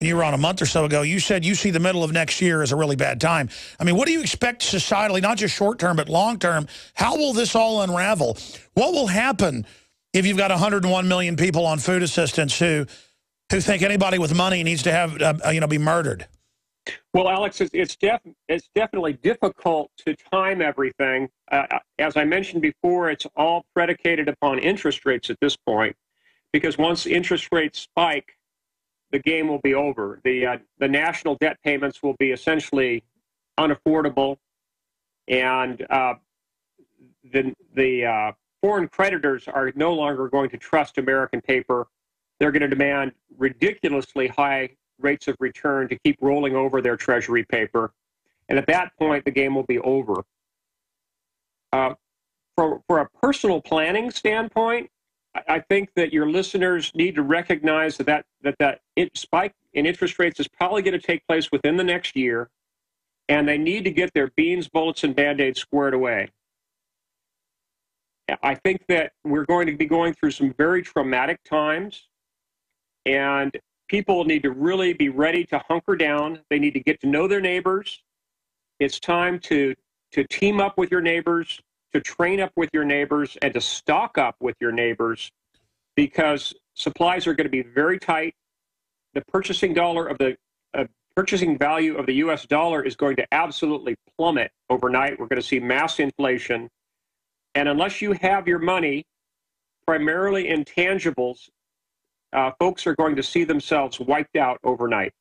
you were on a month or so ago, you said you see the middle of next year as a really bad time. I mean, what do you expect societally, not just short-term, but long-term? How will this all unravel? What will happen if you've got 101 million people on food assistance who think anybody with money needs to have, be murdered? Well, Alex, it's definitely difficult to time everything. As I mentioned before, it's all predicated upon interest rates at this point. because once interest rates spike, the game will be over. The national debt payments will be essentially unaffordable, and the foreign creditors are no longer going to trust American paper. They're going to demand ridiculously high rates of return to keep rolling over their treasury paper. And at that point, the game will be over. For a personal planning standpoint, I think that your listeners need to recognize that spike in interest rates is probably going to take place within the next year, and they need to get their beans, bullets, and Band-Aids squared away. I think that we're going to be going through some very traumatic times, and people need to really be ready to hunker down. They need to get to know their neighbors. It's time to team up with your neighbors, to train up with your neighbors, and to stock up with your neighbors, because supplies are going to be very tight. The purchasing value of the U.S. dollar is going to absolutely plummet overnight. We're going to see mass inflation. And unless you have your money primarily in tangibles, folks are going to see themselves wiped out overnight.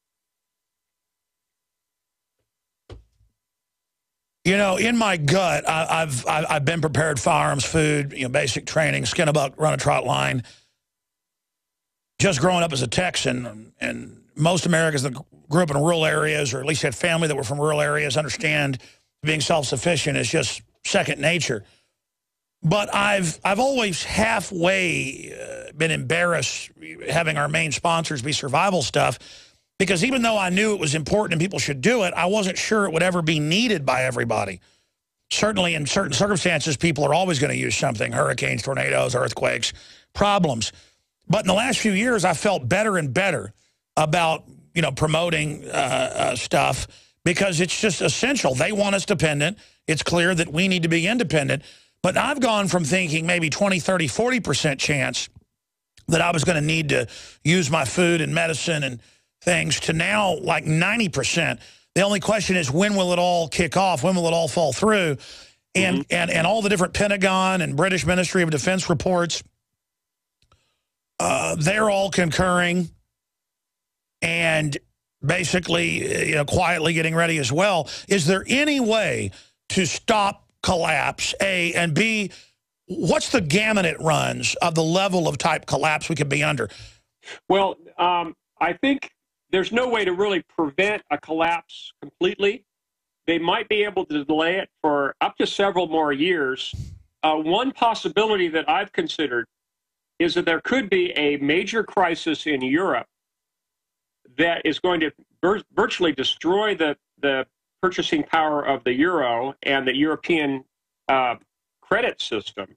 You know, in my gut, I've been prepared, firearms, food, basic training, skin a buck, run a trot line. Just growing up as a Texan, and most Americans that grew up in rural areas, or at least had family that were from rural areas, understand being self-sufficient is just second nature. But I've always halfway been embarrassed having our main sponsors be survival stuff, because even though I knew it was important and people should do it, I wasn't sure it would ever be needed by everybody. Certainly in certain circumstances, people are always going to use something: hurricanes, tornadoes, earthquakes, problems. But in the last few years, I felt better and better about promoting stuff, because it's just essential. They want us dependent. It's clear that we need to be independent. But I've gone from thinking maybe 20, 30, 40% chance that I was going to need to use my food and medicine and things to now like 90%. The only question is, when will it all kick off? When will it all fall through? And all the different Pentagon and British Ministry of Defense reports, they're all concurring and basically quietly getting ready as well. Is there any way to stop collapse, A, and B, what's the gamut it runs of the level of type collapse we could be under? Well, I think there's no way to really prevent a collapse completely. They might be able to delay it for up to several more years. One possibility that I've considered is that there could be a major crisis in Europe that is going to virtually destroy the purchasing power of the euro and the European credit system.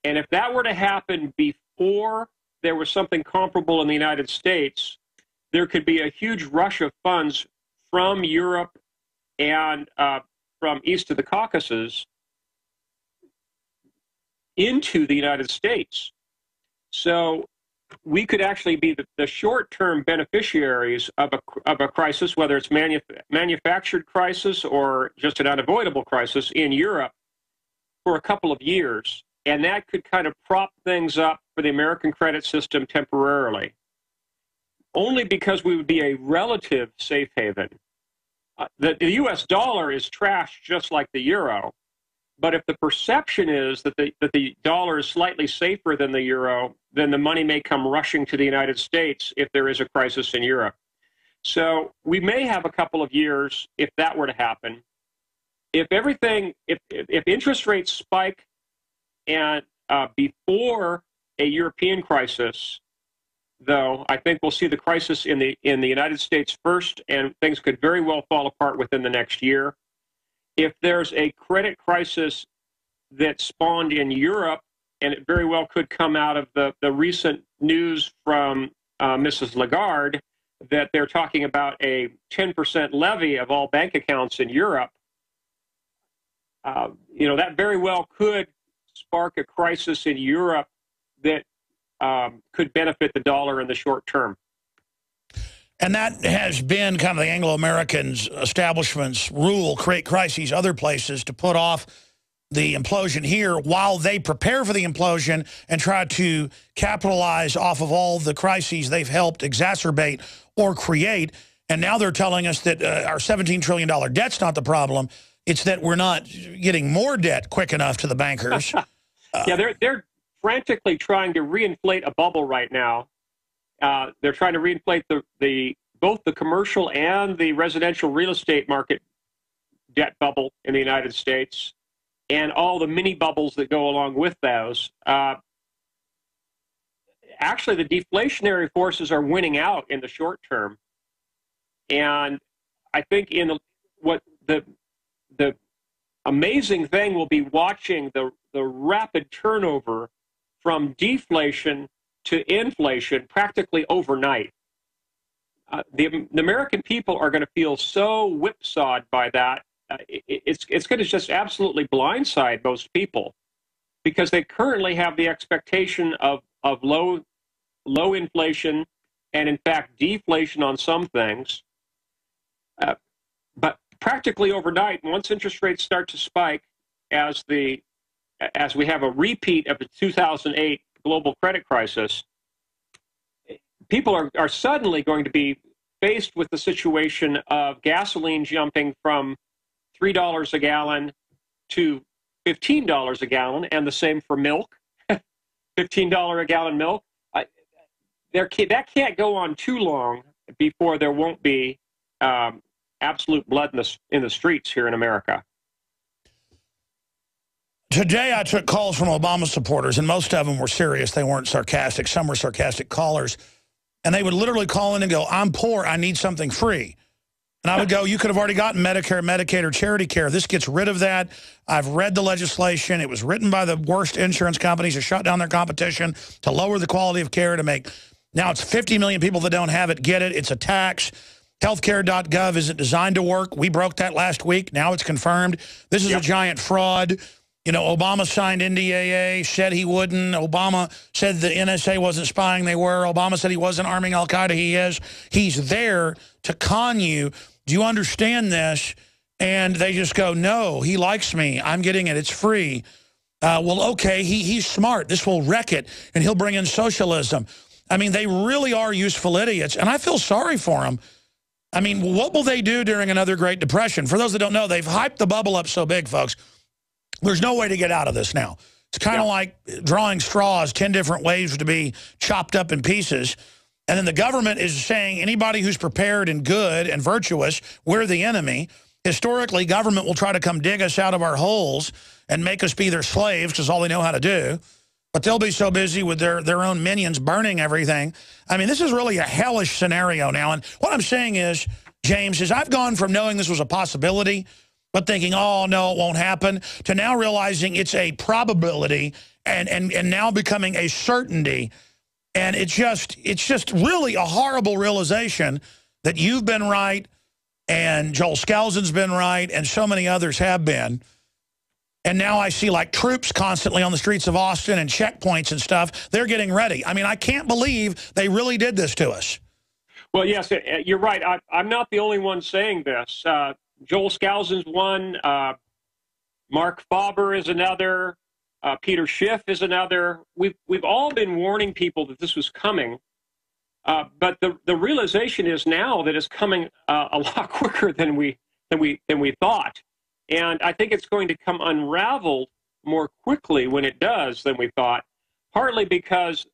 And if that were to happen before there was something comparable in the United States, there could be a huge rush of funds from Europe and from east of the Caucasus into the United States. So we could actually be the short-term beneficiaries of a crisis, whether it's manufactured crisis or just an unavoidable crisis in Europe, for a couple of years. And that could kind of prop things up for the American credit system temporarily, only because we would be a relative safe haven. The U.S. dollar is trashed just like the euro. But if the perception is that the dollar is slightly safer than the euro, then the money may come rushing to the United States if there is a crisis in Europe. So we may have a couple of years if that were to happen. If interest rates spike and before a European crisis, though, I think we'll see the crisis in the United States first, and things could very well fall apart within the next year. If there's a credit crisis that spawned in Europe, and it very well could come out of the recent news from Mrs. Lagarde that they're talking about a 10% levy of all bank accounts in Europe, that very well could spark a crisis in Europe that could benefit the dollar in the short term. And that has been kind of the Anglo-Americans' establishment's rule: create crises other places to put off the implosion here while they prepare for the implosion and try to capitalize off of all the crises they've helped exacerbate or create. And now they're telling us that our $17 trillion debt's not the problem. It's that we're not getting more debt quick enough to the bankers. Yeah, they're frantically trying to reinflate a bubble right now. They're trying to reinflate both the commercial and the residential real estate market debt bubble in the United States, and all the mini bubbles that go along with those. Actually, the deflationary forces are winning out in the short term. And I think what the amazing thing will be watching the rapid turnover from deflation to inflation practically overnight. The American people are going to feel so whipsawed by that. It's going to just absolutely blindside most people, because they currently have the expectation of low inflation and, in fact, deflation on some things. But practically overnight, once interest rates start to spike, as we have a repeat of the 2008 global credit crisis, people are suddenly going to be faced with the situation of gasoline jumping from $3 a gallon to $15 a gallon, and the same for milk. $15 a gallon milk. That can't go on too long before there won't be absolute blood in the streets here in America. Today I took calls from Obama supporters, and most of them were serious. They weren't sarcastic. Some were sarcastic callers. And they would literally call in and go, I'm poor, I need something free. And I would go, you could have already gotten Medicare, Medicaid, or charity care. This gets rid of that. I've read the legislation. It was written by the worst insurance companies to shut down their competition, to lower the quality of care, to make... Now it's 50 million people that don't have it, get it. It's a tax. Healthcare.gov isn't designed to work. We broke that last week. Now it's confirmed. This is a giant fraud. You know, Obama signed NDAA, said he wouldn't. Obama said the NSA wasn't spying. They were. Obama said he wasn't arming al-Qaeda. He is. He's there to con you. Do you understand this? And they just go, no, he likes me. I'm getting it. It's free. Well, okay, he's smart. This will wreck it, and he'll bring in socialism. I mean, they really are useful idiots, and I feel sorry for them. I mean, what will they do during another Great Depression? For those that don't know, they've hyped the bubble up so big, folks. There's no way to get out of this now. It's kind of like drawing straws, 10 different ways to be chopped up in pieces. And then the government is saying anybody who's prepared and good and virtuous, we're the enemy. Historically, government will try to come dig us out of our holes and make us be their slaves, because all they know how to do. But they'll be so busy with their own minions burning everything. I mean, this is really a hellish scenario now. And what I'm saying is, James, is I've gone from knowing this was a possibility, but thinking, oh, no, it won't happen, to now realizing it's a probability and now becoming a certainty. And it's just really a horrible realization that you've been right, and Joel Skousen's been right, and so many others have been. And now I see, like, troops constantly on the streets of Austin and checkpoints and stuff. They're getting ready. I mean, I can't believe they really did this to us. Well, yes, you're right. I'm not the only one saying this. Joel Skousen's one. Mark Faber is another. Peter Schiff is another. We've all been warning people that this was coming. But the realization is now that it's coming a lot quicker than we thought. And I think it's going to come unraveled more quickly when it does than we thought, partly because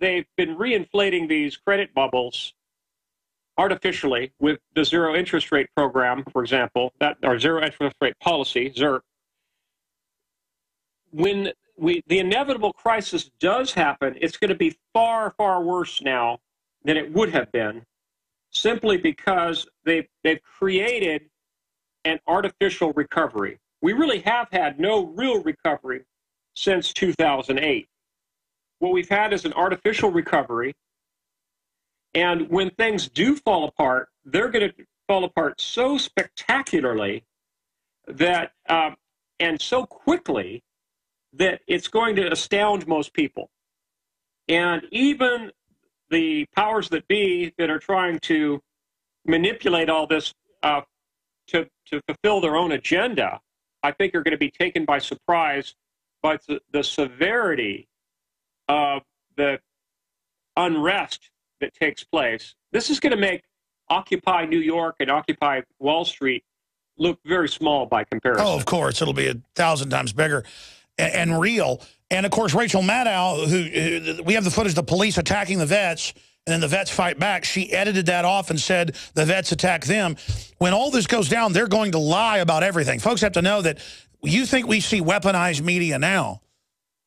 they've been reinflating these credit bubbles artificially with the zero interest rate program, for example, our zero interest rate policy, ZIRP. When the inevitable crisis does happen, it's going to be far, far worse now than it would have been, simply because they've created an artificial recovery. We really have had no real recovery since 2008. What we've had is an artificial recovery, and when things do fall apart, they're going to fall apart so spectacularly that, and so quickly, that it's going to astound most people. And even the powers that be that are trying to manipulate all this to fulfill their own agenda I think, are going to be taken by surprise by the severity of the unrest that takes place. This is going to make Occupy New York and Occupy Wall Street look very small by comparison. Oh, of course. It'll be 1,000 times bigger and real. And, of course, Rachel Maddow, who we have the footage of the police attacking the vets, and then the vets fight back. She edited that off and said the vets attack them. When all this goes down, they're going to lie about everything. Folks have to know that you think we see weaponized media now.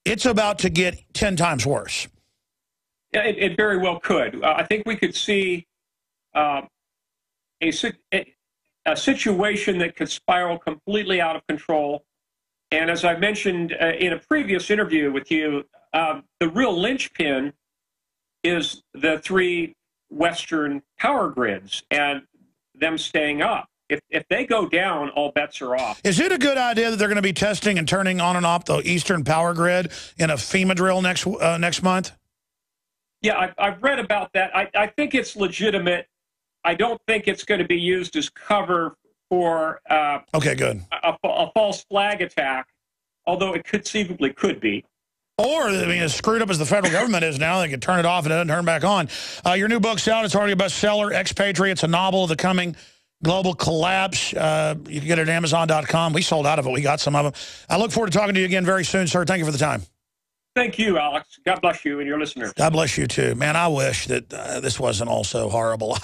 It's about to get 10 times worse. Yeah, it very well could. I think we could see a situation that could spiral completely out of control. And as I mentioned in a previous interview with you, the real linchpin is the 3 Western power grids and them staying up. If they go down, all bets are off. Is it a good idea that they're going to be testing and turning on and off the Eastern power grid in a FEMA drill next month? Yeah, I've read about that. I think it's legitimate. I don't think it's going to be used as cover for okay, good. a false flag attack, although it conceivably could be. Or, I mean, as screwed up as the federal government is now, they can turn it off and it doesn't turn back on. Your new book's out. It's already a bestseller, Expatriates, a novel of the coming global collapse. You can get it at Amazon.com. We sold out of it. We got some of them. I look forward to talking to you again very soon, sir. Thank you for the time. Thank you, Alex. God bless you and your listeners. God bless you, too. Man, I wish that this wasn't all so horrible.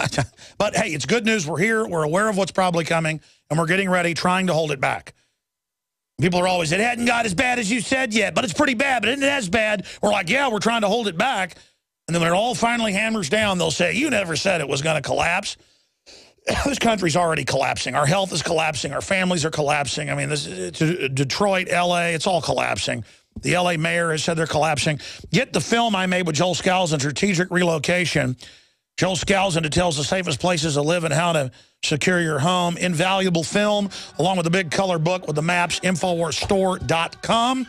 But, hey, it's good news. We're here. We're aware of what's probably coming, and we're getting ready, trying to hold it back. People are always, it hadn't got as bad as you said yet, but it's pretty bad, but isn't it as bad? We're like, yeah, we're trying to hold it back. And then when it all finally hammers down, they'll say, you never said it was going to collapse. This country's already collapsing. Our health is collapsing. Our families are collapsing. I mean, Detroit, L.A., it's all collapsing. The L.A. mayor has said they're collapsing. Get the film I made with Joel Skousen, Strategic Relocation. Joel Skousen details the safest places to live and how to secure your home. Invaluable film, along with a big color book with the maps, InfoWarsStore.com.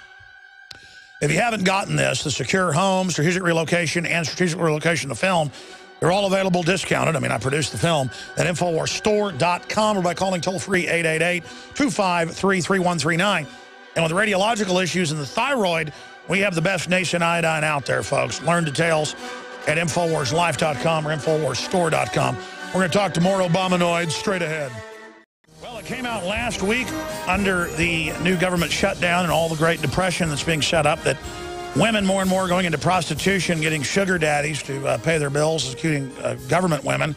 If you haven't gotten this, the Secure Home, Strategic Relocation, and Strategic Relocation, the film, they're all available discounted. I mean, I produced the film at InfoWarsStore.com or by calling toll-free 888-253-3139. And with radiological issues and the thyroid, we have the best Nation iodine out there, folks. Learn details at InfoWarsLife.com or InfoWarsStore.com. We're going to talk to more Obamanoids straight ahead. Well, it came out last week under the new government shutdown and all the Great Depression that's being set up that women more and more are going into prostitution, getting sugar daddies to pay their bills, including government women.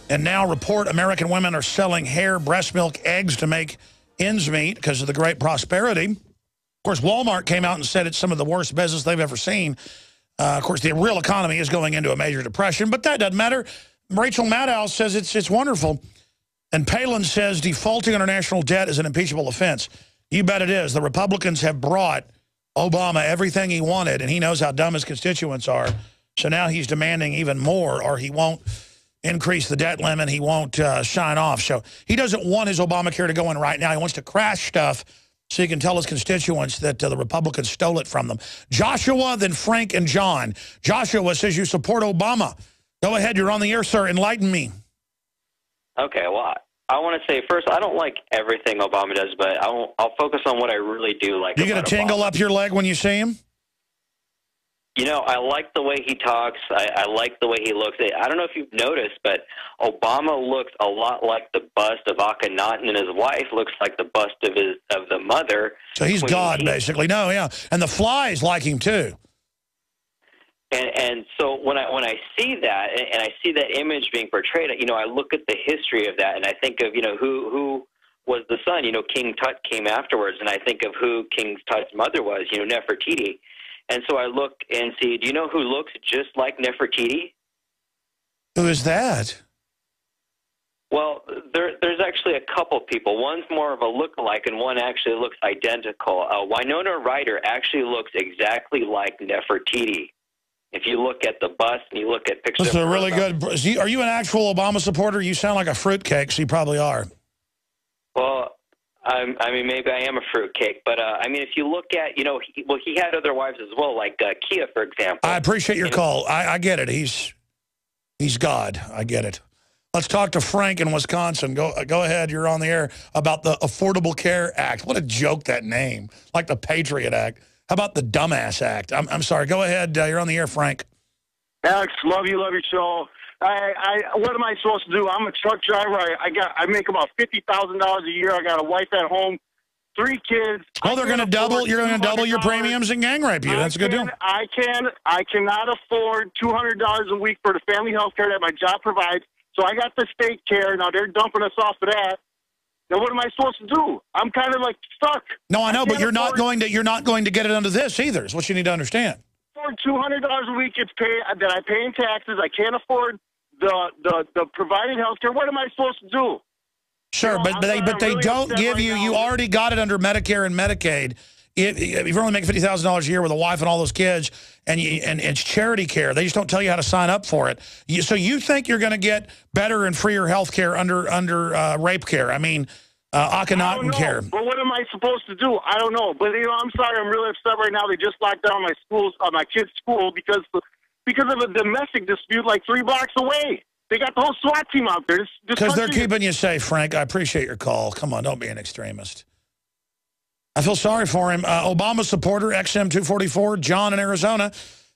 And now report American women are selling hair, breast milk, eggs to make ends meet because of the great prosperity. Of course, Walmart came out and said it's some of the worst business they've ever seen. Of course, the real economy is going into a major depression, but that doesn't matter. Rachel Maddow says it's wonderful. And Palin says defaulting on our national debt is an impeachable offense. You bet it is. The Republicans have brought Obama everything he wanted, and he knows how dumb his constituents are. So now he's demanding even more, or he won't increase the debt limit. He won't sign off. So he doesn't want his Obamacare to go in right now. He wants to crash stuff so he can tell his constituents that the Republicans stole it from them. Joshua, then Frank, and John. Joshua says you support Obama. Go ahead. You're on the air, sir. Enlighten me. Okay, well, I want to say first, I don't like everything Obama does, but I'll focus on what I really do like. You get a tingle up your leg when you see him? You know, I like the way he talks. I like the way he looks. I don't know if you've noticed, but Obama looks a lot like the bust of Akhenaten, and his wife looks like the bust of the mother. So he's God, basically. No, yeah. And the flies like him, too. And so when I see that, and I see that image being portrayed, you know, I look at the history of that, and I think of, you know, who was the son. You know, King Tut came afterwards, and I think of who King Tut's mother was, you know, Nefertiti. And so I look and see, do you know who looks just like Nefertiti? Who is that? Well, there's actually a couple people. One's more of a look-alike, and one actually looks identical. Winona Ryder actually looks exactly like Nefertiti. If you look at the bust and you look at pictures. That's a really good. Are you an actual Obama supporter? You sound like a fruitcake, so you probably are. Well, I mean, maybe I am a fruitcake, but I mean, if you look at, you know, he had other wives as well, like Kia, for example. I appreciate your call. I get it. He's God. I get it. Let's talk to Frank in Wisconsin. Go ahead. You're on the air about the Affordable Care Act. What a joke, that name. Like the Patriot Act. How about the Dumbass Act? I'm sorry. Go ahead. You're on the air, Frank. Alex, love your show. What am I supposed to do? I'm a truck driver. I make about $50,000 a year. I got a wife at home, 3 kids. Oh, they're going to double. You're going to double your premiums and gang rape you. That's a good deal. I cannot afford $200 a week for the family health care that my job provides. So I got the state care. Now they're dumping us off of that. Now what am I supposed to do? I'm kind of like stuck. No, I know, but you're not going to get it under this either. Is what you need to understand. For $200 a week, it's that I pay in taxes. I can't afford the provided health care. What am I supposed to do? Sure, but they really don't give you. You already got it under Medicare and Medicaid. If you're only making $50,000 a year with a wife and all those kids, and it's charity care, they just don't tell you how to sign up for it. So you think you're going to get better and freer health care under rape care? I mean, Akhenaten care. But what am I supposed to do? I don't know. But I'm sorry, I'm really upset right now. They just locked down my kids' school because of a domestic dispute like 3 blocks away. They got the whole SWAT team out there. Because they're keeping you safe, Frank. I appreciate your call. Come on, don't be an extremist. I feel sorry for him. Obama supporter, XM244, John in Arizona.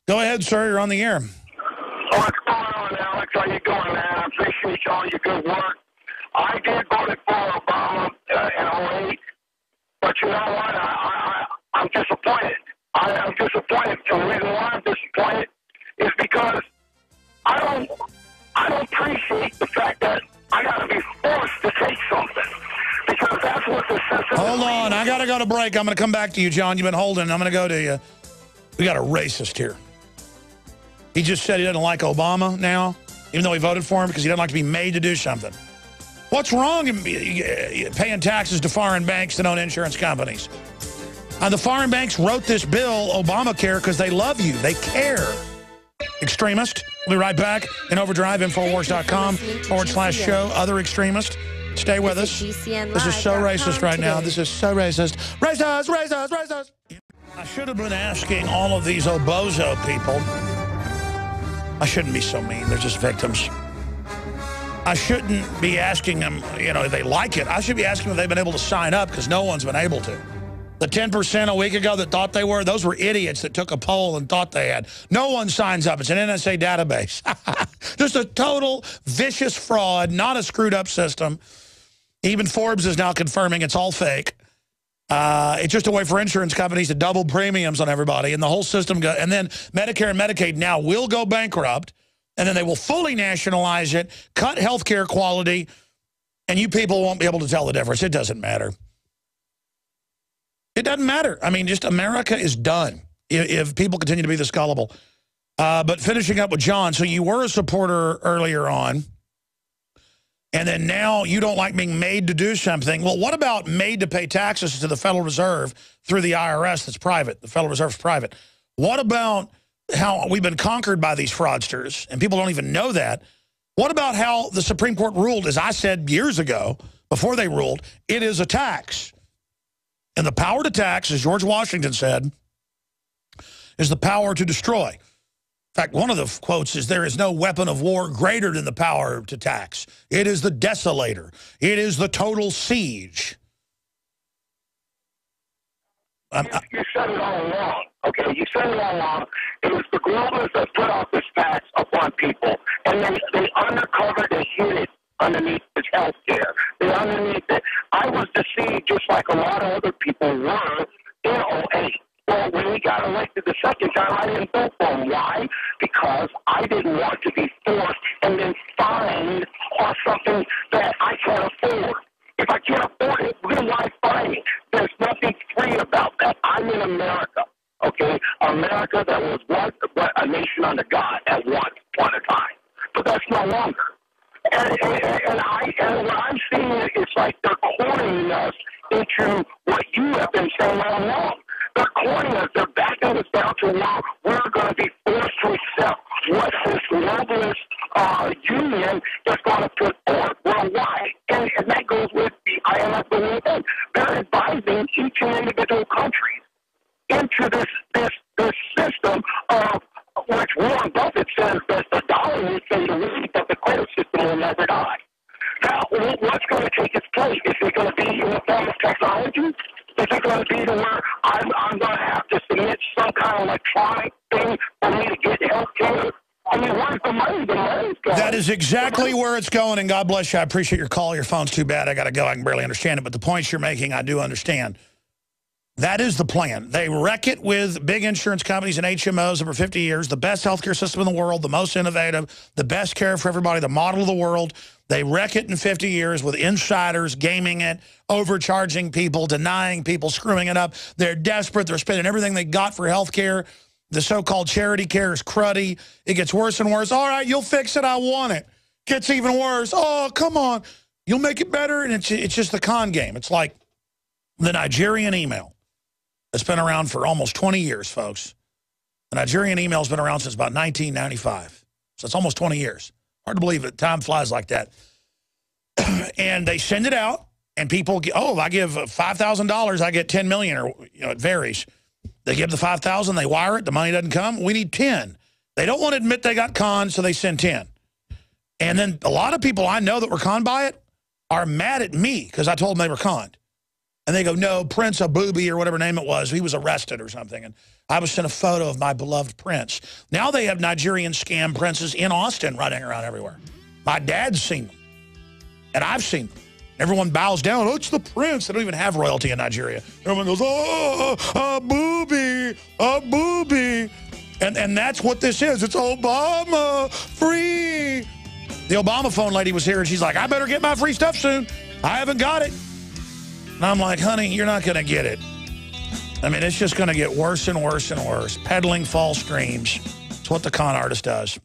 Go ahead, sir. You're on the air. What's going on, Alex? How you doing, man? I appreciate all your good work. I did vote for Obama in 08, but you know what? I'm disappointed. I'm disappointed. The reason why I'm disappointed is because I don't appreciate the fact that I got to be forced to take something. Because that's what the system. Hold on. I got to go to break. I'm going to come back to you, John. You've been holding. I'm going to go to you. We got a racist here. He just said he doesn't like Obama now, even though he voted for him because he doesn't like to be made to do something. What's wrong in paying taxes to foreign banks that own insurance companies? The foreign banks wrote this bill, Obamacare, because they love you. They care. Extremist. We'll be right back in Overdrive, Infowars.com/show. Other extremist. Stay with us. This is so racist right now. This is so racist. Racist, racist, racist. I should have been asking all of these obozo people. I shouldn't be so mean. They're just victims. I shouldn't be asking them, if they like it. I should be asking them if they've been able to sign up because no one's been able to. The 10% a week ago that thought they were, those were idiots that took a poll and thought they had. No one signs up. It's an NSA database. Just a total vicious fraud, not a screwed up system. Even Forbes is now confirming it's all fake. It's just a way for insurance companies to double premiums on everybody, and the whole system and then Medicare and Medicaid now will go bankrupt, and then they will fully nationalize it, cut health care quality, and you people won't be able to tell the difference. It doesn't matter. It doesn't matter. I mean, just America is done if people continue to be this gullible. But finishing up with John, so you were a supporter earlier on, and then now you don't like being made to do something. Well, what about made to pay taxes to the Federal Reserve through the IRS that's private? The Federal Reserve's private. What about how we've been conquered by these fraudsters, and people don't even know that? What about how the Supreme Court ruled, as I said years ago, before they ruled, it is a tax. And the power to tax, as George Washington said, is the power to destroy. In fact, one of the quotes is, there is no weapon of war greater than the power to tax. It is the desolator. It is the total siege. You said it all along. Okay, you said it all along. It was the globalists that put off this tax upon people. And they undercovered and hid it underneath this health care. They underneath it. I was deceived just like a lot of other people were in 08. Well, when he got elected the second time, I didn't vote for him. Why? Because I didn't want to be forced and then fined on something that I can't afford. If I can't afford it, then why fine me? There's nothing free about that. I'm in America, okay? America that was once a nation under God at one point in time. But that's no longer. And what I'm seeing is like they're cornering us into what you have been saying all along. They're cornering us. They're backing us down to where we're going to be forced to accept what this globalist union is going to put forth worldwide. And that goes with the IMF and everything. They're advising each and individual country into this system of which Warren Buffett says that the dollar will fade away, but the credit system will never die. what's going to take its place? Is it going to be in the form of technology? Is it going to be to where I'm going to have to submit some kind of electronic thing for me to get health care? I mean, where's the money? The money's going. That is exactly where it's going, and God bless you. I appreciate your call. Your phone's too bad. I got to go. I can barely understand it, but the points you're making, I do understand. That is the plan. They wreck it with big insurance companies and HMOs over 50 years, the best healthcare system in the world, the most innovative, the best care for everybody, the model of the world. They wreck it in 50 years with insiders gaming it, overcharging people, denying people, screwing it up. They're desperate. They're spending everything they got for healthcare. The so-called charity care is cruddy. It gets worse and worse. All right, you'll fix it. I want it. Gets even worse. Oh, come on. You'll make it better. And it's just the con game. It's like the Nigerian email. It's been around for almost 20 years, folks. The Nigerian email has been around since about 1995. So it's almost 20 years. Hard to believe it. Time flies like that. And they send it out, and people get, oh, if I give $5,000, I get $10 million, or it varies. They give the $5,000, they wire it, the money doesn't come. We need 10. They don't want to admit they got conned, so they send 10. And then a lot of people I know that were conned by it are mad at me because I told them they were conned. And they go, no, Prince Abubi or whatever name it was, he was arrested or something. And I was sent a photo of my beloved Prince. Now they have Nigerian scam princes in Austin running around everywhere. My dad's seen them. And I've seen them. Everyone bows down. Oh, it's the Prince. They don't even have royalty in Nigeria. Everyone goes, oh, Abubi, Abubi. And that's what this is. It's Obama, free. The Obama phone lady was here, and she's like, I better get my free stuff soon. I haven't got it. And I'm like, honey, you're not going to get it. I mean, it's just going to get worse and worse and worse. Peddling false dreams. It's what the con artist does.